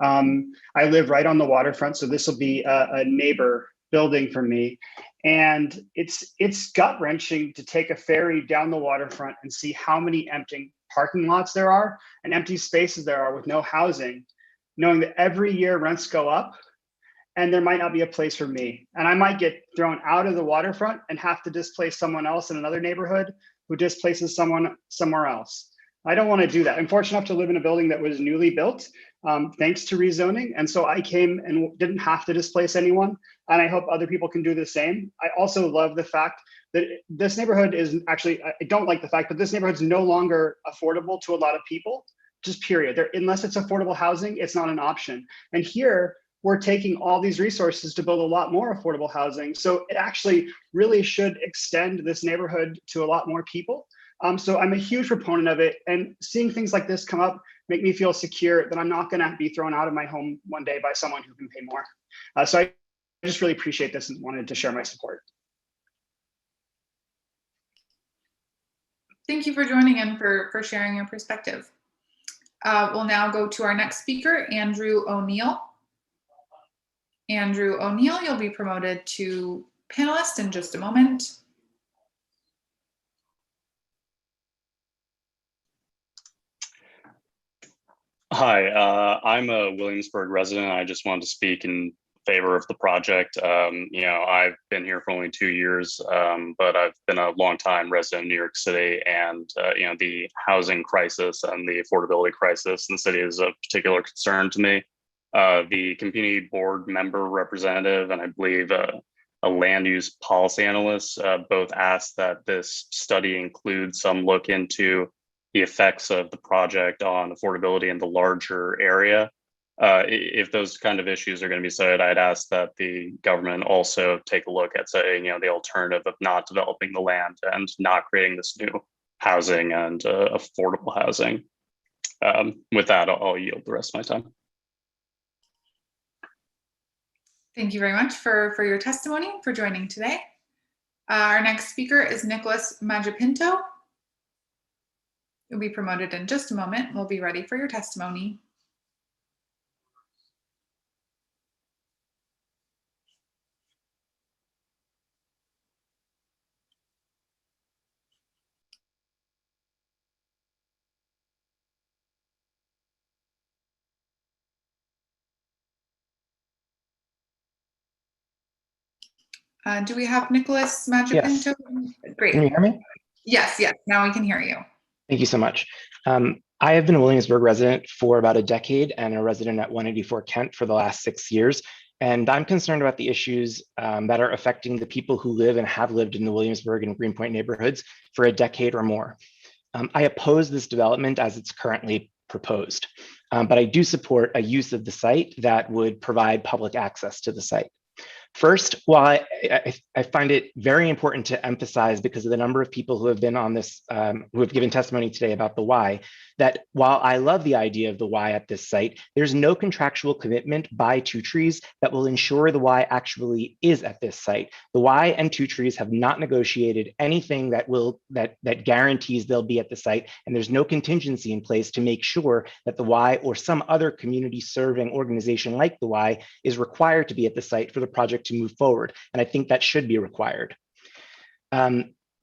I live right on the waterfront, so this will be a neighbor building for me. And it's gut-wrenching to take a ferry down the waterfront and see how many empty parking lots there are and empty spaces there are with no housing, knowing that every year rents go up and there might not be a place for me. And I might get thrown out of the waterfront and have to displace someone else in another neighborhood who displaces someone somewhere else. I don't want to do that. I'm fortunate enough to live in a building that was newly built thanks to rezoning. And so I came and didn't have to displace anyone. And I hope other people can do the same. I also love the fact that this neighborhood is actually, I don't like the fact, but this neighborhood is no longer affordable to a lot of people, just period. Unless it's affordable housing, it's not an option. And here, we're taking all these resources to build a lot more affordable housing. So it actually really should extend this neighborhood to a lot more people. So I'm a huge proponent of it, and seeing things like this come up make me feel secure that I'm not gonna be thrown out of my home one day by someone who can pay more. So I just really appreciate this and wanted to share my support. Thank you for joining and for sharing your perspective. We'll now go to our next speaker, Andrew O'Neill. Andrew O'Neill, you'll be promoted to panelist in just a moment. Hi, I'm a Williamsburg resident. I just wanted to speak in favor of the project. I've been here for only 2 years, but I've been a long-time resident of New York City, and the housing crisis and the affordability crisis in the city is a particular concern to me. The community board member representative, and I believe a land use policy analyst, both asked that this study include some look into the effects of the project on affordability in the larger area. If those kind of issues are going to be cited, I'd ask that the government also take a look at saying, the alternative of not developing the land and not creating this new housing and affordable housing. With that, I'll yield the rest of my time. Thank you very much for your testimony, for joining today. Our next speaker is Nicholas Magipinto. You'll be promoted in just a moment. We'll be ready for your testimony. Do we have Nicholas Magipinto? Yes. Great. Can you hear me? Yes, now we can hear you. Thank you so much. I have been a Williamsburg resident for about a decade and a resident at 184 Kent for the last 6 years. And I'm concerned about the issues that are affecting the people who live and have lived in the Williamsburg and Greenpoint neighborhoods for a decade or more. I oppose this development as it's currently proposed, but I do support a use of the site that would provide public access to the site. First, while I find it very important to emphasize, because of the number of people who have been on this, who have given testimony today about the why, that while I love the idea of the why at this site, there's no contractual commitment by Two Trees that will ensure the why actually is at this site. The why and Two Trees have not negotiated anything that guarantees they'll be at the site, and there's no contingency in place to make sure that the why or some other community serving organization like the why is required to be at the site for the project to move forward. And I think that should be required.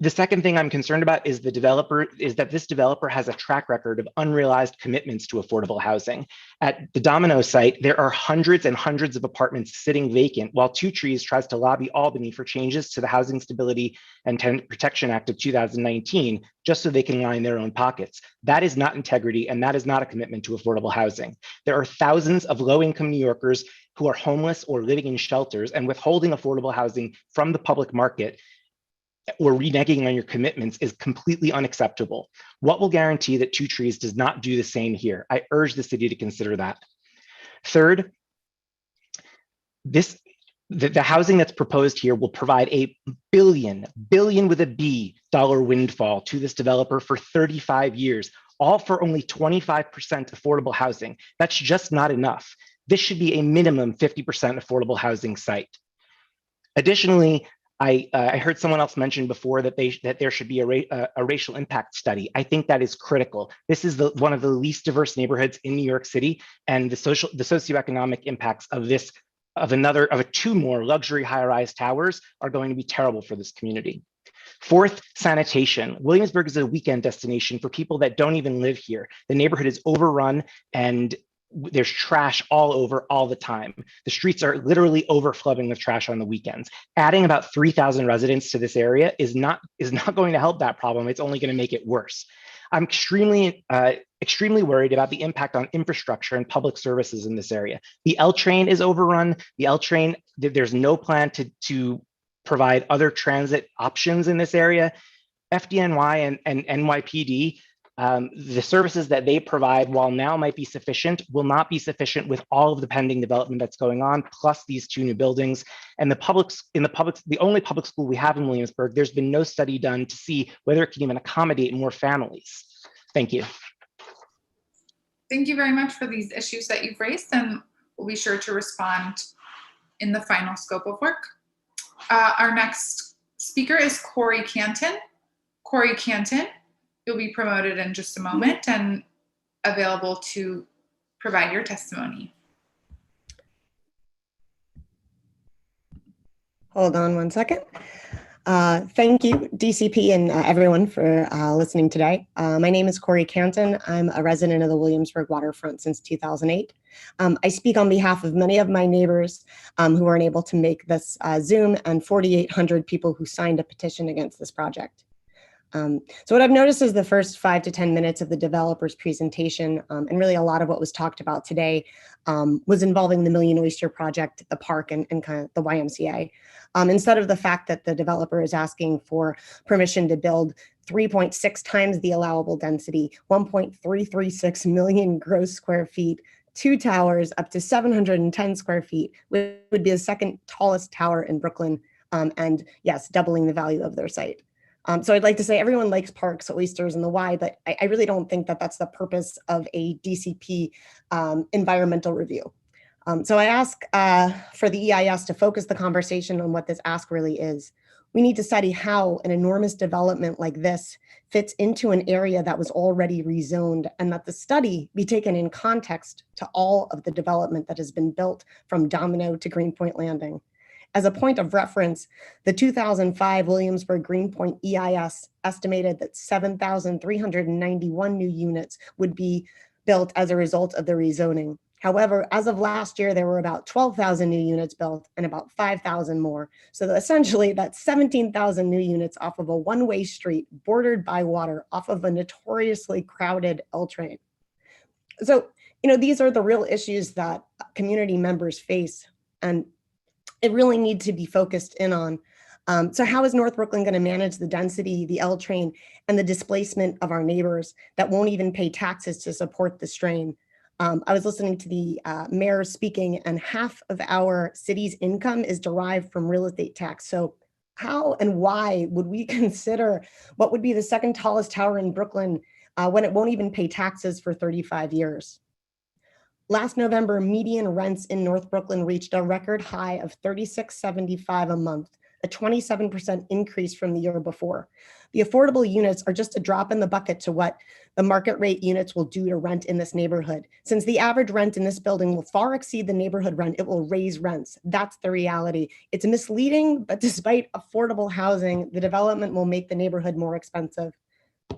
The second thing I'm concerned about is that this developer has a track record of unrealized commitments to affordable housing. At the Domino site, there are hundreds and hundreds of apartments sitting vacant while Two Trees tries to lobby Albany for changes to the Housing Stability and Tenant Protection Act of 2019, just so they can line their own pockets. That is not integrity, and that is not a commitment to affordable housing. There are thousands of low-income New Yorkers who are homeless or living in shelters, and withholding affordable housing from the public market or reneging on your commitments is completely unacceptable. What will guarantee that Two Trees does not do the same here? I urge the city to consider that. Third, the housing that's proposed here will provide a billion with a B dollar windfall to this developer for 35 years, all for only 25% affordable housing. That's just not enough. This should be a minimum 50% affordable housing site. Additionally, I heard someone else mention before that there should be a racial impact study. I think that is critical. This is one of the least diverse neighborhoods in New York City, and the socioeconomic impacts of two more luxury high-rise towers are going to be terrible for this community. Fourth, sanitation. Williamsburg is a weekend destination for people that don't even live here. The neighborhood is overrun, and there's trash all over all the time. The streets are literally overflowing with trash on the weekends. Adding about 3,000 residents to this area is not going to help that problem. It's only going to make it worse. I'm extremely worried about the impact on infrastructure and public services in this area. The L train is overrun. The L train, there's no plan to provide other transit options in this area. FDNY and NYPD, the services that they provide, while now might be sufficient, will not be sufficient with all of the pending development that's going on, plus these two new buildings. And the only public school we have in Williamsburg, there's been no study done to see whether it can even accommodate more families. Thank you. Thank you very much for these issues that you've raised, and we'll be sure to respond in the final scope of work. Our next speaker is Corey Canton. Corey Canton, you'll be promoted in just a moment and available to provide your testimony. Hold on one second. Thank you, DCP and everyone for listening today. My name is Corey Canton. I'm a resident of the Williamsburg waterfront since 2008. I speak on behalf of many of my neighbors who weren't able to make this Zoom and 4,800 people who signed a petition against this project. So what I've noticed is the first 5 to 10 minutes of the developer's presentation, and really a lot of what was talked about today was involving the Million Oyster Project, the park, and kind of the YMCA. Instead of the fact that the developer is asking for permission to build 3.6 times the allowable density, 1.336 million gross square feet, 2 towers up to 710 square feet, which would be the second tallest tower in Brooklyn, and yes, doubling the value of their site. So I'd like to say everyone likes parks, oysters, and the Y, but I really don't think that that's the purpose of a DCP environmental review. So I ask for the EIS to focus the conversation on what this ask really is. We need to study how an enormous development like this fits into an area that was already rezoned, and that the study be taken in context to all of the development that has been built from Domino to Greenpoint Landing. As a point of reference, the 2005 Williamsburg Greenpoint EIS estimated that 7,391 new units would be built as a result of the rezoning. However, as of last year, there were about 12,000 new units built and about 5,000 more. So essentially, that's 17,000 new units off of a one-way street bordered by water off of a notoriously crowded L train. So, these are the real issues that community members face, and it really needs to be focused in on. So how is North Brooklyn going to manage the density, the L train, and the displacement of our neighbors that won't even pay taxes to support the strain? I was listening to the mayor speaking, and half of our city's income is derived from real estate tax. So how and why would we consider what would be the second tallest tower in Brooklyn when it won't even pay taxes for 35 years? Last November, median rents in North Brooklyn reached a record high of $36.75 a month, a 27% increase from the year before. The affordable units are just a drop in the bucket to what the market rate units will do to rent in this neighborhood. Since the average rent in this building will far exceed the neighborhood rent, it will raise rents. That's the reality. It's misleading, but despite affordable housing, the development will make the neighborhood more expensive.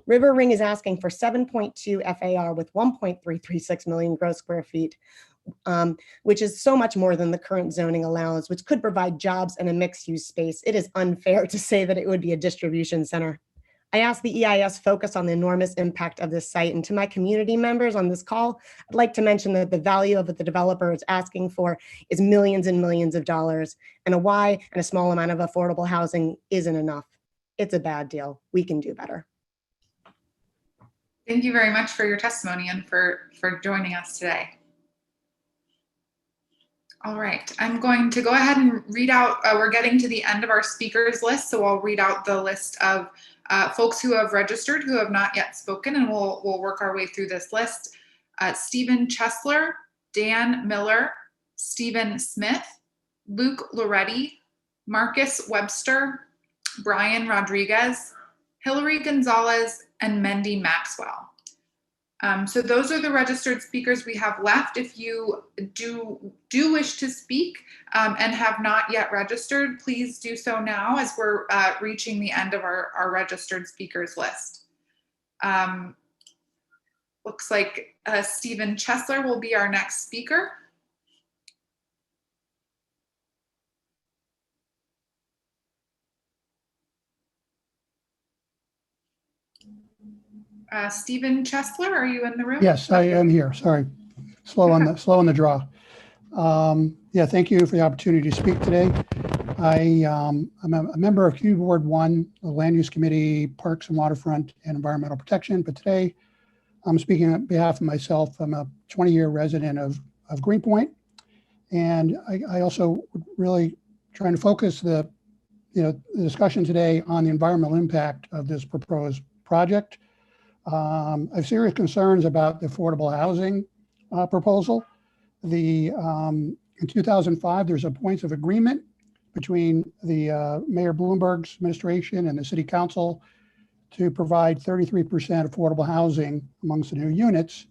River Ring is asking for 7.2 FAR with 1.336 million gross square feet, which is so much more than the current zoning allowance, which could provide jobs and a mixed-use space. It is unfair to say that it would be a distribution center. I ask the EIS focus on the enormous impact of this site. And to my community members on this call, I'd like to mention that the value of what the developer is asking for is millions and millions of dollars, and a Y and a small amount of affordable housing isn't enough. It's a bad deal. We can do better. Thank you very much for your testimony and for joining us today. All right, I'm going to go ahead and read out, we're getting to the end of our speakers list, so I'll read out the list of folks who have registered who have not yet spoken, and we'll work our way through this list. Stephen Chesler, Dan Miller, Stephen Smith, Luke Loretti, Marcus Webster, Brian Rodriguez, Hillary Gonzalez, and Mendy Maxwell. So those are the registered speakers we have left. If you do wish to speak and have not yet registered, please do so now as we're reaching the end of our registered speakers list. Looks like Stephen Chesler will be our next speaker. Stephen Chesler, are you in the room? Yes, I am here. Sorry, slow on the draw. Yeah, thank you for the opportunity to speak today. I'm a member of Community Board 1, the Land Use Committee, Parks and Waterfront, and Environmental Protection. But today, I'm speaking on behalf of myself. I'm a 20-year resident of Greenpoint, and I also really trying to focus the discussion today on the environmental impact of this proposed project. I have serious concerns about the affordable housing proposal. In 2005, there's a points of agreement between the Mayor Bloomberg's administration and the City Council to provide 33% affordable housing amongst the new units.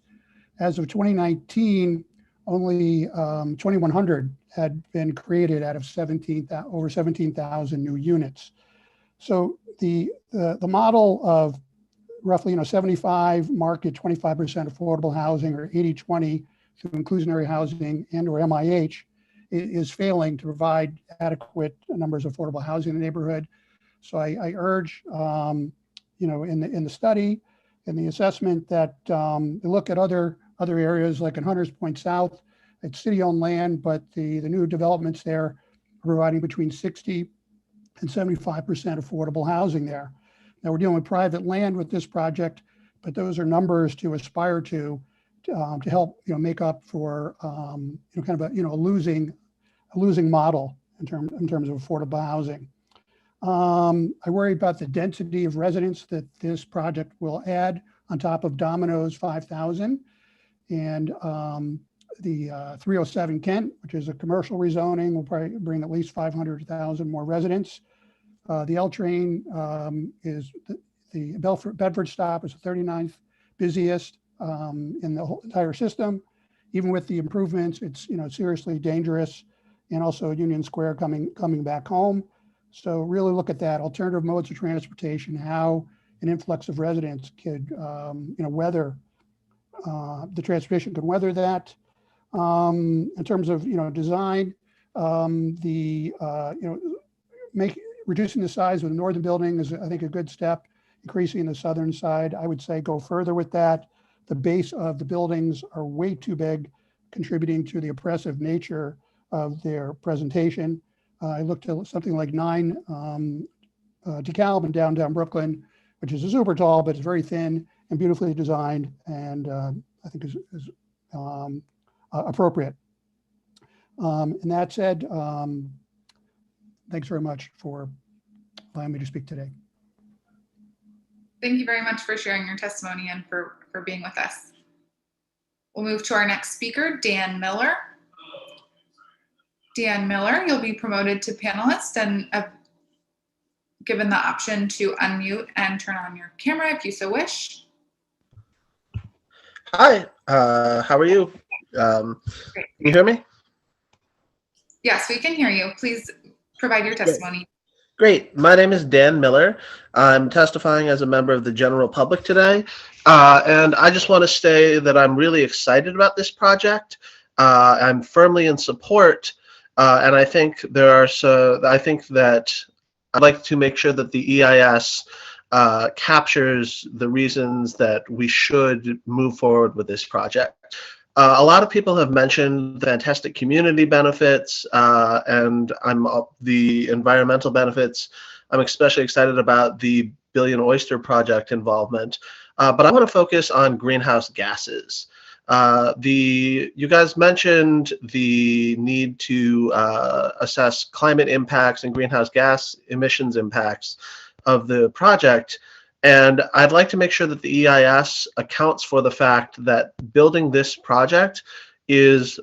As of 2019, only 2,100 had been created out of over 17,000 new units. So the model of roughly 75 market, 25% affordable housing, or 80-20 through inclusionary housing and or MIH is failing to provide adequate numbers of affordable housing in the neighborhood. So I urge, in the study and the assessment that you look at other areas like in Hunters Point South. It's city-owned land, but the new developments there are providing between 60 and 75% affordable housing there. Now we're dealing with private land with this project, but those are numbers to aspire to help make up for kind of a losing model in terms of affordable housing. I worry about the density of residents that this project will add on top of Domino's 5,000 and the 307 Kent, which is a commercial rezoning, will probably bring at least 500,000 more residents. The L train is the Bedford stop is the 39th busiest in the whole entire system. Even with the improvements, it's seriously dangerous, and also Union Square coming back home. So really look at that alternative modes of transportation, how an influx of residents could weather the transportation could weather that. In terms of design, reducing the size of the northern building is, I think, a good step. Increasing the southern side, I would say go further with that. The base of the buildings are way too big, contributing to the oppressive nature of their presentation. I looked at something like 9 DeKalb in downtown Brooklyn, which is super tall, but it's very thin and beautifully designed, and I think is appropriate. And that said, thanks very much for allowing me to speak today. Thank you very much for sharing your testimony and for being with us. We'll move to our next speaker, Dan Miller. Dan Miller, you'll be promoted to panelist and given the option to unmute and turn on your camera if you so wish. Hi, how are you? Can you hear me? Yes, we can hear you. Please provide your testimony. Great. My name is Dan Miller. I'm testifying as a member of the general public today. And I just want to say that I'm really excited about this project. I'm firmly in support. And I think that I'd like to make sure that the EIS captures the reasons that we should move forward with this project. A lot of people have mentioned fantastic community benefits and the environmental benefits. I'm especially excited about the Billion Oyster Project involvement, but I want to focus on greenhouse gases. You guys mentioned the need to assess climate impacts and greenhouse gas emissions impacts of the project. And I'd like to make sure that the EIS accounts for the fact that building this project is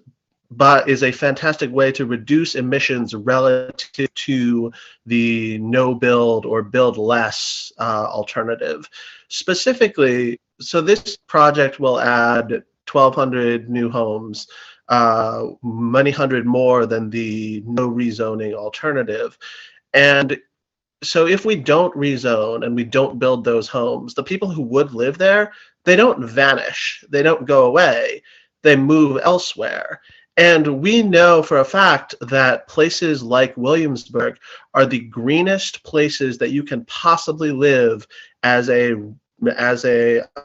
a fantastic way to reduce emissions relative to the no build or build less alternative. Specifically, so this project will add 1,200 new homes, many hundred more than the no rezoning alternative. And so if we don't rezone and we don't build those homes, the people who would live there, they don't vanish, they don't go away, they move elsewhere. And we know for a fact that places like Williamsburg are the greenest places that you can possibly live as a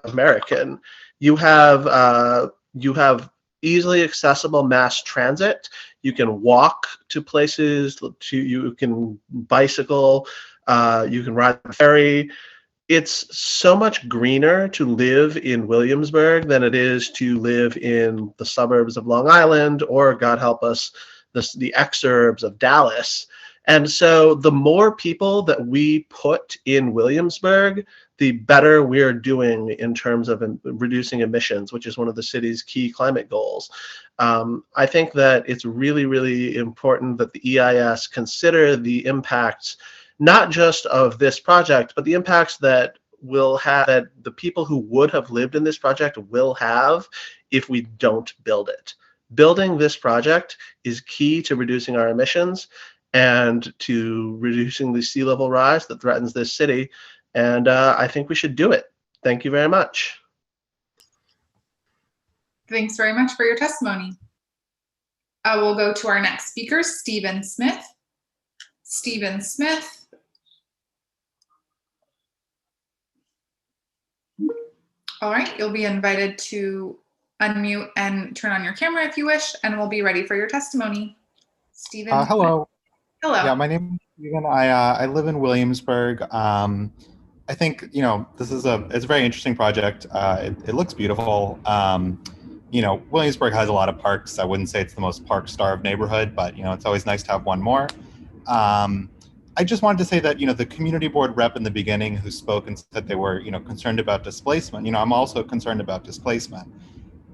American. You have easily accessible mass transit. You can walk to places, you can bicycle, you can ride the ferry. It's so much greener to live in Williamsburg than it is to live in the suburbs of Long Island, or God help us, the exurbs of Dallas. And so the more people that we put in Williamsburg, the better we're doing in terms of reducing emissions, which is one of the city's key climate goals. I think that it's really, really important that the EIS consider the impacts, not just of this project, but the impacts that the people who would have lived in this project will have if we don't build it. Building this project is key to reducing our emissions. and to reducing the sea level rise that threatens this city. And I think we should do it. Thank you very much. Thanks very much for your testimony. We'll go to our next speaker, Stephen Smith. Stephen Smith. All right, you'll be invited to unmute and turn on your camera if you wish, and we'll be ready for your testimony. Stephen. Hello. Hello. Yeah, my name is Stephen. I live in Williamsburg. I think, this is it's a very interesting project. It looks beautiful. Williamsburg has a lot of parks. I wouldn't say it's the most park-starved neighborhood, but, it's always nice to have one more. I just wanted to say that, the community board rep in the beginning who spoke and said they were, concerned about displacement. I'm also concerned about displacement.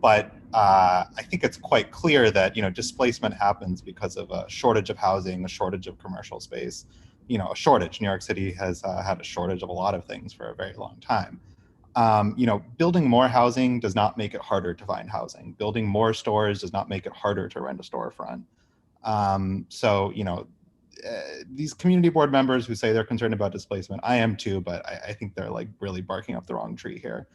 But I think it's quite clear that, displacement happens because of a shortage of housing, a shortage of commercial space, a shortage. New York City has had a shortage of a lot of things for a very long time. Building more housing does not make it harder to find housing. Building more stores does not make it harder to rent a storefront. These community board members who say they're concerned about displacement, I am too, but I think they're like really barking up the wrong tree here.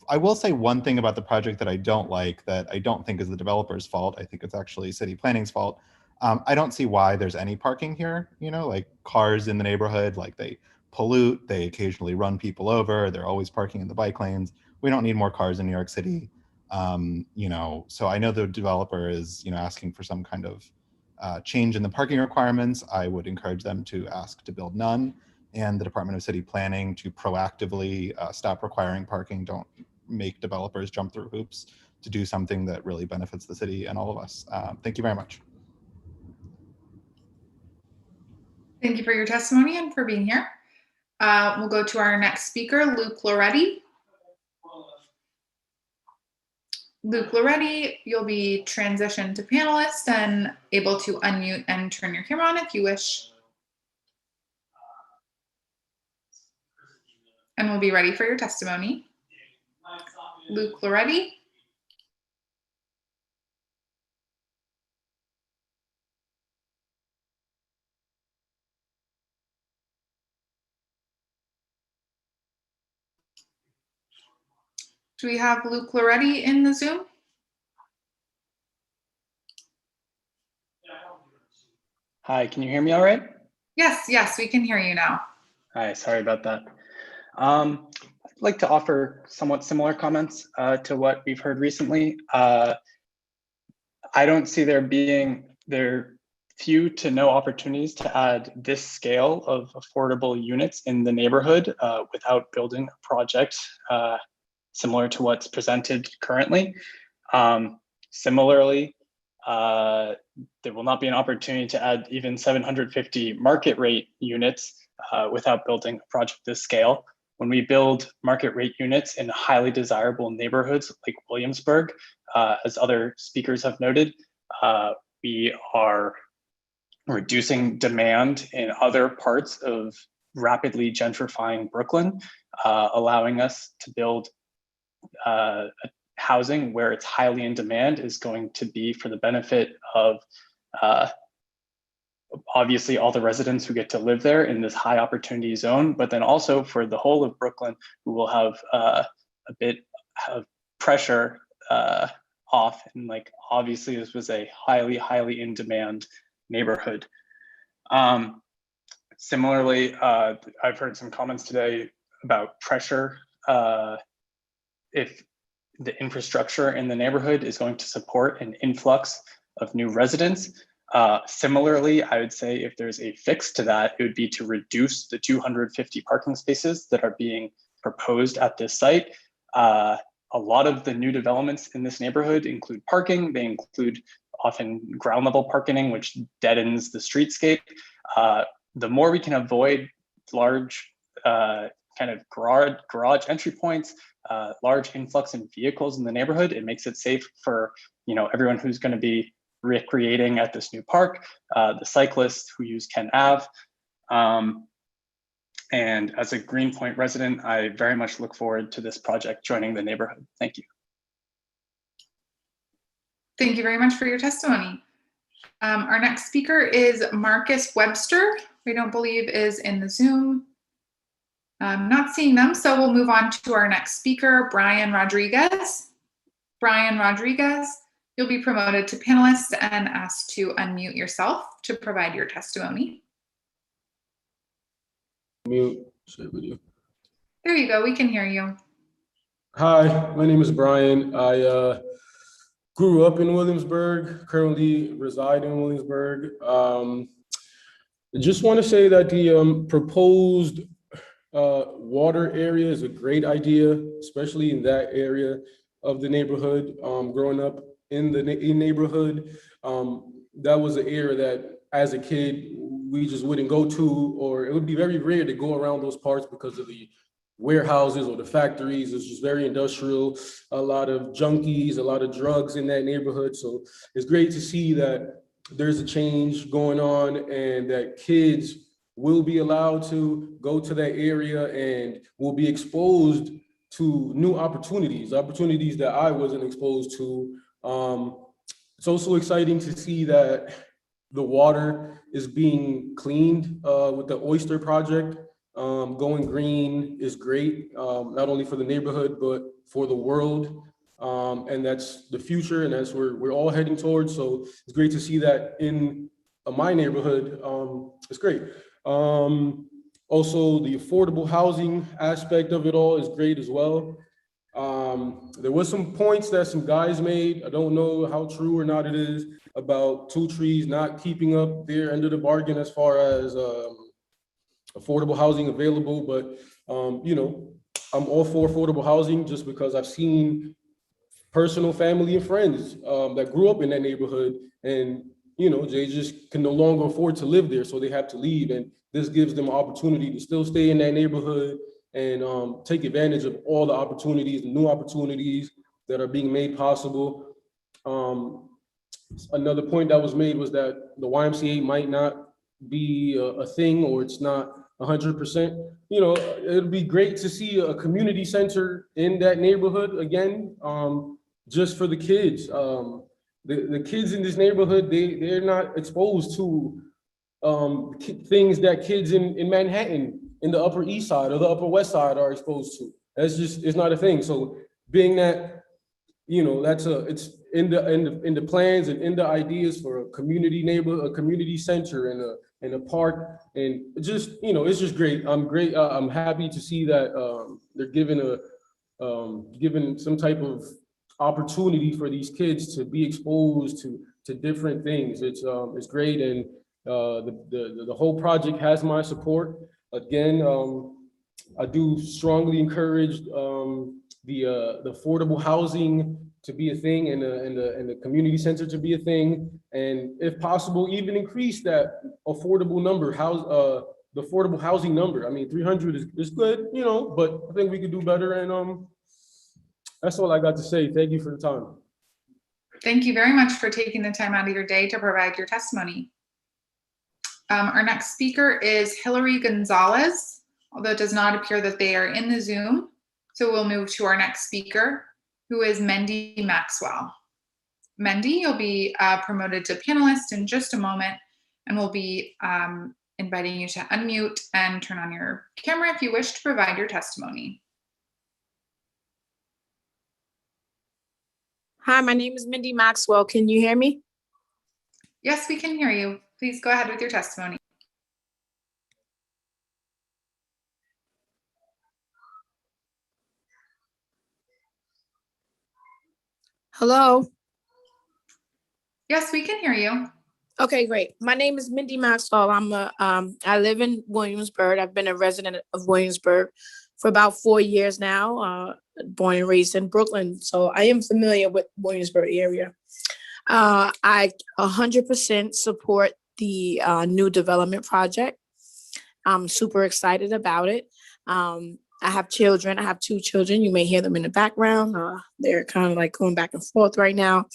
I will say one thing about the project that I don't like, that I don't think is the developer's fault. I think it's actually city planning's fault. I don't see why there's any parking here, like cars in the neighborhood, like they pollute, they occasionally run people over, they're always parking in the bike lanes. We don't need more cars in New York City. So I know the developer is, asking for some kind of change in the parking requirements. I would encourage them to ask to build none, and the Department of City Planning to proactively stop requiring parking. Don't make developers jump through hoops to do something that really benefits the city and all of us. Thank you very much. Thank you for your testimony and for being here. We'll go to our next speaker, Luke Loretti. Luke Loretti, you'll be transitioned to panelist and able to unmute and turn your camera on if you wish. And we'll be ready for your testimony. Luke Loretti. Do we have Luke Loretti in the Zoom? Hi, can you hear me all right? Yes, we can hear you now. Hi, sorry about that. I'd like to offer somewhat similar comments to what we've heard recently. I don't see there are few to no opportunities to add this scale of affordable units in the neighborhood without building a project similar to what's presented currently. Similarly, there will not be an opportunity to add even 750 market rate units without building a project this scale. When we build market rate units in highly desirable neighborhoods like Williamsburg, as other speakers have noted, we are reducing demand in other parts of rapidly gentrifying Brooklyn, allowing us to build housing where it's highly in demand is going to be for the benefit of obviously all the residents who get to live there in this high opportunity zone, but then also for the whole of Brooklyn, who will have a bit of pressure off. And like, obviously this was a highly in demand neighborhood. Similarly, I've heard some comments today about pressure if the infrastructure in the neighborhood is going to support an influx of new residents. Similarly, I would say if there's a fix to that, it would be to reduce the 250 parking spaces that are being proposed at this site. A lot of the new developments in this neighborhood include parking. They include often ground level parking, which deadens the streetscape. The more we can avoid large kind of garage entry points, large influx in vehicles in the neighborhood, it makes it safe for everyone who's going to be recreating at this new park, the cyclists who use Kent Ave. And as a Greenpoint resident, I very much look forward to this project joining the neighborhood. Thank you. Thank you very much for your testimony. Our next speaker is Marcus Webster. We don't believe is in the Zoom. I'm not seeing them, so we'll move on to our next speaker, Brian Rodriguez. Brian Rodriguez, you'll be promoted to panelist and asked to unmute yourself to provide your testimony. Mute, share video. There you go, we can hear you. Hi, my name is Brian. I grew up in Williamsburg, currently reside in Williamsburg. I just want to say that the proposed water area is a great idea, especially in that area of the neighborhood. Growing up in the neighborhood, that was an area that as a kid, we just wouldn't go to, or it would be very rare to go around those parts because of the warehouses or the factories. It's just very industrial, a lot of junkies, a lot of drugs in that neighborhood. So it's great to see that there's a change going on and that kids will be allowed to go to that area and will be exposed to new opportunities that I wasn't exposed to. It's also exciting to see that the water is being cleaned with the Oyster Project. Going green is great, not only for the neighborhood, but for the world. And that's the future, and that's where we're all heading towards. So it's great to see that in my neighborhood. It's great. Also, the affordable housing aspect of it all is great as well. There was some points that some guys made. I don't know how true or not it is about Two Trees not keeping up their end of the bargain as far as affordable housing available, but you know, I'm all for affordable housing just because I've seen personal family and friends that grew up in that neighborhood, and you know, they just can no longer afford to live there, so they have to leave, and this gives them an opportunity to still stay in that neighborhood and take advantage of all the opportunities, the new opportunities that are being made possible. Another point that was made was that the YMCA might not be a thing, or it's not 100%. You know, it'd be great to see a community center in that neighborhood again, just for the kids. The kids in this neighborhood, they're not exposed to things that kids in Manhattan, in the Upper East Side or the Upper West Side are exposed to. That's just, it's not a thing. So being that, you know, it's in the plans and in the ideas for a community neighborhood, a community center and a park, and just, you know, it's just great. I'm happy to see that they're given some type of opportunity for these kids to be exposed to different things. It's great, and the whole project has my support. Again, I do strongly encourage the affordable housing to be a thing, and the community center to be a thing, and if possible, even increase that affordable number, the affordable housing number. I mean, 300 is good, you know, but I think we could do better, and that's all I got to say. Thank you for the time. Thank you very much for taking the time out of your day to provide your testimony. Our next speaker is Hillary Gonzalez, although it does not appear that they are in the Zoom. So we'll move to our next speaker, who is Mendy Maxwell. Mendy, you'll be promoted to panelist in just a moment, and we'll be inviting you to unmute and turn on your camera if you wish to provide your testimony. Hi, my name is Mindy Maxwell. Can you hear me? Yes, we can hear you. Please go ahead with your testimony. Hello? Yes, we can hear you. Okay, great. My name is Mindy Maxwell. I live in Williamsburg. I've been a resident of Williamsburg for about 4 years now, born and raised in Brooklyn. So I am familiar with Williamsburg area. I 100% support the new development project. I'm super excited about it. I have children. I have 2 children. You may hear them in the background. They're kind of like going back and forth right now.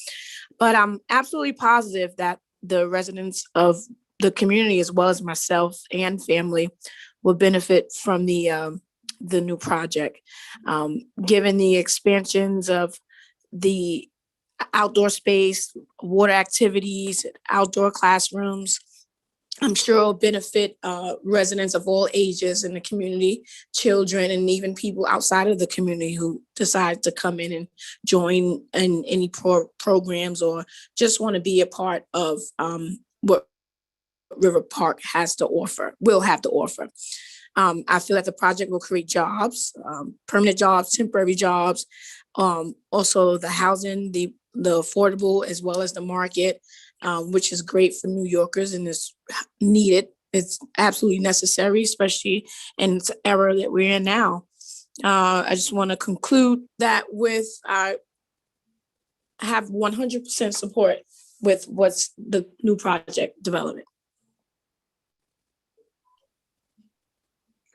But I'm absolutely positive that the residents of the community, as well as myself and family, will benefit from the new project. Given the expansions of the outdoor space, water activities, outdoor classrooms. I'm sure it'll benefit residents of all ages in the community, children, and even people outside of the community who decide to come in and join in any programs or just want to be a part of what River Park has to offer, will have to offer. I feel that the project will create jobs, permanent jobs, temporary jobs, also the housing, the affordable as well as the market, which is great for New Yorkers and is needed. It's absolutely necessary, especially in the era that we're in now. I just want to conclude that with I have 100% support with what's the new project development.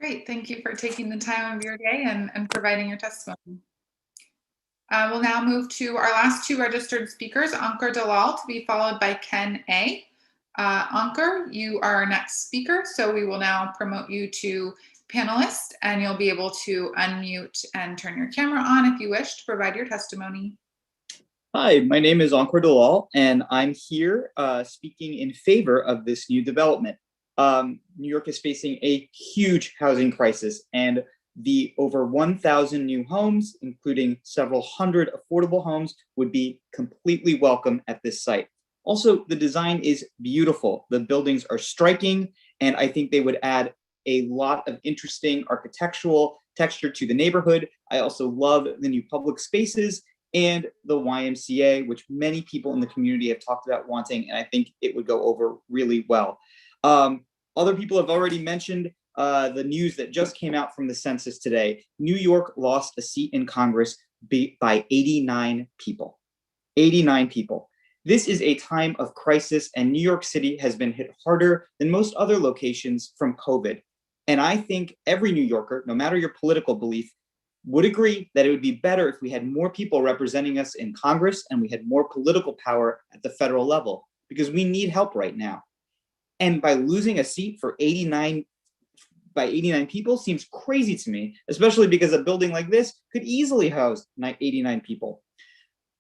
Great, thank you for taking the time of your day and providing your testimony. We'll now move to our last two registered speakers, Ankur Dalal to be followed by Ken A. Ankur, you are our next speaker, so we will now promote you to panelist and you'll be able to unmute and turn your camera on if you wish to provide your testimony. Hi, my name is Ankur Dalal and I'm here speaking in favor of this new development. New York is facing a huge housing crisis and the over 1,000 new homes, including several hundred affordable homes, would be completely welcome at this site. Also, the design is beautiful. The buildings are striking, and I think they would add a lot of interesting architectural texture to the neighborhood. I also love the new public spaces and the YMCA, which many people in the community have talked about wanting, and I think it would go over really well. Other people have already mentioned the news that just came out from the census today. New York lost a seat in Congress by 89 people. 89 people. This is a time of crisis, and New York City has been hit harder than most other locations from COVID. And I think every New Yorker, no matter your political belief, would agree that it would be better if we had more people representing us in Congress and we had more political power at the federal level, because we need help right now. And by losing a seat for 89 people seems crazy to me, especially because a building like this could easily house 89 people.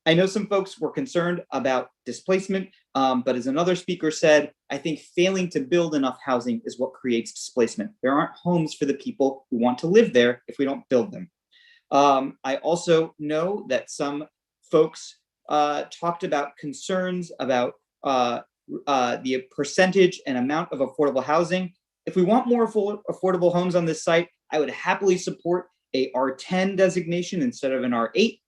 I know some folks were concerned about displacement, but as another speaker said, I think failing to build enough housing is what creates displacement. There aren't homes for the people who want to live there if we don't build them. I also know that some folks talked about concerns about the percentage and amount of affordable housing. If we want more affordable homes on this site, I would happily support a R10 designation instead of an R8.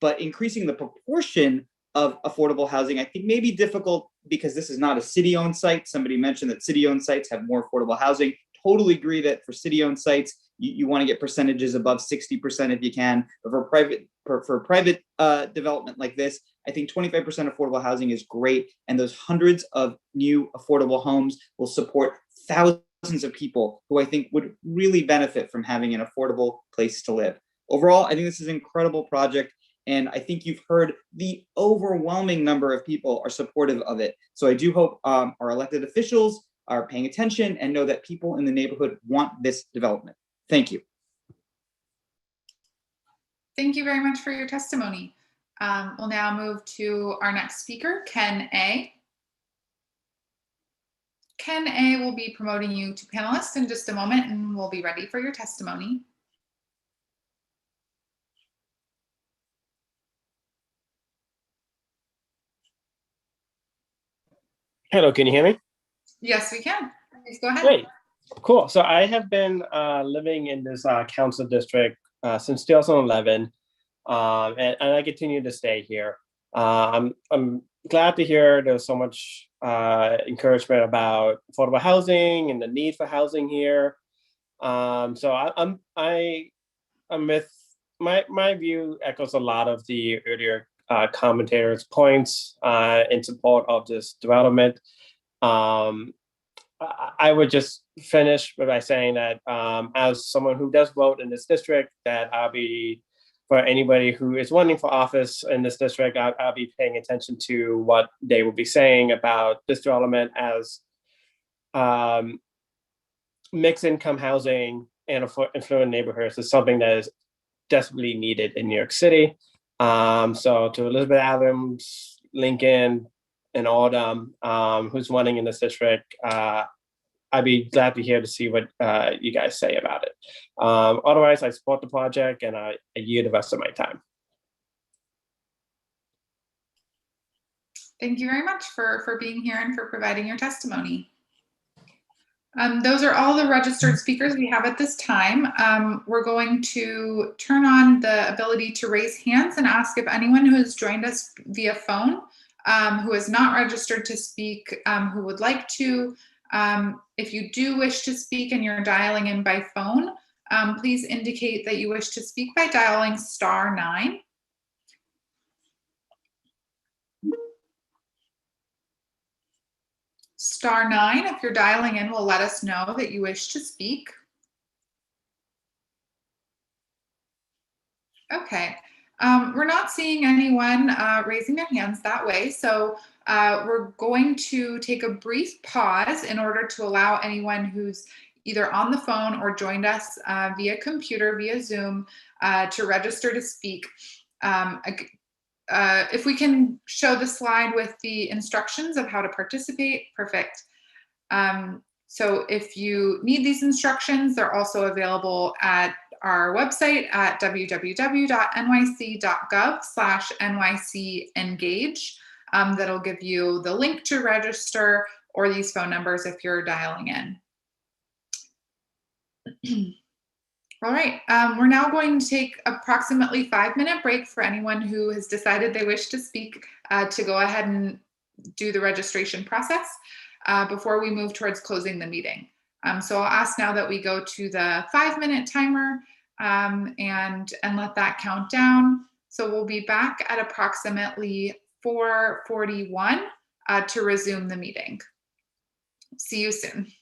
But increasing the proportion of affordable housing, I think may be difficult because this is not a city-owned site. Somebody mentioned that city-owned sites have more affordable housing. Totally agree that for city-owned sites, you want to get percentages above 60% if you can. But for private development like this, I think 25% affordable housing is great. And those hundreds of new affordable homes will support thousands of people who I think would really benefit from having an affordable place to live. Overall, I think this is an incredible project. And I think you've heard the overwhelming number of people are supportive of it. So I do hope our elected officials are paying attention and know that people in the neighborhood want this development. Thank you. Thank you very much for your testimony. We'll now move to our next speaker, Ken A. Ken A will be promoting you to panelist in just a moment and we'll be ready for your testimony. Hello, can you hear me? Yes, we can. Please go ahead. Great, cool. So I have been living in this council district since 2011, and I continue to stay here. I'm glad to hear there's so much encouragement about affordable housing and the need for housing here. So I'm with my view echoes a lot of the earlier commentators' points in support of this development. I would just finish by saying that as someone who does vote in this district, that I'll be, for anybody who is running for office in this district, I'll be paying attention to what they will be saying about this development as mixed income housing and affluent neighborhoods is something that is desperately needed in New York City. So to Elizabeth Adams, Lincoln, and Autumn, who's running in this district, I'd be glad to hear to see what you guys say about it. Otherwise, I support the project and I yield the rest of my time. Thank you very much for being here and for providing your testimony. Those are all the registered speakers we have at this time. We're going to turn on the ability to raise hands and ask if anyone who has joined us via phone, who is not registered to speak, who would like to. If you do wish to speak and you're dialing in by phone, please indicate that you wish to speak by dialing *9. *9 if you're dialing in will let us know that you wish to speak. Okay, we're not seeing anyone raising their hands that way, so we're going to take a brief pause in order to allow anyone who's either on the phone or joined us via computer, via Zoom, to register to speak. If we can show the slide with the instructions of how to participate, perfect. So if you need these instructions, they're also available at our website at www.nyc.gov/nycengage. That'll give you the link to register or these phone numbers if you're dialing in. All right, we're now going to take approximately 5-minute break for anyone who has decided they wish to speak to go ahead and do the registration process before we move towards closing the meeting. So I'll ask now that we go to the 5-minute timer and let that count down. So we'll be back at approximately 4:41 to resume the meeting. See you soon.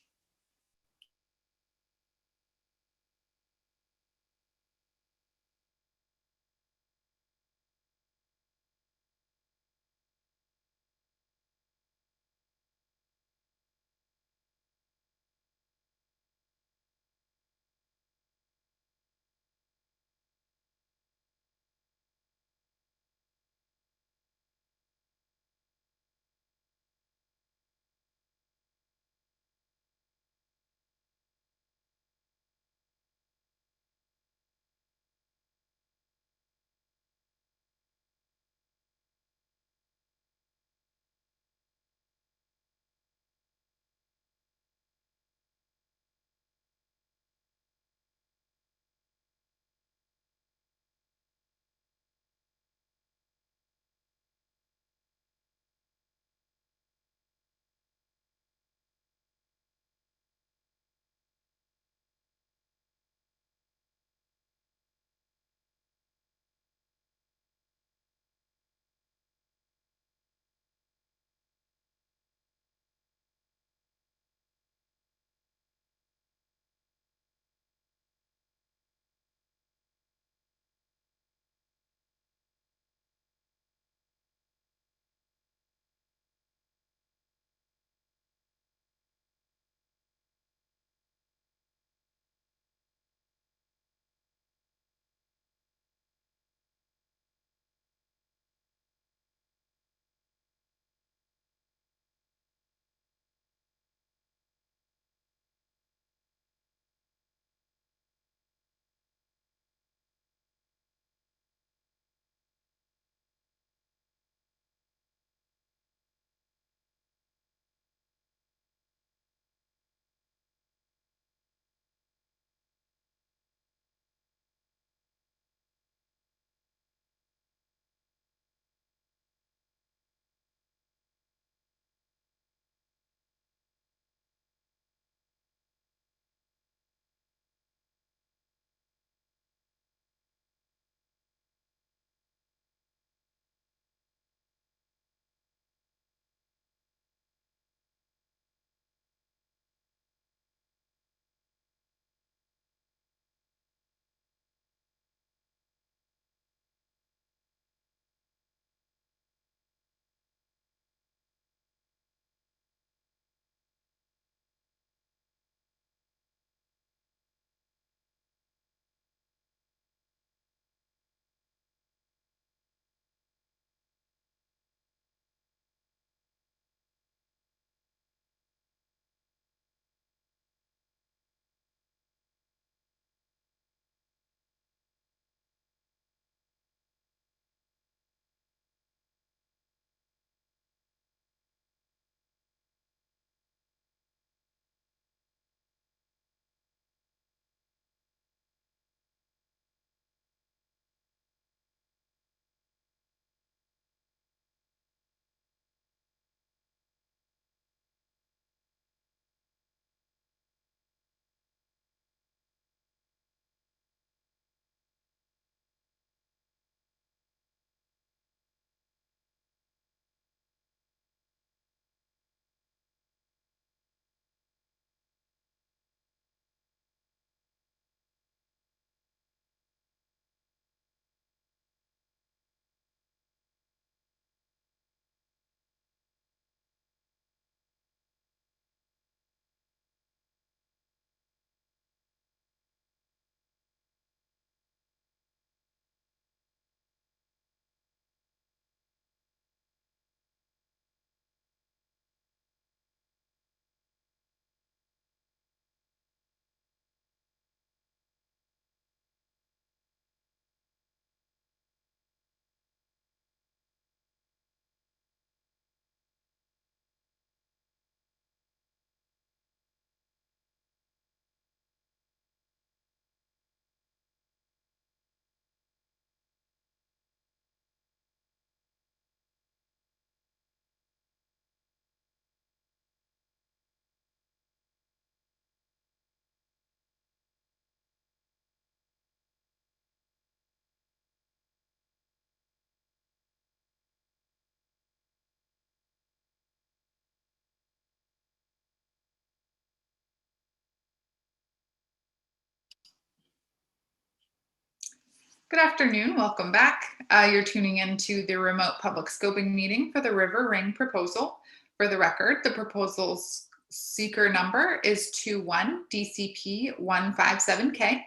Good afternoon, welcome back. You're tuning into the remote public scoping meeting for the River Ring proposal. For the record, the proposal's seeker number is 21DCP157K.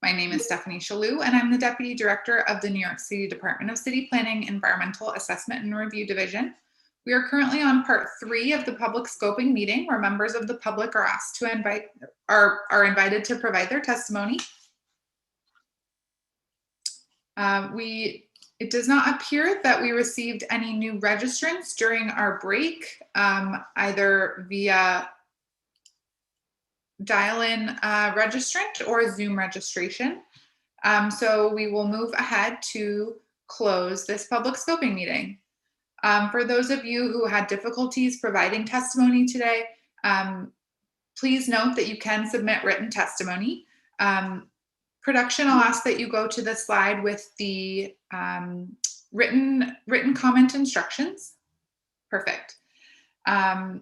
My name is Stephanie Shalou, and I'm the Deputy Director of the New York City Department of City Planning Environmental Assessment and Review Division. We are currently on part 3 of the public scoping meeting, where members of the public are asked to are invited to provide their testimony. It does not appear that we received any new registrants during our break, either via dial-in registrant or Zoom registration. So we will move ahead to close this public scoping meeting. For those of you who had difficulties providing testimony today, please note that you can submit written testimony. Production, I'll ask that you go to the slide with the written comment instructions. Perfect. So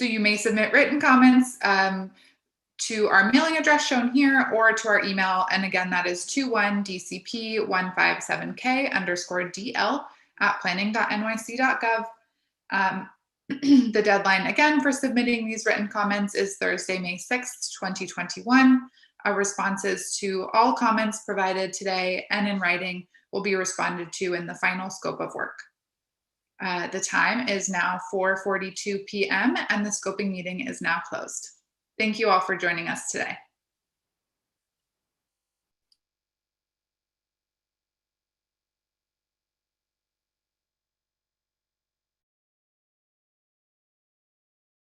you may submit written comments to our mailing address shown here or to our email. And again, that is 21DCP157K_DL@planning.nyc.gov. The deadline again for submitting these written comments is Thursday, May 6th, 2021. Responses to all comments provided today and in writing will be responded to in the final scope of work. The time is now 4:42 p.m. and the scoping meeting is now closed. Thank you all for joining us today.